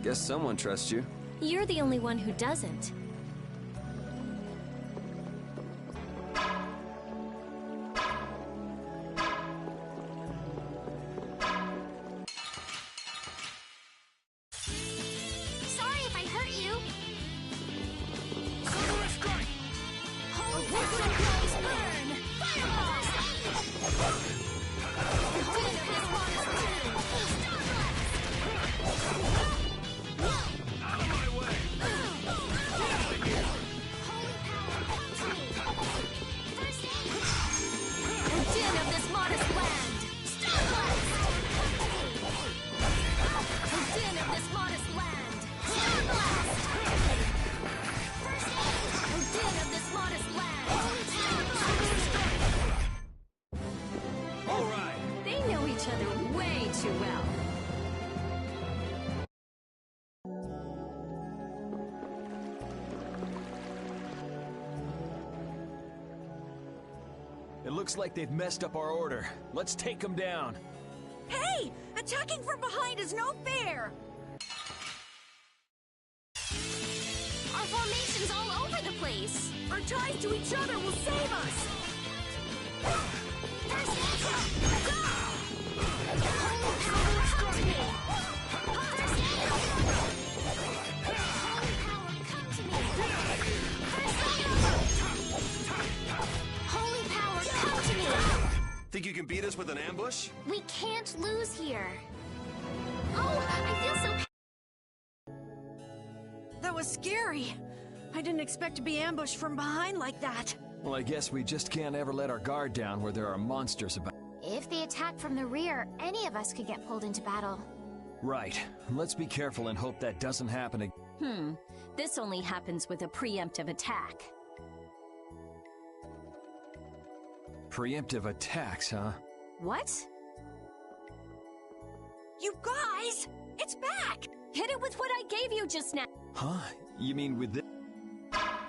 Guess someone trusts you. You're the only one who doesn't. Sorry if I hurt you. Holy fireballs burn! Fireballs! Holy fireballs burn! Out of my way! Holy power, come to me! First aid! Din of this modest land! Starblast! Din of this modest land! Starblast! First aid! Din of this modest land! All right! They know each other way too well. It looks like they've messed up our order. Let's take them down. Hey! Attacking from behind is no fair! Our formation's all over the place! Our ties to each other will save us! First aid! Go! Holy power, come to me! First aid! Holy power, come to me! First aid! Holy power, come to me! Think you can beat us with an ambush? We can't lose here. Oh, I feel so... That was scary. I didn't expect to be ambushed from behind like that. Well, I guess we just can't ever let our guard down where there are monsters about. If they attack from the rear, any of us could get pulled into battle. Right. Let's be careful and hope that doesn't happen again. This only happens with a preemptive attack. Preemptive attacks, huh? What? You guys! It's back! Hit it with what I gave you just now. Huh? You mean with this?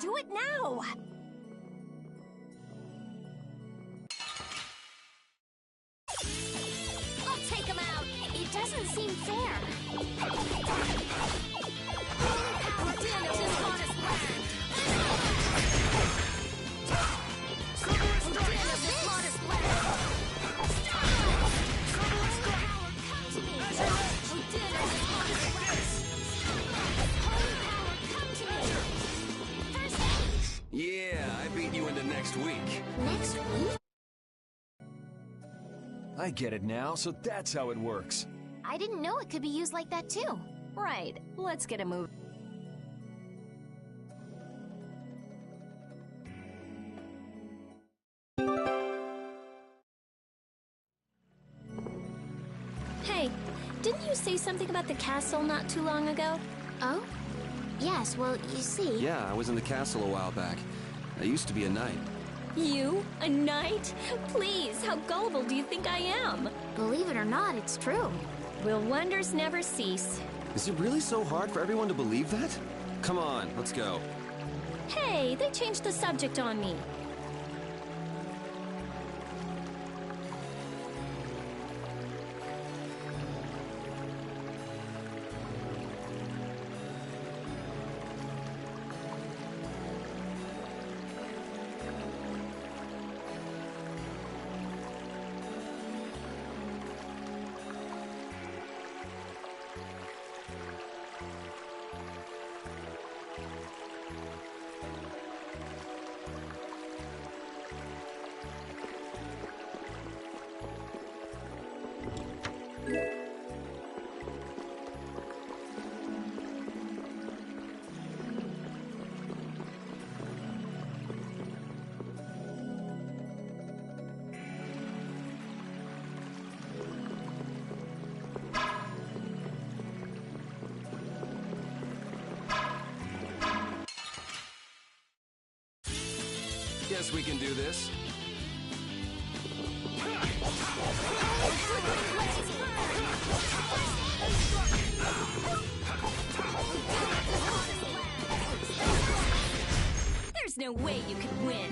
Do it now! I'll take him out! It doesn't seem fair. Din of this modest land! Din of this modest land! Holy power, come to me! Din of this modest land! Holy power, come to me! First aid! Yeah, I beat you into next week. Next week? I get it now, so that's how it works. I didn't know it could be used like that too. Right, let's get a move. Hey, didn't you say something about the castle not too long ago? Oh? Yes, well, you see... Yeah, I was in the castle a while back. I used to be a knight. You? A knight? Please, how gullible do you think I am? Believe it or not, it's true. Will wonders never cease? Is it really so hard for everyone to believe that? Come on, let's go. Hey, they changed the subject on me. Guess we can do this. There's no way you could win.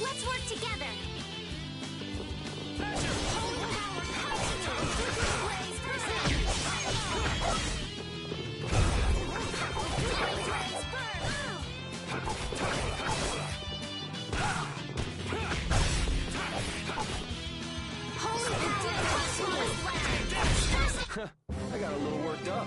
Let's work together. I got a little worked up.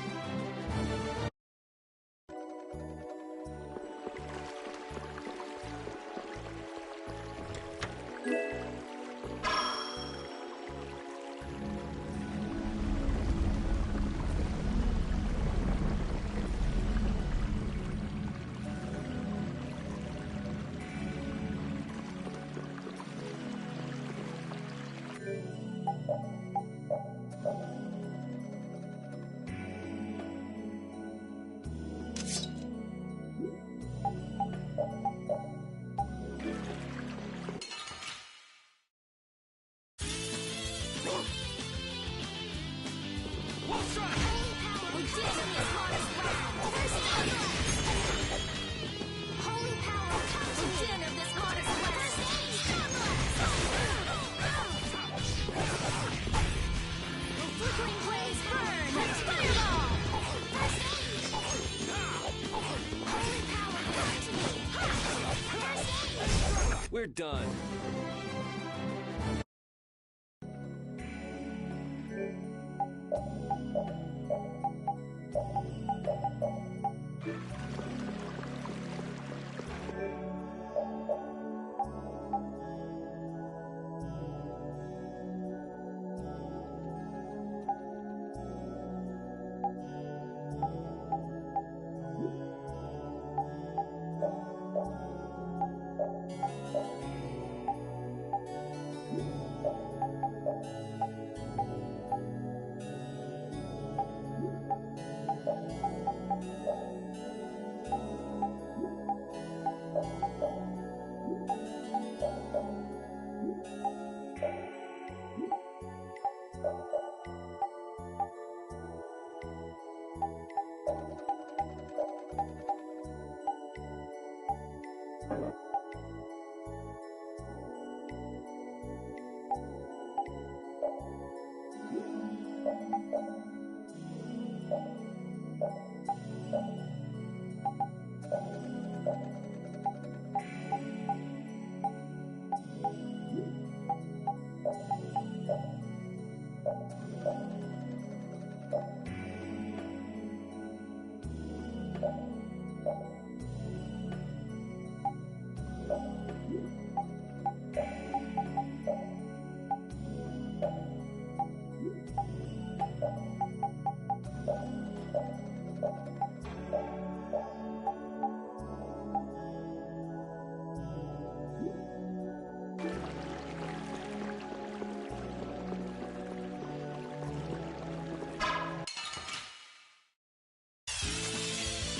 We're done.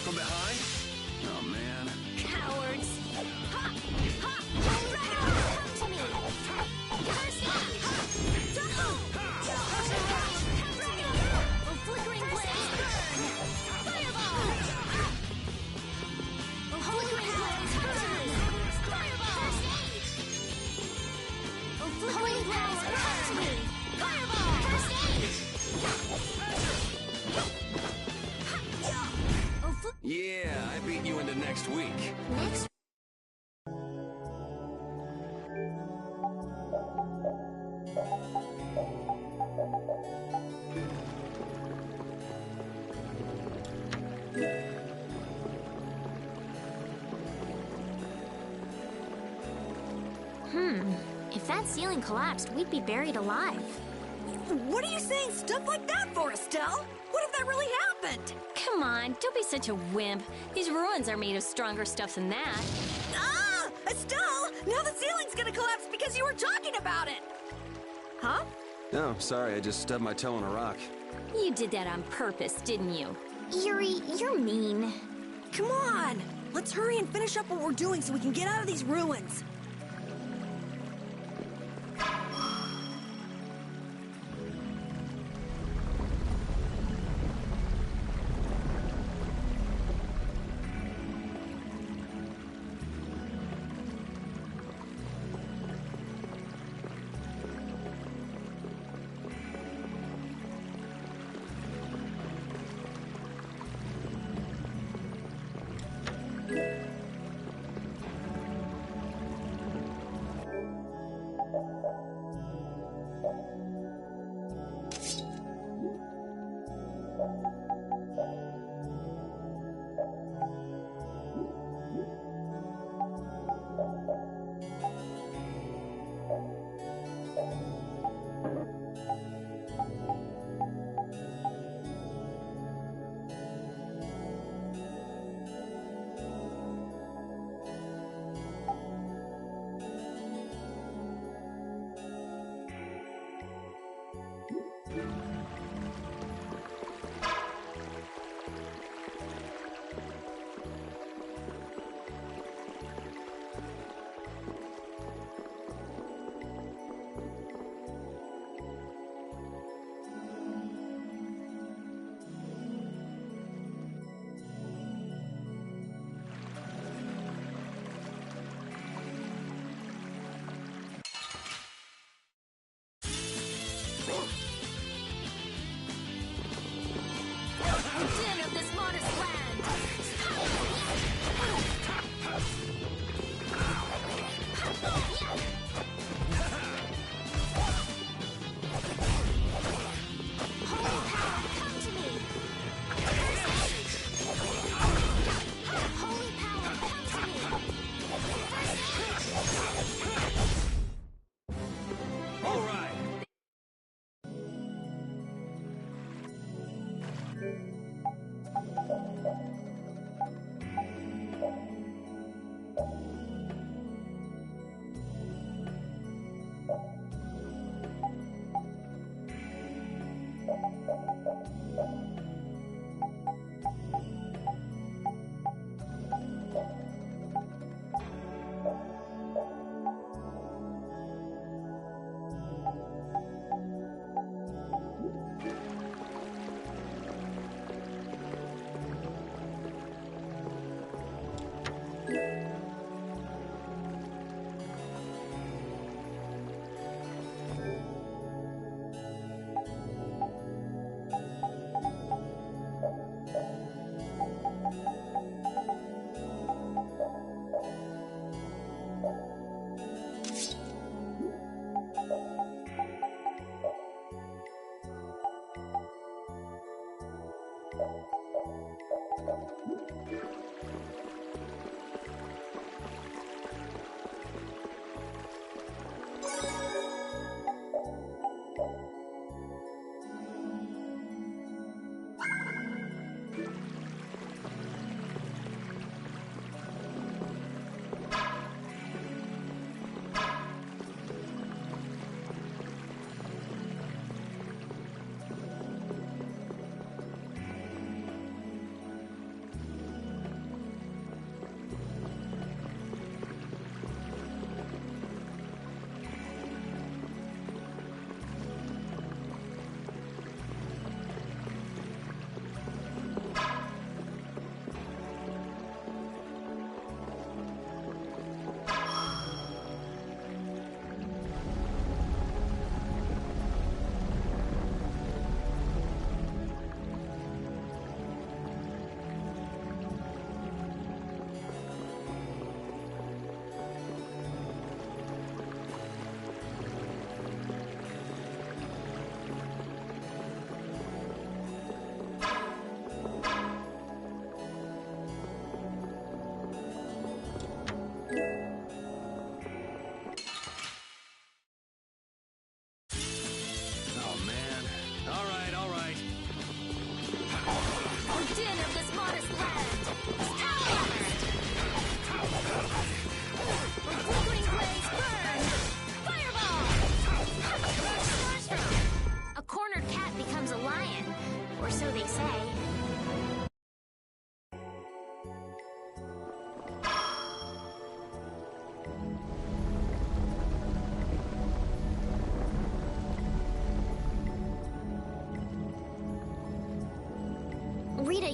From behind? Oh, man. Cowards! Ha! Ha! Right on! Come to me! First hit! Double! A flickering blaze burn! Fireball! A flickering blaze burn! Fireball! A flickering blaze burn! Fireball! First aid! A Yeah, I beat you into next week. Next? If that ceiling collapsed, we'd be buried alive. What are you saying stuff like that for, Estelle? What if that really happened? Come on, don't be such a wimp. These ruins are made of stronger stuff than that. Ah! Estelle! Now the ceiling's gonna collapse because you were talking about it! Huh? No, sorry, I just stubbed my toe on a rock. You did that on purpose, didn't you? Yuri, you're mean. Come on! Let's hurry and finish up what we're doing so we can get out of these ruins. Den of this modest land! Holy power, come to me! Holy power, come to me! All right.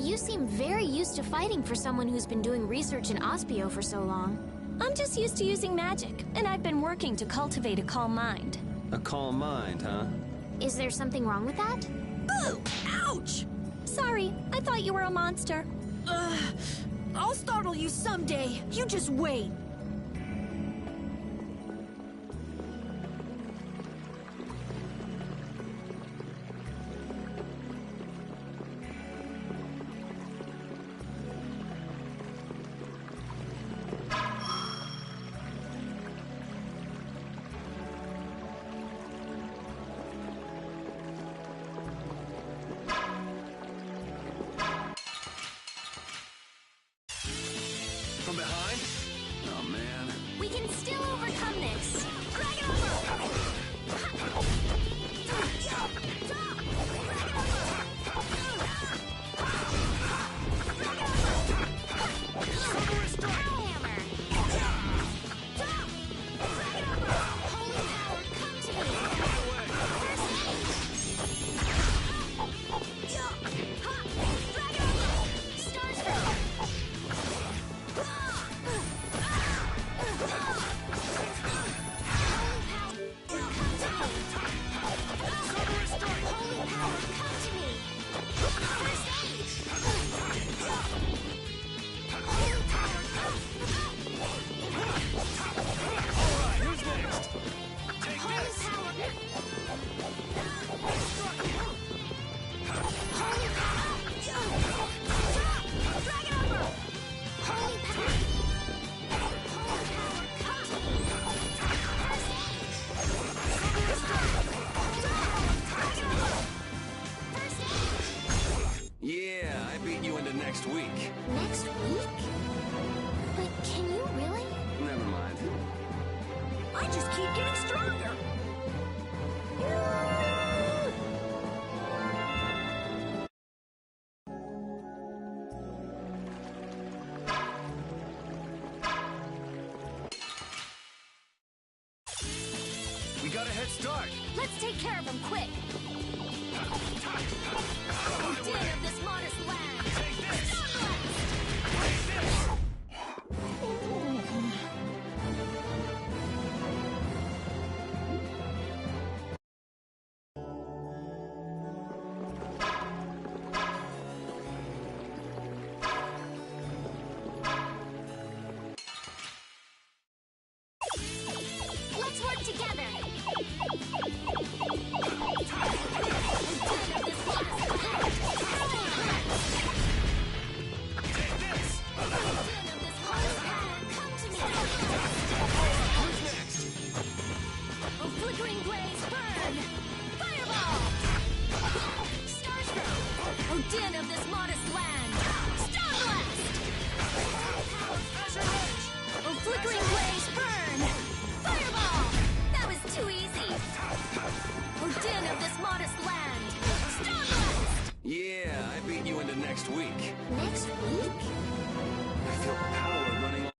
you seem very used to fighting for someone who's been doing research in Ospio for so long. I'm just used to using magic, and I've been working to cultivate a calm mind. A calm mind, huh? Is there something wrong with that? Ooh! Ouch! Sorry, I thought you were a monster. I'll startle you someday. You just wait. From behind? Oh, man. We can still overcome this. Drag it over! Next week. Next week? But can you really? Never mind. I just keep getting stronger. We got a head start. Let's take care of him quick. Den of this modest land. Let's work together. Den of this modest land. Star Blast! Oh, flickering blaze, burn! Fireball! That was too easy. Oh, den of this modest land. Star Blast! Yeah, I beat you into next week. Next week? I feel power running on.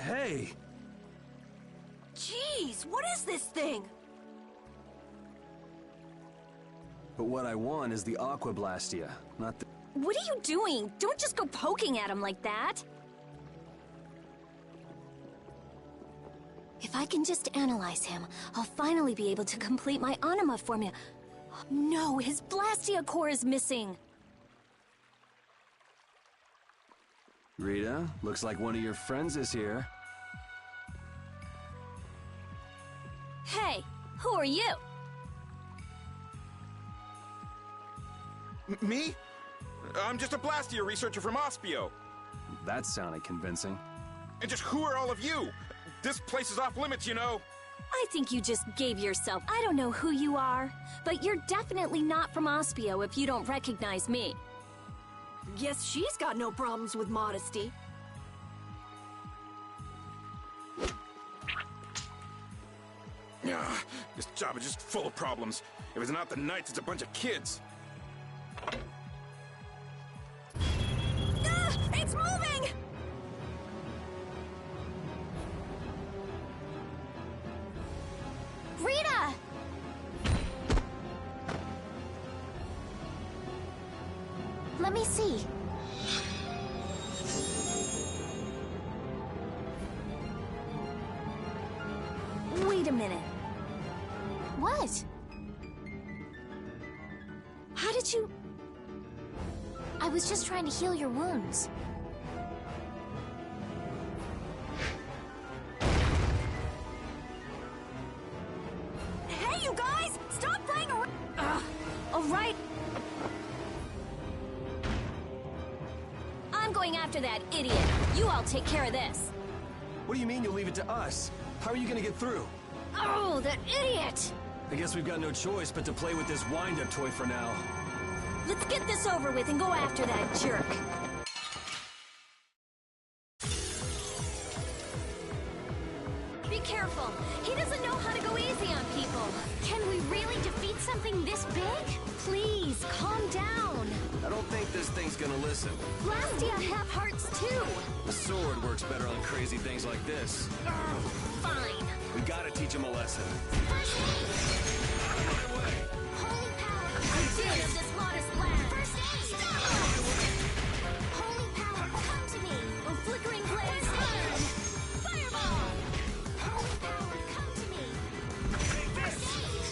Hey! Jeez, what is this thing? But what I want is the Aqua Blastia, not the... What are you doing? Don't just go poking at him like that. If I can just analyze him, I'll finally be able to complete my anima formula. No, his Blastia core is missing. Rita, looks like one of your friends is here. Hey, who are you? Me? I'm just a Blastia researcher from Ospio. That sounded convincing. And just who are all of you? This place is off limits, you know. I think you just gave yourself. I don't know who you are, but you're definitely not from Ospio if you don't recognize me. Guess she's got no problems with modesty. This job is just full of problems. If it's not the Knights, it's a bunch of kids. It's moving! Rita! Let me see. Wait a minute. What? How did you... I was just trying to heal your wounds. Hey, you guys! Stop playing around! All right. I'm going after that idiot. You all take care of this. What do you mean you'll leave it to us? How are you gonna get through? Oh, that idiot! I guess we've got no choice but to play with this wind-up toy for now. Let's get this over with and go after that jerk. Be careful. He doesn't know how to go easy on people. Can we really defeat something this big? Please, calm down. I don't think this thing's gonna listen. Blastia have hearts too. The sword works better on crazy things like this. Fine. We gotta teach him a lesson. Holy power! I'm dead of this modest land. First aid! Holy power, come to me! A flickering blaze burn. Fireball! Holy power, come to me! First aid!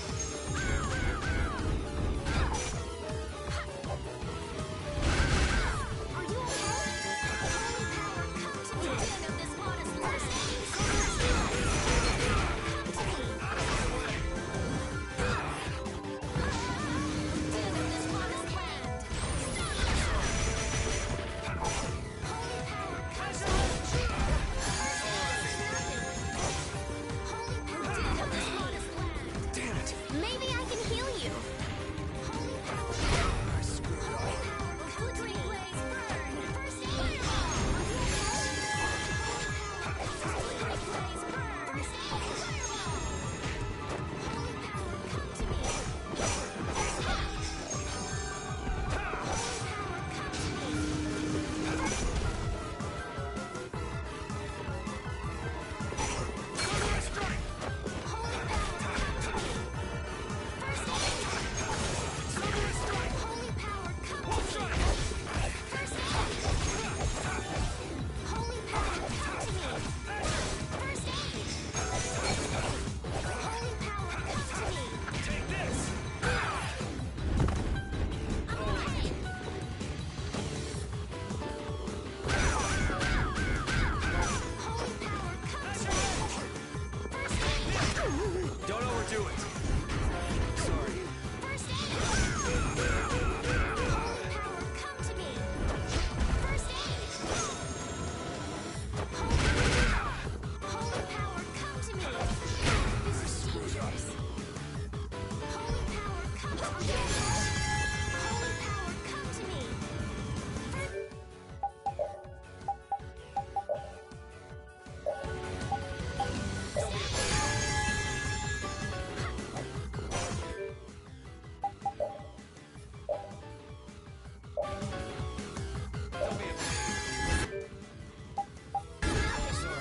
Are you okay? Holy power, come to me! Dead of this modest land. First aid! Come to me! Dead of this modest land. Holy power, come to me! Holy power, Dead of this modest land. Damn it! maybe I can heal you! Holy power, I screwed up. A flickering blaze burn. first aid! Flickering blaze burn. First aid! Holy power, come to me! First aid! Holy power, come to me! Holy power, come to me! First aid! Holy power, come to me! First aid! Holy power, come to me! First aid! Holy power, come to me! Take this! I'm okay! Holy power, come to me! First aid! Don't overdo it. Sorry. First aid! Holy power, come to me! First aid! Holy power, come to me! This is dangerous! Holy power, come to me! Holy power, come to me!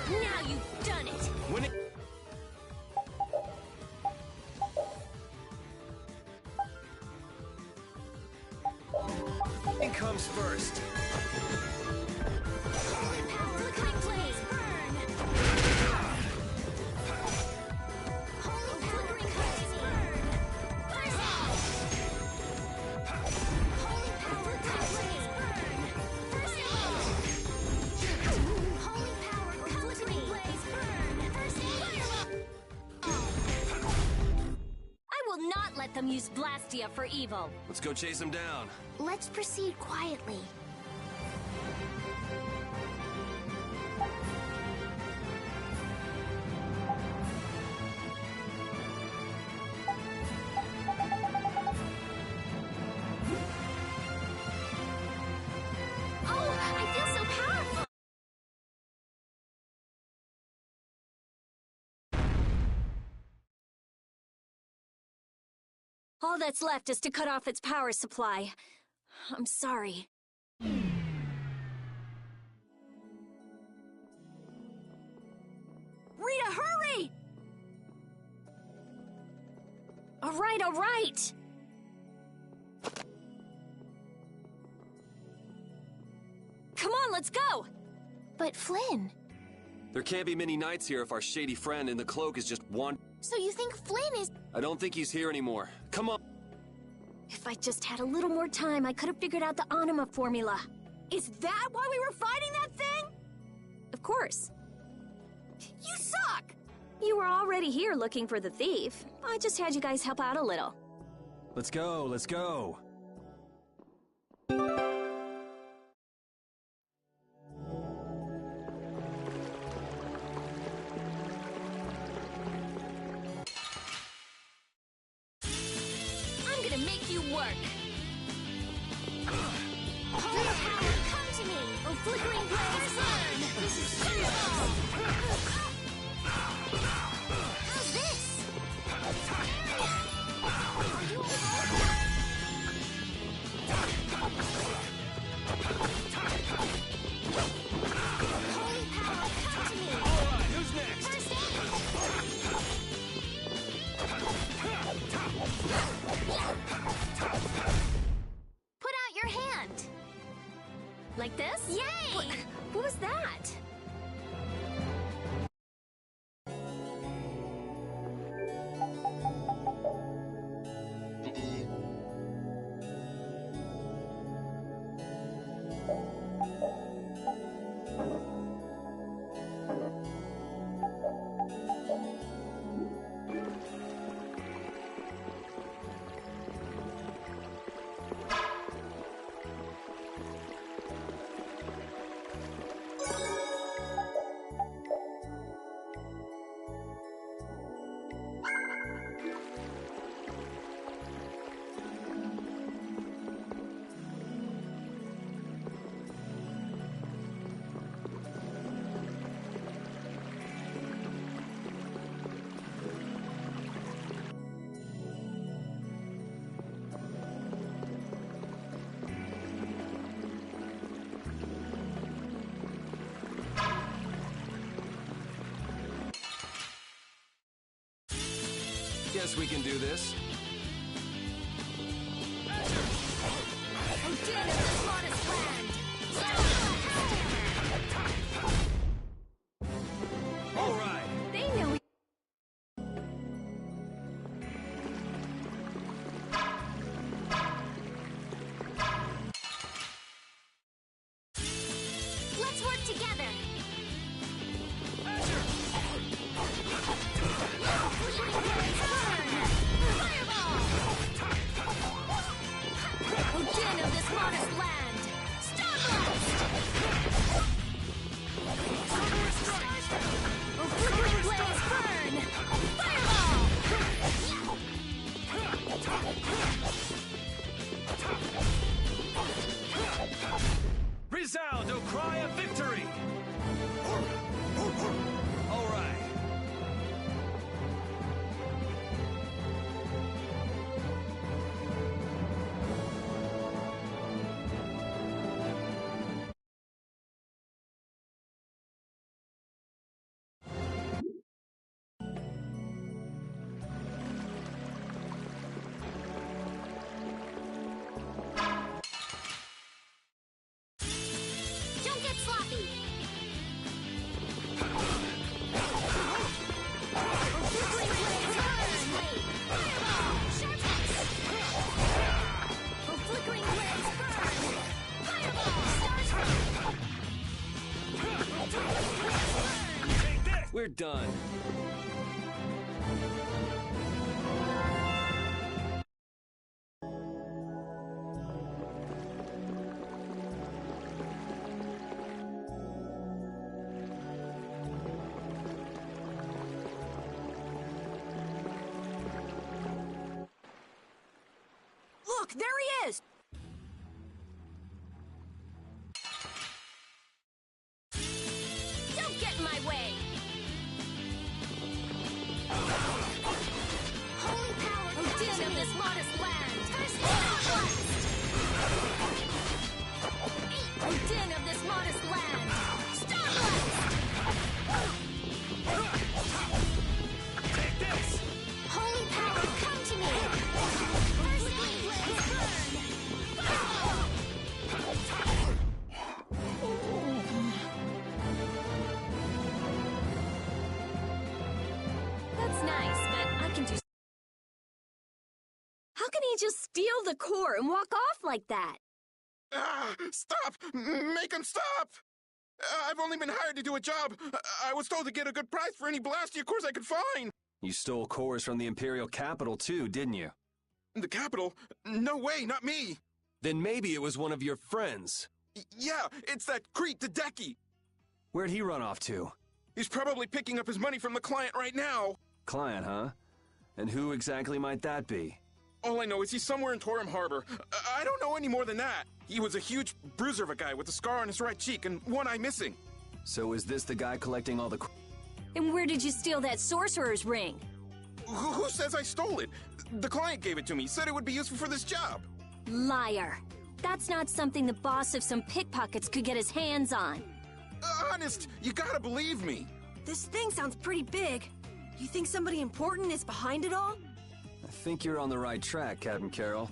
Now you've done it. When it... It comes first. Flickering blaze burn. Holy power, Flickering blaze burn. First aid! use Blastia for evil. Let's go chase him down. Let's proceed quietly. Oh, I feel so powerful! All that's left is to cut off its power supply. I'm sorry. Rita, hurry! All right. Come on, let's go! But Flynn... There can't be many nights here if our shady friend in the cloak is just one... So you think Flynn is... I don't think he's here anymore. Come on. If I just had a little more time, I could have figured out the Anima formula. Is that why we were fighting that thing? Of course. You suck! You were already here looking for the thief. I just had you guys help out a little. Let's go. I'm gonna make you work. Holy power, come to me! Oh, flickering blaze, burn! This is fireball! How's this? Holy power, come to me! Alright, who's next? First aid! Put out your hand! Like this? Yay! What was that? Guess we can do this. Oh, damn it, this modest land! Alright. They know we... Let's work together! Again of this modest land! Oh, flickering blaze, burn! Resound, O cry of victory! Alright. Don't get sloppy! We're done. Holy power, Oh, din of this modest land! Oh, din of this modest land! Take this! Holy power, come to me! That's nice, but I can do... How can he just steal the core and walk off like that? Stop! Make him stop! I've only been hired to do a job. I was told to get a good price for any Blastia cores I could find. You stole cores from the Imperial capital too, didn't you? The capital? No way, not me. Then maybe it was one of your friends. Yeah, it's that creep, Hideki. Where'd he run off to? He's probably picking up his money from the client right now. Client, huh? And who exactly might that be? All I know is he's somewhere in Torum Harbor. I don't know any more than that. He was a huge bruiser of a guy with a scar on his right cheek and one eye missing. So is this the guy collecting all the... And where did you steal that sorcerer's ring? Who says I stole it? The client gave it to me, said it would be useful for this job. Liar. That's not something the boss of some pickpockets could get his hands on. Honest, you gotta believe me. This thing sounds pretty big. You think somebody important is behind it all? I think you're on the right track, Captain Carroll.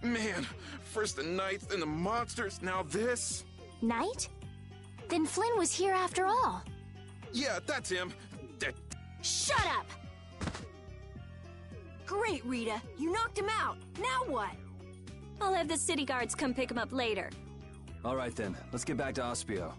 Man, first the knights, then the monsters, now this. Knight? Then Flynn was here after all. Yeah, that's him. Shut up! Great, Rita. You knocked him out. Now what? I'll have the city guards come pick him up later. All right then, let's get back to Ospio.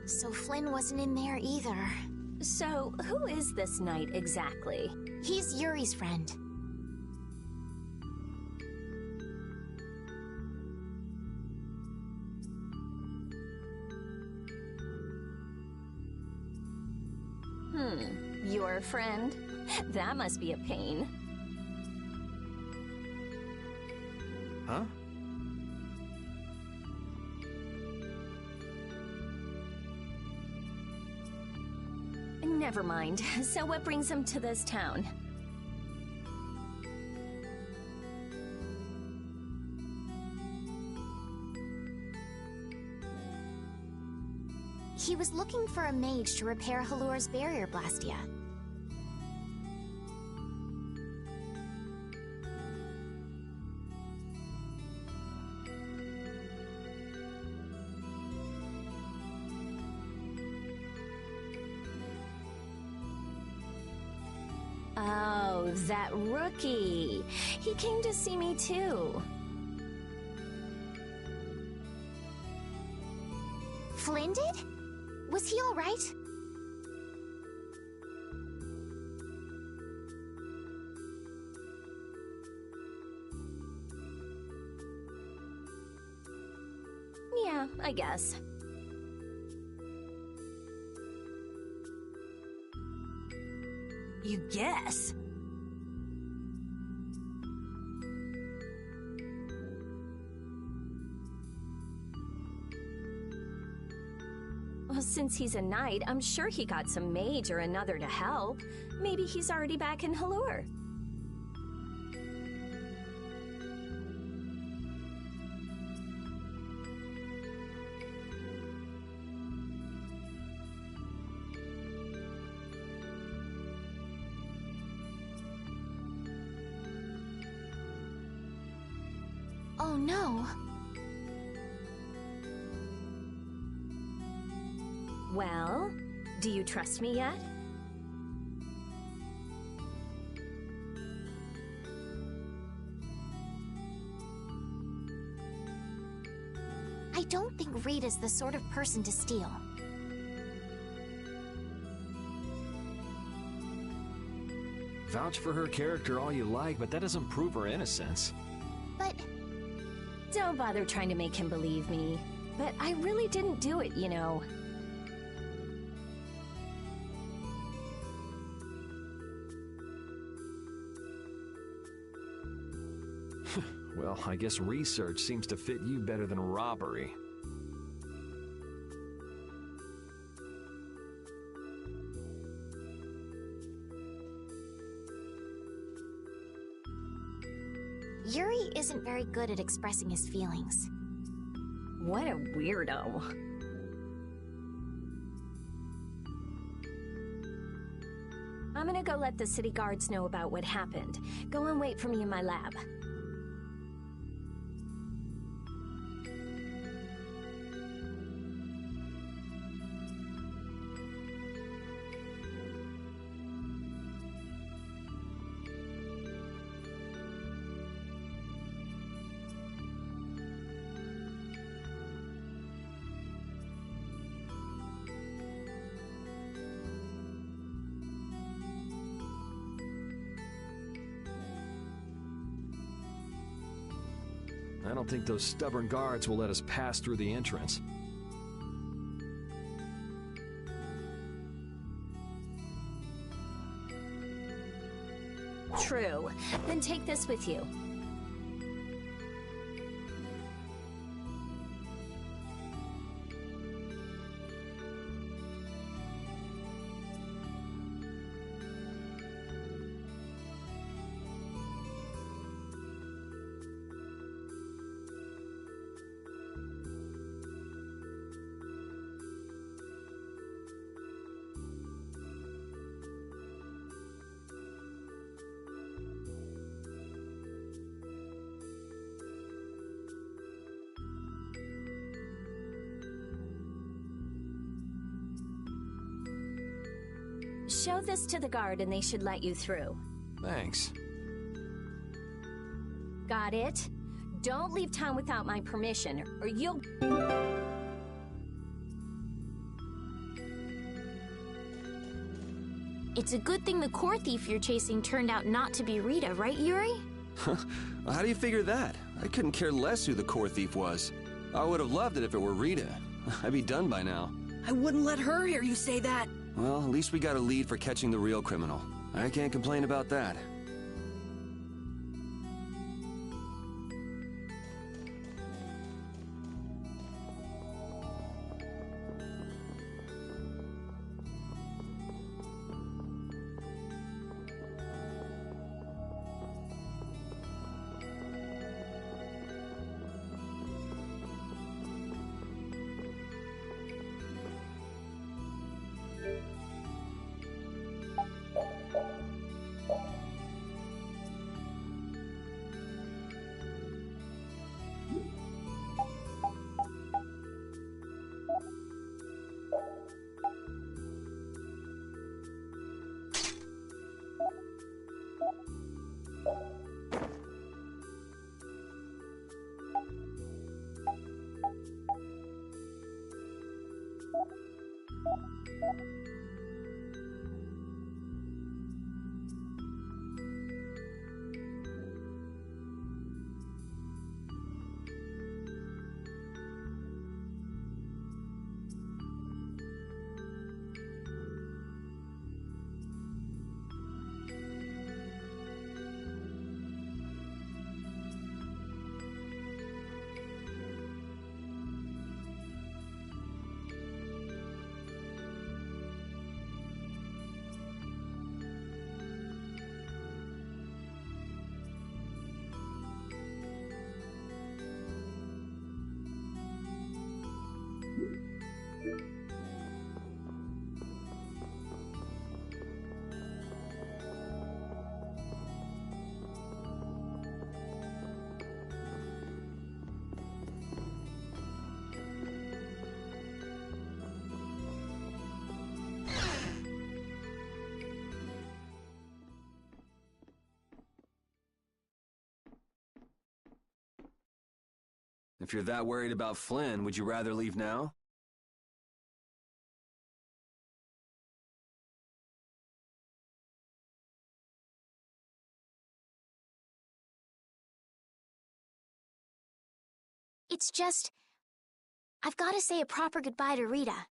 So Flynn wasn't in there either. So, who is this knight exactly? He's Yuri's friend. Your friend? That must be a pain. Huh? Never mind. So what brings him to this town? He was looking for a mage to repair Halur's barrier Blastia. Oh, that rookie. He came to see me too. right? Yeah, I guess. You guess? Well, since he's a knight, I'm sure he got some mage or another to help. Maybe he's already back in Halure. Oh no. Well, do you trust me yet? I don't think Rita's the sort of person to steal. Vouch for her character all you like, but that doesn't prove her innocence. But... Don't bother trying to make him believe me. But I really didn't do it, you know. Well, I guess research seems to fit you better than robbery. Yuri isn't very good at expressing his feelings. What a weirdo. I'm gonna go let the city guards know about what happened. Go and wait for me in my lab. I don't think those stubborn guards will let us pass through the entrance. True. Then take this with you. Show this to the guard and they should let you through. Thanks. Got it? Don't leave town without my permission, or you'll... It's a good thing the core thief you're chasing turned out not to be Rita, right, Yuri? How do you figure that? I couldn't care less who the core thief was. I would have loved it if it were Rita. I'd be done by now. I wouldn't let her hear you say that. Well, at least we got a lead for catching the real criminal. I can't complain about that. If you're that worried about Flynn, would you rather leave now? It's just... I've got to say a proper goodbye to Rita.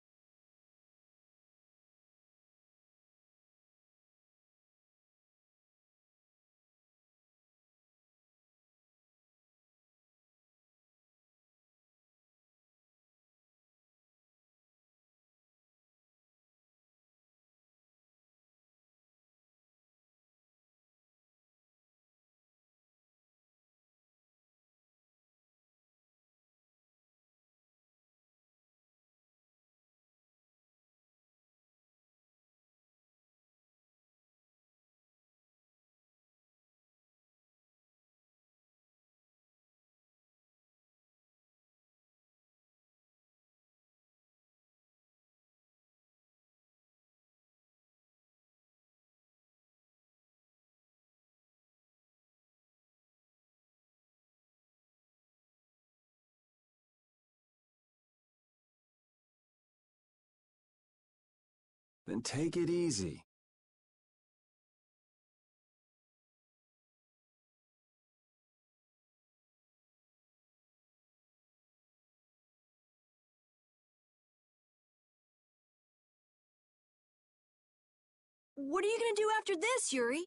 Then take it easy. What are you gonna do after this, Yuri?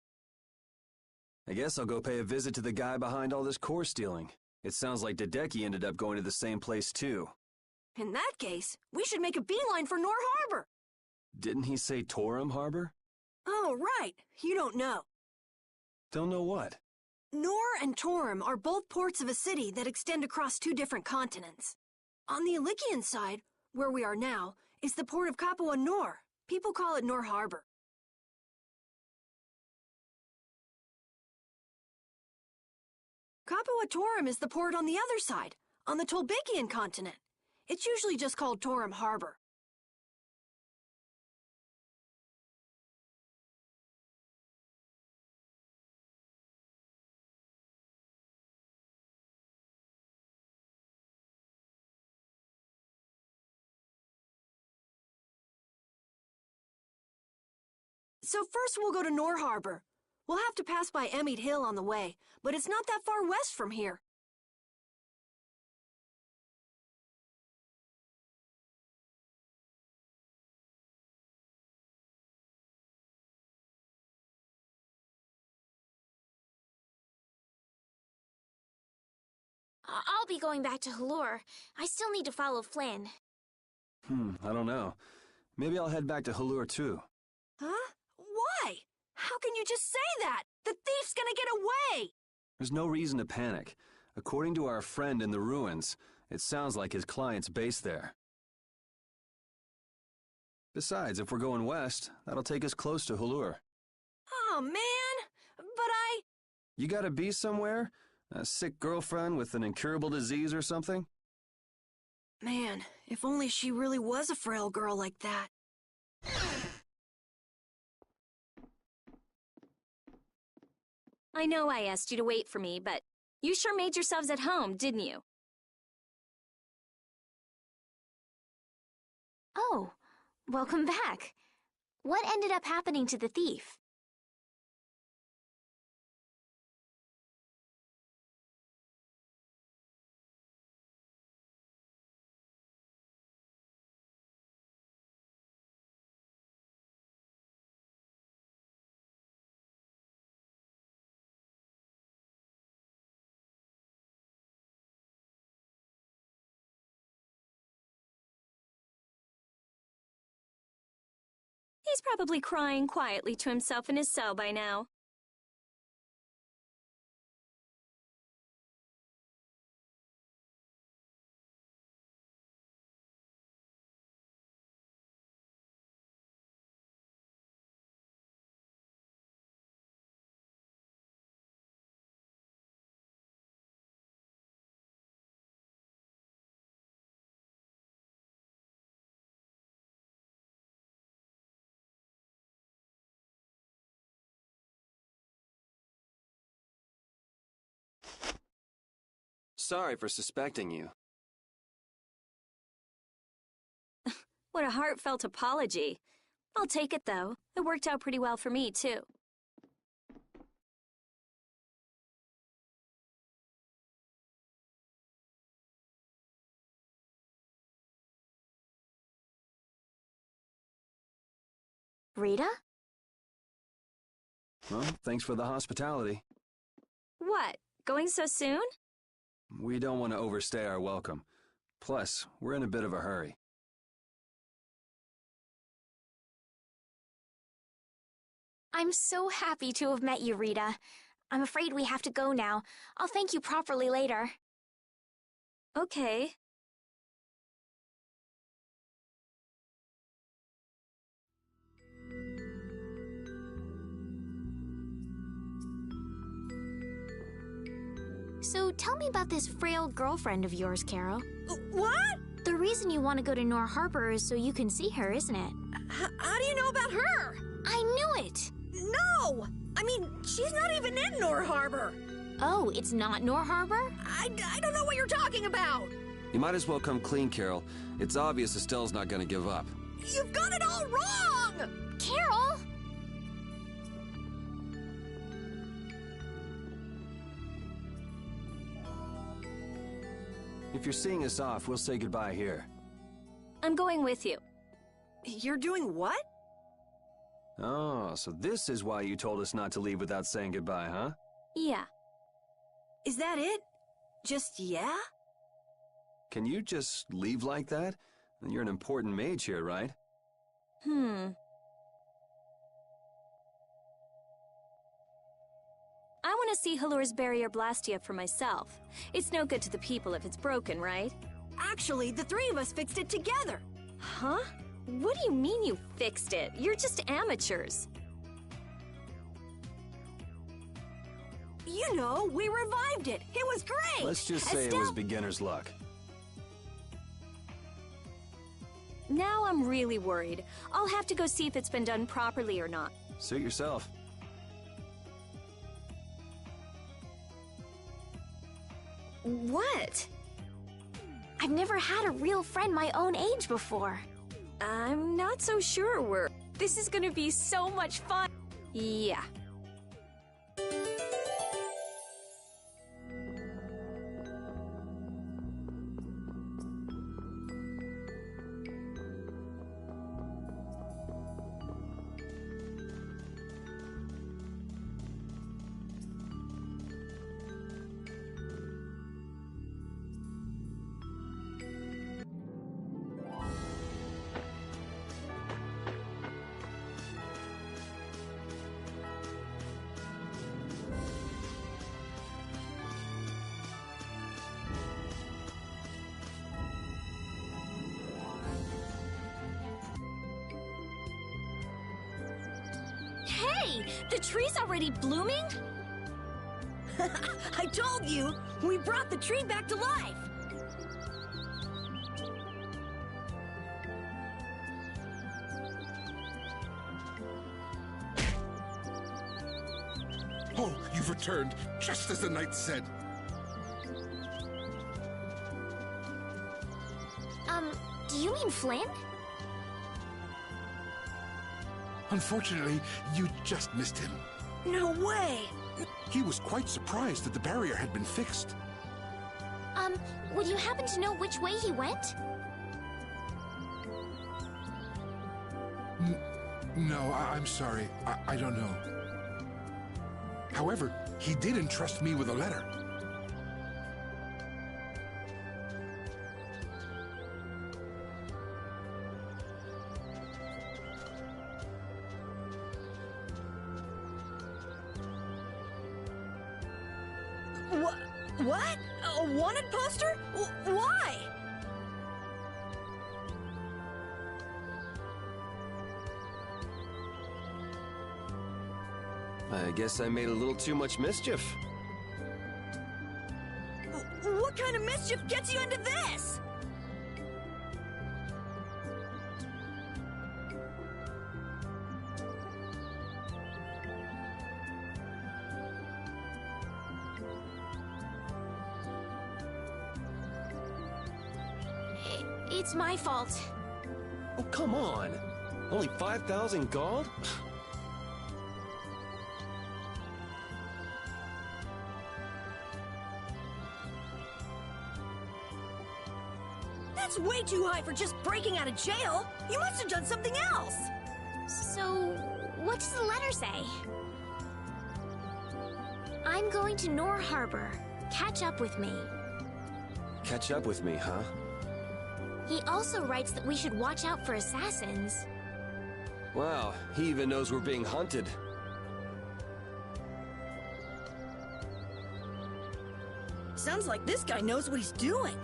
I guess I'll go pay a visit to the guy behind all this core stealing. It sounds like Hideki ended up going to the same place too. In that case, we should make a beeline for Nor Harbor. Didn't he say Torum Harbor? Oh, right. You don't know. Don't know what? Nor and Torum are both ports of a city that extend across two different continents. On the Ilikian side, where we are now, is the port of Capua Nor. People call it Nor Harbor. Capua Torum is the port on the other side, on the Tolbekian continent. It's usually just called Torum Harbor. So first we'll go to Nor Harbor. We'll have to pass by Emmett Hill on the way, but it's not that far west from here. I'll be going back to Halure. I still need to follow Flynn. I don't know. Maybe I'll head back to Halure too. Huh? Why? How can you just say that? The thief's gonna get away! There's no reason to panic. According to our friend in the ruins, it sounds like his client's based there. Besides, if we're going west, that'll take us close to Halure. Oh, man! But You gotta be somewhere? A sick girlfriend with an incurable disease or something? Man, if only she really was a frail girl like that. I know I asked you to wait for me, but you sure made yourselves at home, didn't you? Oh, Welcome back. What ended up happening to the thief? He's probably crying quietly to himself in his cell by now. Sorry for suspecting you. What a heartfelt apology. I'll take it, though. It worked out pretty well for me, too. Rita? Well, thanks for the hospitality. What? Going so soon? We don't want to overstay our welcome. Plus, we're in a bit of a hurry. I'm so happy to have met you, Rita. I'm afraid we have to go now. I'll thank you properly later. Okay. So tell me about this frail girlfriend of yours, Carol. What? The reason you want to go to Nor Harbor is so you can see her, isn't it? How do you know about her? I knew it! No! I mean, she's not even in Nor Harbor. Oh, it's not Nor Harbor? I don't know what you're talking about. You might as well come clean, Carol. It's obvious Estelle's not going to give up. You've got it all wrong! Carol! If you're seeing us off, we'll say goodbye here. I'm going with you. You're doing what? Oh, so this is why you told us not to leave without saying goodbye, huh? Yeah. Is that it? Just yeah? Can you just leave like that? You're an important mage here, right? I want to see Halur's barrier Blastia for myself. It's no good to the people if it's broken, right? Actually, the three of us fixed it together. Huh? What do you mean you fixed it? You're just amateurs. You know, we revived it. It was great. Let's just say it was beginner's luck. Now I'm really worried. I'll have to go see if it's been done properly or not. Suit yourself. What? I've never had a real friend my own age before. I'm not so sure This is gonna be so much fun. Yeah. Hey! The tree's already blooming? I told you! We brought the tree back to life! Oh, you've returned, just as the knight said. Do you mean Flynn? Unfortunately, you just missed him. No way! He was quite surprised that the barrier had been fixed. Would you happen to know which way he went? No, I'm sorry. I don't know. However, he did entrust me with a letter. What? A wanted poster? Why? I guess I made a little too much mischief. What kind of mischief gets you into this? It's my fault. Oh, come on. Only 5,000 gold? That's way too high for just breaking out of jail. You must have done something else. So, what does the letter say? I'm going to Nor Harbor. Catch up with me. Catch up with me, huh? He also writes that we should watch out for assassins. Wow, he even knows we're being hunted. Sounds like this guy knows what he's doing.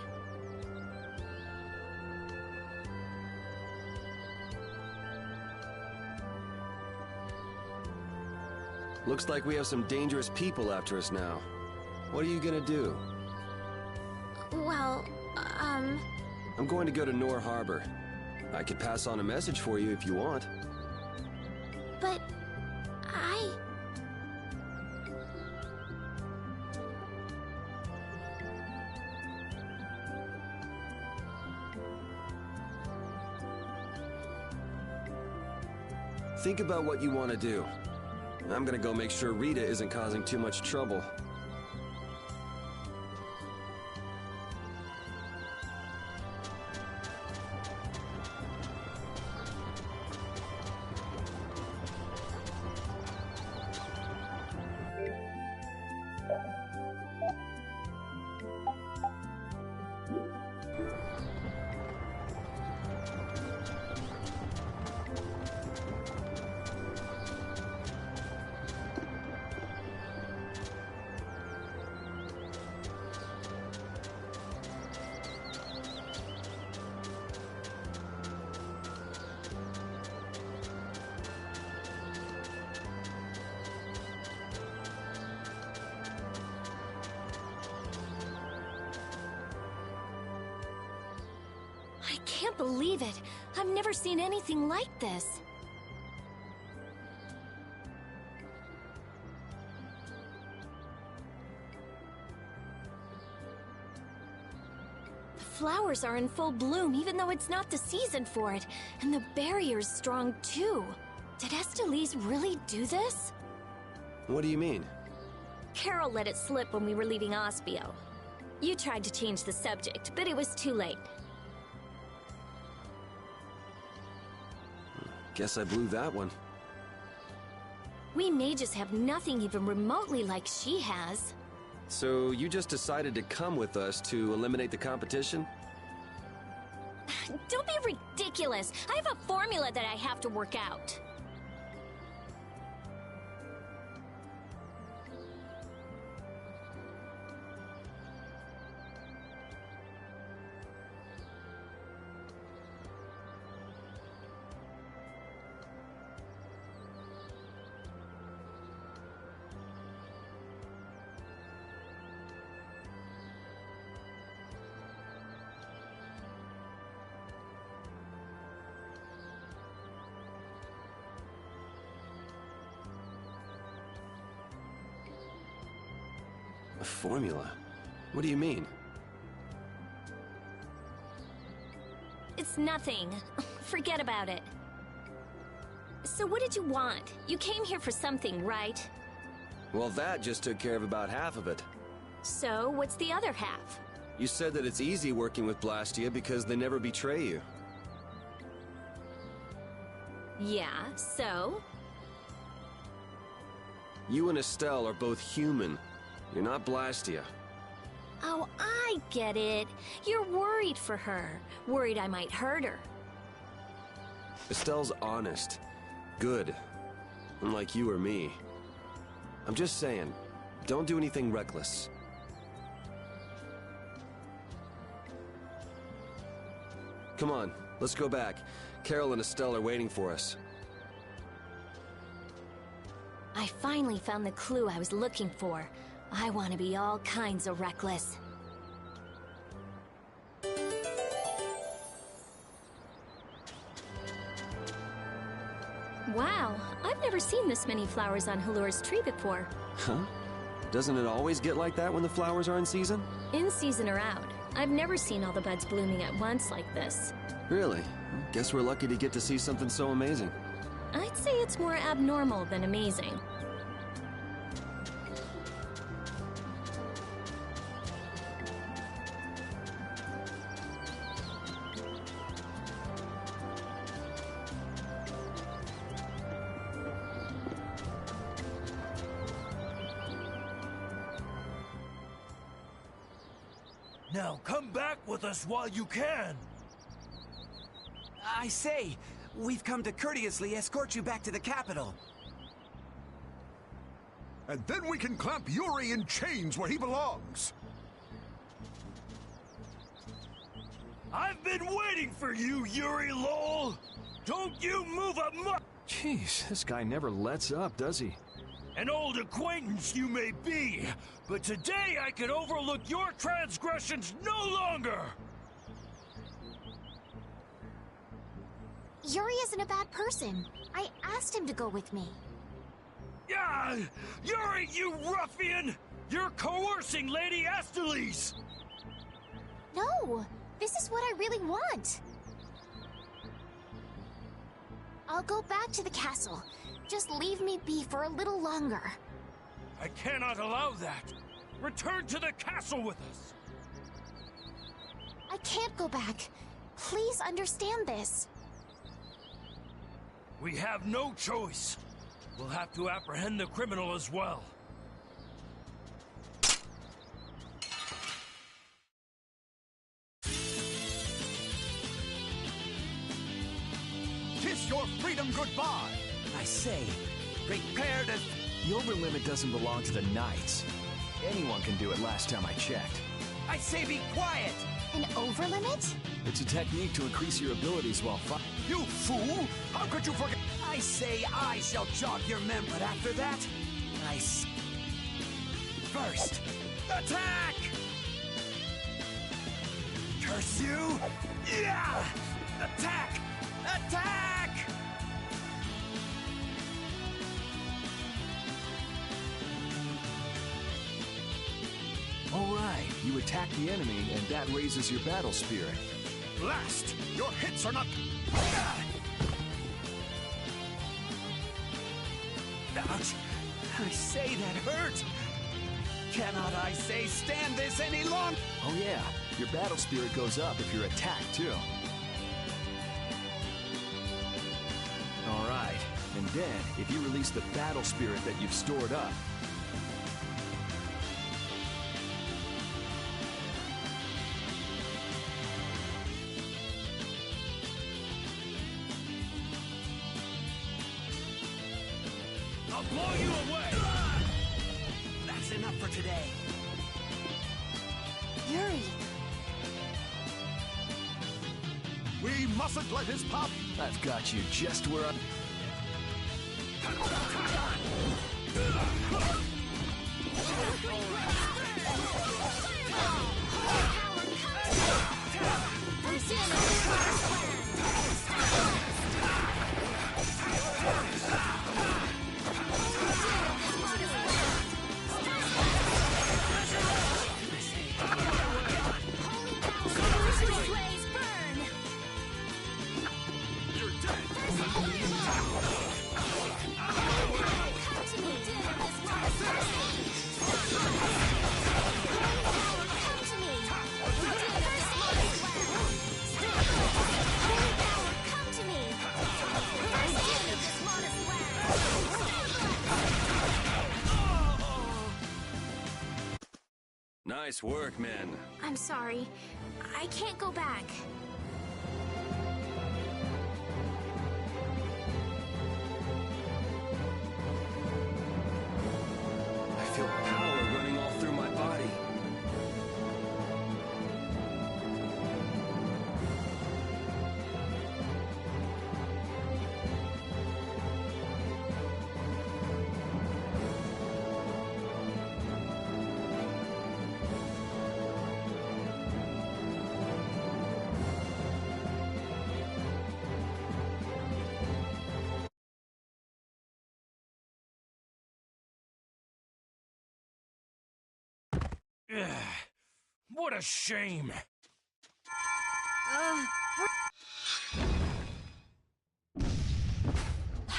Looks like we have some dangerous people after us now. What are you gonna do? Well, I'm going to go to Nor Harbor. I could pass on a message for you if you want. But Think about what you want to do. I'm gonna go make sure Rita isn't causing too much trouble. I can't believe it. I've never seen anything like this. The flowers are in full bloom even though it's not the season for it. And the barrier's strong too. Did Estelise really do this? What do you mean? Carol let it slip when we were leaving Ospio. You tried to change the subject, but it was too late. Guess I blew that one. We mages have nothing even remotely like she has. So you just decided to come with us to eliminate the competition? Don't be ridiculous. I have a formula that I have to work out. A formula? What do you mean? It's nothing. Forget about it. So what did you want? You came here for something, right? Well, that just took care of about half of it. So, what's the other half? You said that it's easy working with Blastia because they never betray you. Yeah, so? You and Estelle are both human. You're not Blastia. Oh, I get it. You're worried for her. Worried I might hurt her. Estelle's honest. Good. Unlike you or me. I'm just saying, don't do anything reckless. Come on, let's go back. Carol and Estelle are waiting for us. I finally found the clue I was looking for. I want to be all kinds of reckless. Wow, I've never seen this many flowers on Halur's tree before. Huh? Doesn't it always get like that when the flowers are in season? In season or out. I've never seen all the buds blooming at once like this. Really? Guess we're lucky to get to see something so amazing. I'd say it's more abnormal than amazing. Now come back with us while you can. I say, we've come to courteously escort you back to the capital. And then we can clamp Yuri in chains where he belongs. I've been waiting for you, Yuri Lowell. Don't you move a Jeez, this guy never lets up, does he? An old acquaintance you may be, but today I can overlook your transgressions no longer! Yuri isn't a bad person. I asked him to go with me. Yeah, Yuri, you ruffian! You're coercing Lady Astalis! No, this is what I really want. I'll go back to the castle. Just leave me be for a little longer. I cannot allow that. Return to the castle with us. I can't go back. Please understand this. We have no choice. We'll have to apprehend the criminal as well. Kiss your freedom goodbye! I say, prepare to... The overlimit doesn't belong to the Knights. Anyone can do it last time I checked. I say be quiet! An overlimit? It's a technique to increase your abilities while fighting. You fool! How could you forget? I say I shall jog your memory, but after that, First, attack! Curse you! Yeah! Attack! Attack! All right, you attack the enemy, and that raises your battle spirit. Blast! Your hits are not... Ouch! I say that hurt! Cannot I say stand this any longer? Oh yeah, your battle spirit goes up if you're attacked too. All right, and then if you release the battle spirit that you've stored up, I'll blow you away! That's enough for today. Yuri! We mustn't let his pop... I've got you just where I'm... You're dead! Nice work, men. I'm sorry. I can't go back. I feel power running all through my body. What a shame.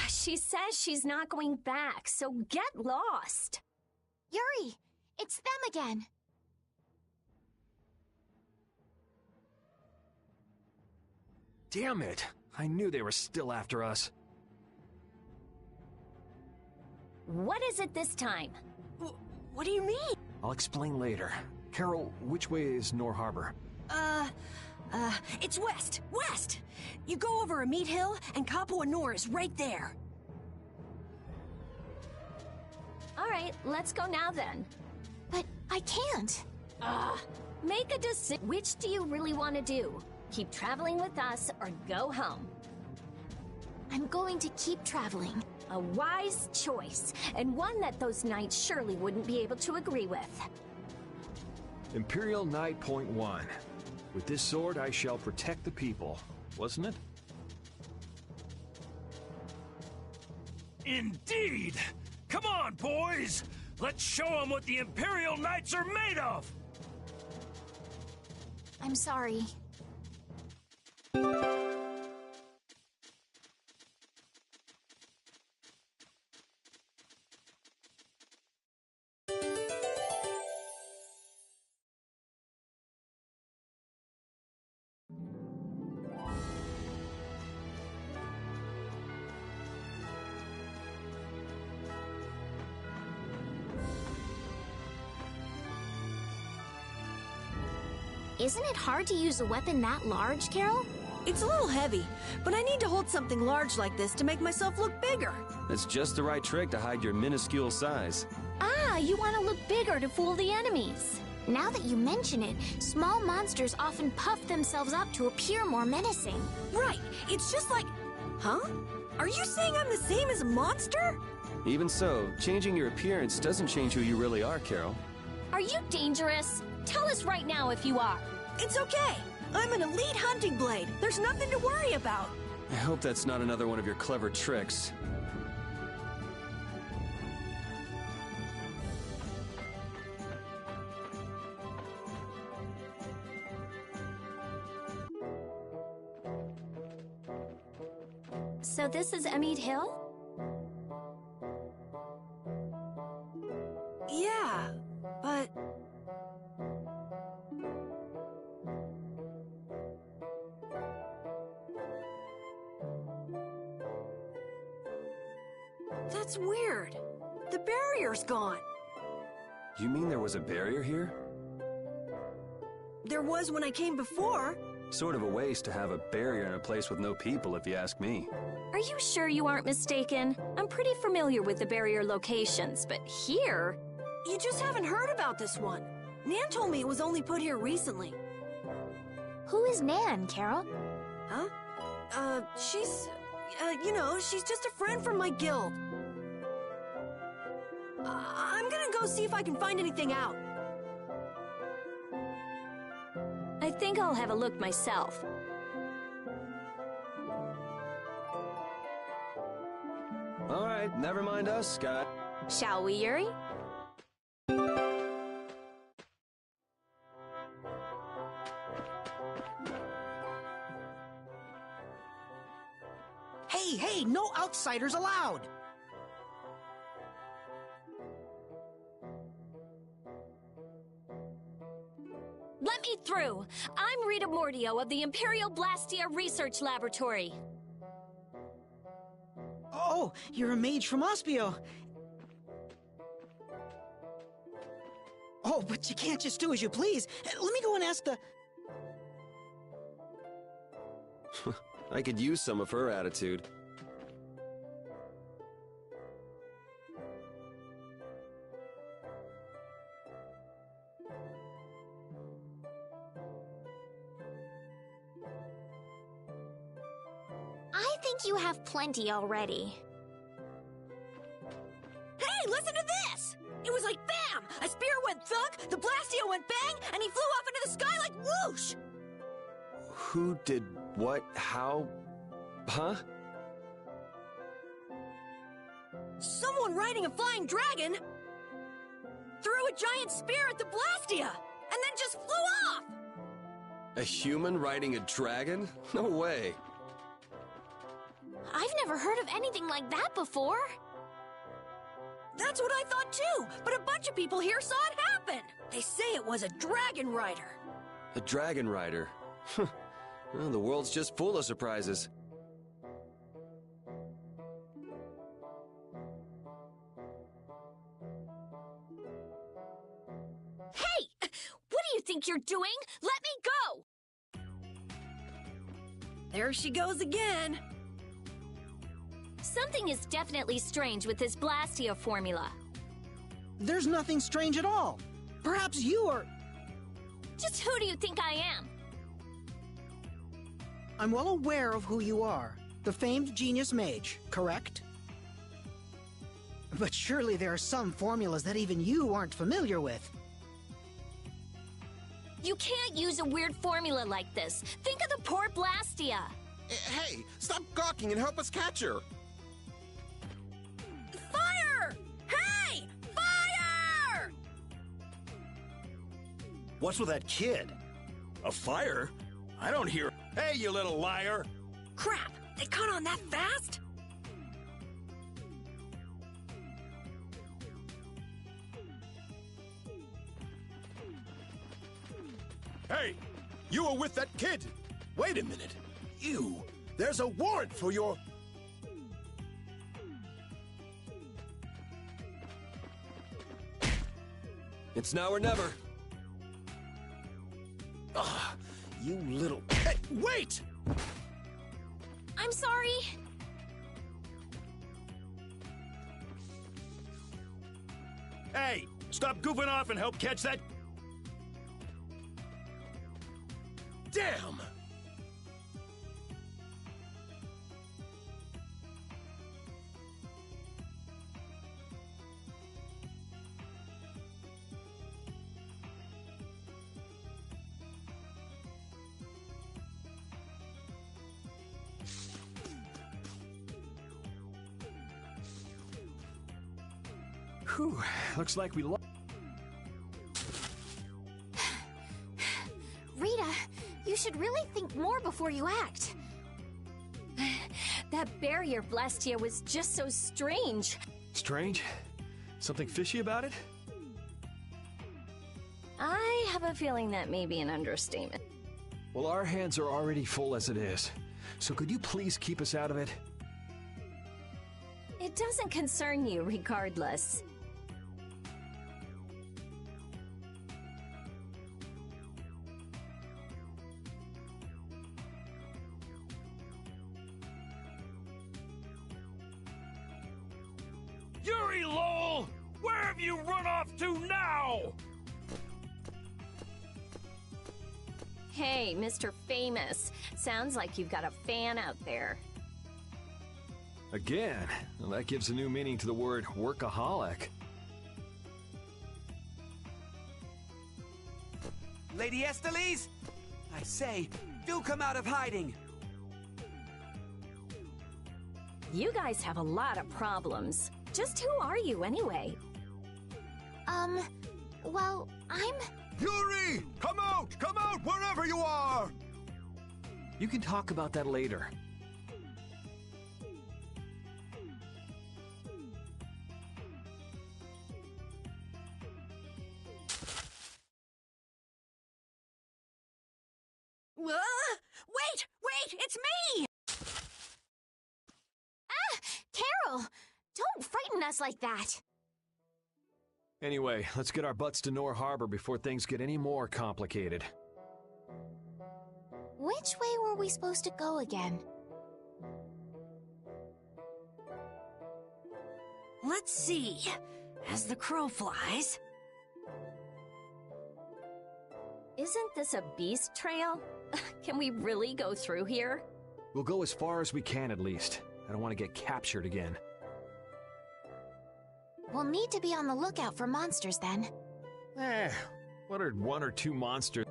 She says she's not going back, so get lost. Yuri, it's them again. Damn it! I knew they were still after us. What is it this time? What do you mean? I'll explain later. Carol, which way is Nor Harbor? It's west! You go over a meat hill, and Kapua Nor is right there. All right, let's go now then. But I can't. Make a decision. Which do you really want to do? Keep traveling with us or go home? I'm going to keep traveling. A wise choice, and one that those knights surely wouldn't be able to agree with. Imperial Knight Point 1. With this sword I shall protect the people, wasn't it? Indeed! Come on, boys! Let's show them what the Imperial Knights are made of! I'm sorry. Isn't it hard to use a weapon that large, Carol? It's a little heavy, but I need to hold something large like this to make myself look bigger. That's just the right trick to hide your minuscule size. Ah, you want to look bigger to fool the enemies. Now that you mention it, small monsters often puff themselves up to appear more menacing. Right, it's just like... Huh? Are you saying I'm the same as a monster? Even so, changing your appearance doesn't change who you really are, Carol. Are you dangerous? Tell us right now if you are. It's okay. I'm an elite hunting blade. There's nothing to worry about. I hope that's not another one of your clever tricks. So this is Emmett Hill? Yeah, but... That's weird. The barrier's gone. You mean there was a barrier here? There was when I came before. Sort of a waste to have a barrier in a place with no people, if you ask me. Are you sure you aren't mistaken? I'm pretty familiar with the barrier locations, but here... You just haven't heard about this one. Nan told me it was only put here recently. Who is Nan, Carol? Huh? She's... you know, she's just a friend from my guild. I'm gonna go see if I can find anything out. I think I'll have a look myself. All right, never mind us, Scott. Shall we, Yuri? Hey, no outsiders allowed! Let me through! I'm Rita Mordio of the Imperial Blastia Research Laboratory. Oh, you're a mage from Ospio. Oh, but you can't just do as you please. Let me go and ask the... I could use some of her attitude. I think you have plenty already. Hey, listen to this! It was like bam! A spear went thunk, the blastio went bang, and he flew off into the sky like whoosh! Who did what? How? Huh? Someone riding a flying dragon threw a giant spear at the blastia, and then just flew off! A human riding a dragon? No way. I've never heard of anything like that before. That's what I thought too, but a bunch of people here saw it happen. They say it was a dragon rider. A dragon rider? Well, the world's just full of surprises. Hey! What do you think you're doing? Let me go! There she goes again. Something is definitely strange with this Blastia formula. There's nothing strange at all. Perhaps you are... Just who do you think I am? I'm well aware of who you are. The famed genius mage, correct? But surely there are some formulas that even you aren't familiar with. You can't use a weird formula like this. Think of the poor Blastia. Hey, stop gawking and help us catch her. Fire! Hey! Fire! What's with that kid? A fire? I don't hear... Hey, you little liar! Crap! They caught on that fast? Hey! You were with that kid! Wait a minute! There's a warrant for your... It's now or never. Ah, you little... Hey, wait! I'm sorry. Hey, stop goofing off and help catch that... Damn! Whew, looks like we lost. Rita, you should really think more before you act. That barrier Blastia was just so strange. Strange? Something fishy about it? I have a feeling that may be an understatement. Well, our hands are already full as it is. So could you please keep us out of it? It doesn't concern you regardless. Yuri Lowell! Where have you run off to now? Hey, Mr. Famous. Sounds like you've got a fan out there. Again? Well, that gives a new meaning to the word workaholic. Lady Estellise? I say, do come out of hiding! You guys have a lot of problems. Just who are you, anyway? Well, I'm... Yuri! Come out, wherever you are! You can talk about that later. Wait! It's me! Ah! Carol! Don't frighten us like that! Anyway, let's get our butts to Nor Harbor before things get any more complicated. Which way were we supposed to go again? Let's see. As the crow flies... Isn't this a beast trail? Can we really go through here? We'll go as far as we can, at least. I don't want to get captured again. We'll need to be on the lookout for monsters then. What are 1 or 2 monsters?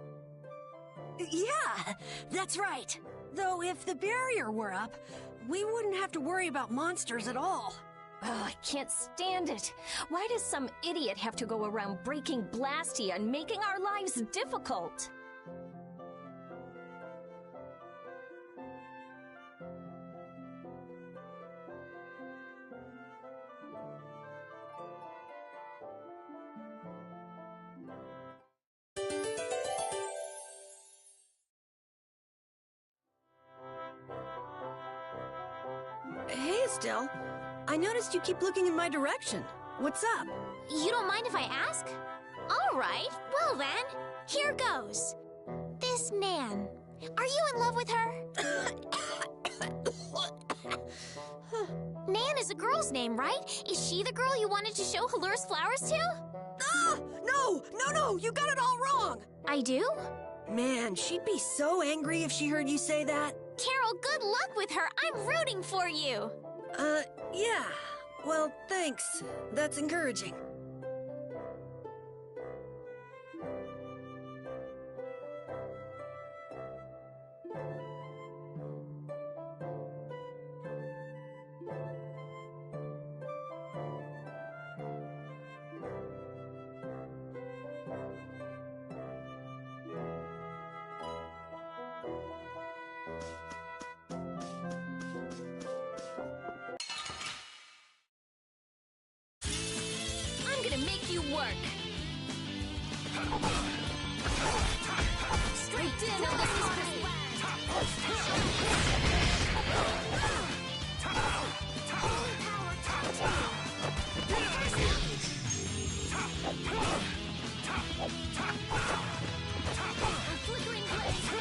Yeah, that's right. Though if the barrier were up, we wouldn't have to worry about monsters at all. Oh, I can't stand it. Why does some idiot have to go around breaking Blastia and making our lives difficult? Hey, Estelle. I noticed you keep looking in my direction. What's up? You don't mind if I ask? All right, well then, here goes. This Nan, are you in love with her? Nan is a girl's name, right? Is she the girl you wanted to show Halur's flowers to? Ah! No, you got it all wrong! I do? Man, she'd be so angry if she heard you say that. Carol, good luck with her. I'm rooting for you. Yeah. Well, thanks. That's encouraging. I'm gonna make you work. Straight in on this party. Flickering blaze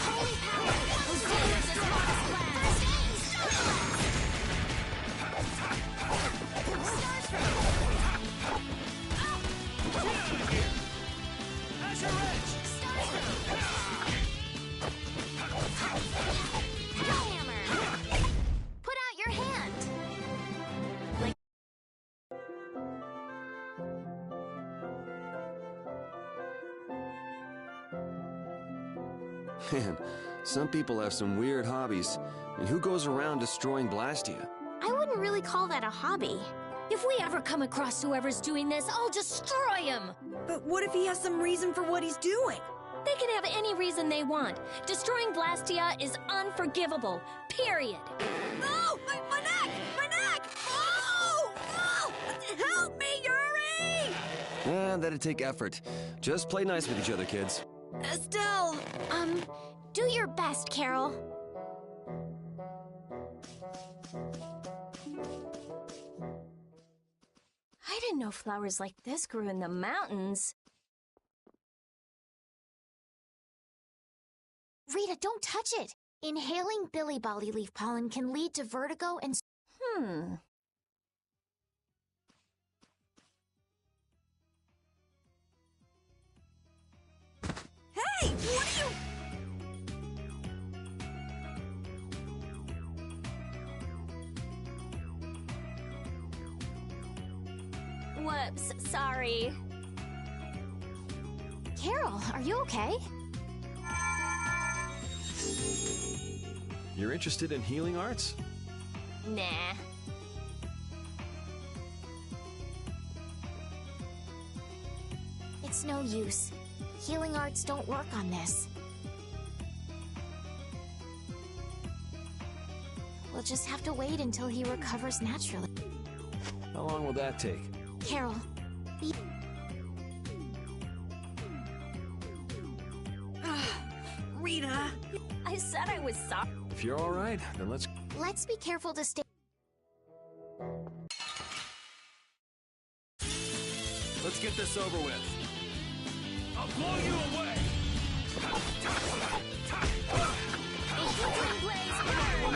holy power! Osiris is Mars blast! Put out your hand! Man, some people have some weird hobbies. And who goes around destroying Blastia? I wouldn't really call that a hobby. If we ever come across whoever's doing this, I'll destroy him! But what if he has some reason for what he's doing? They can have any reason they want. Destroying Blastia is unforgivable. Period. Oh! My neck! My neck! Oh! Oh! Help me, Yuri! That'd take effort. Just play nice with each other, kids. Estelle! Do your best, Carol. I didn't know flowers like this grew in the mountains. Rita, don't touch it. Inhaling Billy Bolly leaf pollen can lead to vertigo and... Hey! What are you... Whoops, sorry. Carol, are you okay? You're interested in healing arts? Nah. It's no use. Healing arts don't work on this. We'll just have to wait until he recovers naturally. How long will that take? Carol, Rita! I said I was sorry. If you're all right, then let's let's be careful to stay... Let's get this over with. I'll blow you away! Flickering blaze burn!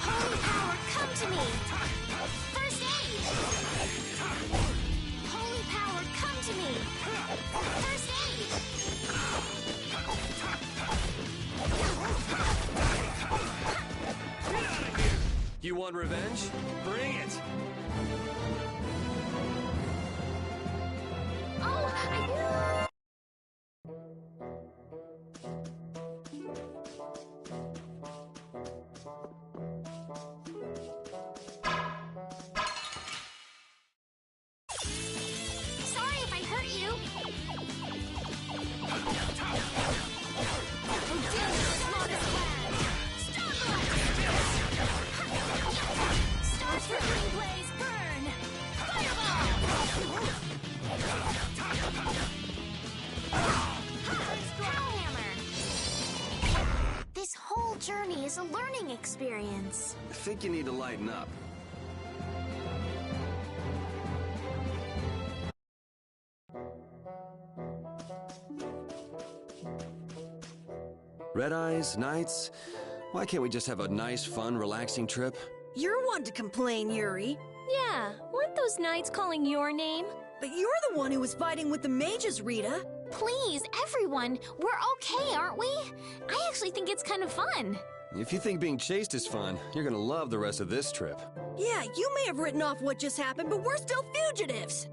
Holy power, come to me! First aid! Holy power, come to me! First aid! You want revenge? Bring it! Oh, I... Sorry if I hurt you. Flickering blaze burn! Fireball! This whole journey is a learning experience. I think you need to lighten up. Red Eyes, Knights, why can't we just have a nice, fun, relaxing trip? You're one to complain, Yuri. Yeah, weren't those knights calling your name? But you're the one who was fighting with the mages, Rita. Please, everyone, we're okay, aren't we? I actually think it's kind of fun. If you think being chased is fun, you're gonna love the rest of this trip. Yeah, you may have written off what just happened, but we're still fugitives.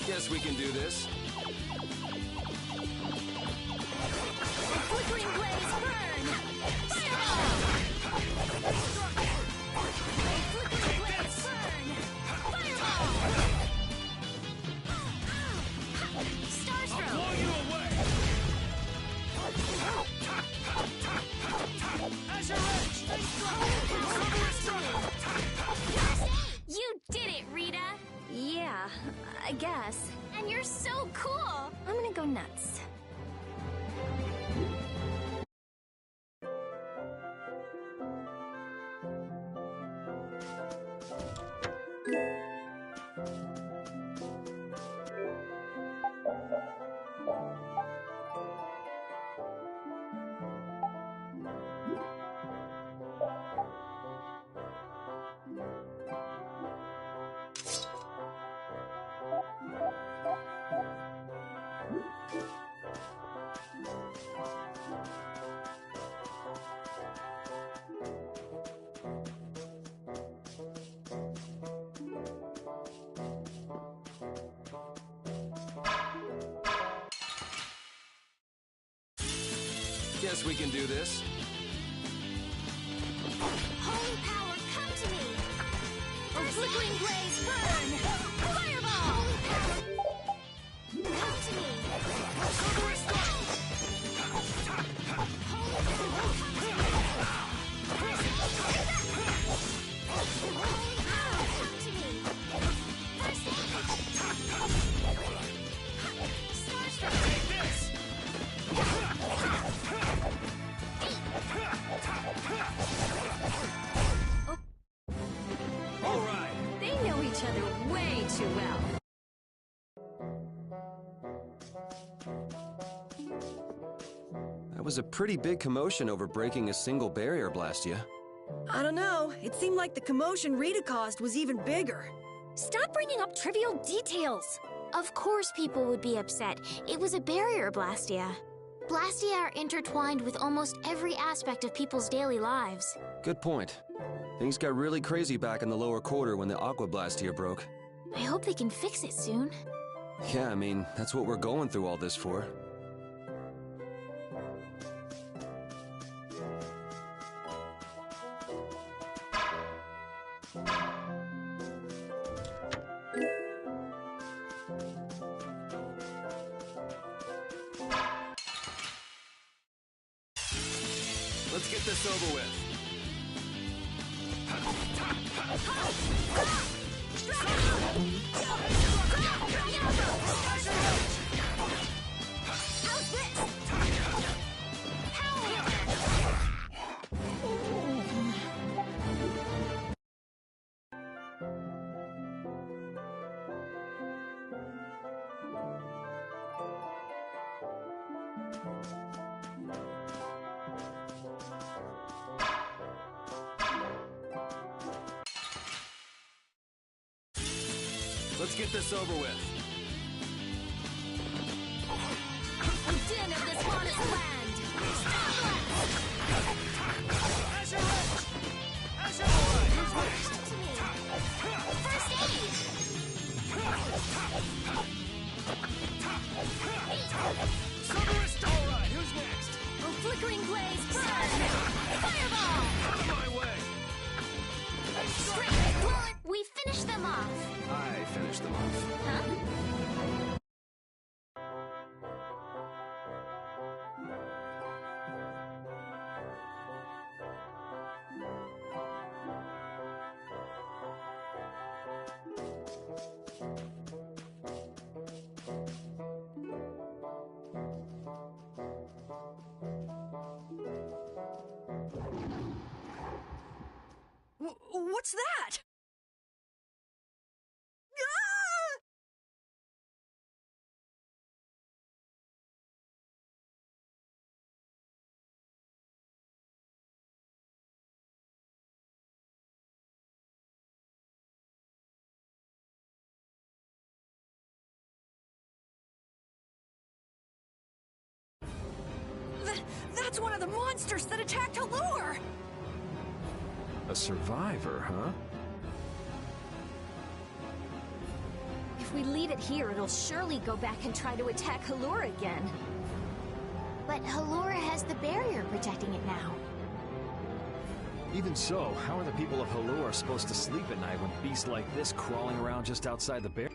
Guess we can do this. Flickering blaze burn! Fireball! Flickering blaze burn! Fireball! Starstroke! I'll blow you away! Azure Edge! You did it, Rita! Yeah, I guess. And you're so cool! I'm gonna go nuts. Guess we can do this. Holy power, come to me! Flickering blaze burn! Fireball! Holy power, come to me! Holy power, come to me! Holy power, come to me! First aid! Starstroke! Take this! All right. They know each other way too well. That was a pretty big commotion over breaking a single barrier, Blastia. I don't know. It seemed like the commotion Rita caused was even bigger. Stop bringing up trivial details! Of course people would be upset. It was a barrier, Blastia. Blastia are intertwined with almost every aspect of people's daily lives. Good point. Things got really crazy back in the lower quarter when the Aqua Blastia broke. I hope they can fix it soon. Yeah, I mean, that's what we're going through all this for. Let's get this over with. How's this? Let's get this over with. Din of this honest land! First aid! Cerberus! All right, who's next? Oh, flickering blaze, burn! Fireball! Out of my way! Straight bullet! We finished them off! I finished them off. Huh? What's that? That's one of the monsters that attacked Halur! A survivor, huh? If we leave it here, it'll surely go back and try to attack Halur again. But Halura has the barrier protecting it now. Even so, how are the people of Halur supposed to sleep at night when beasts like this crawling around just outside the barrier?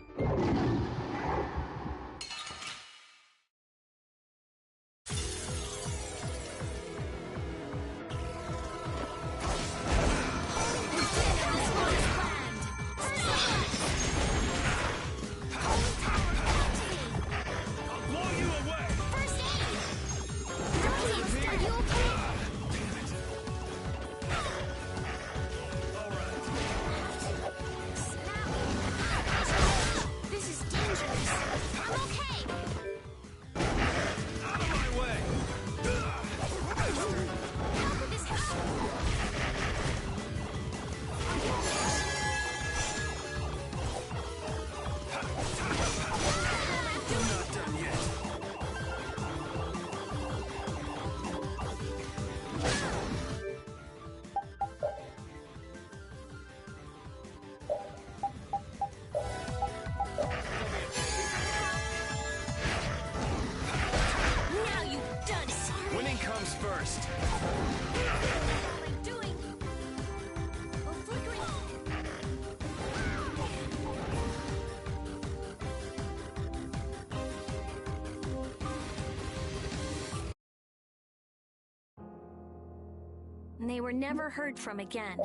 And they were never heard from again.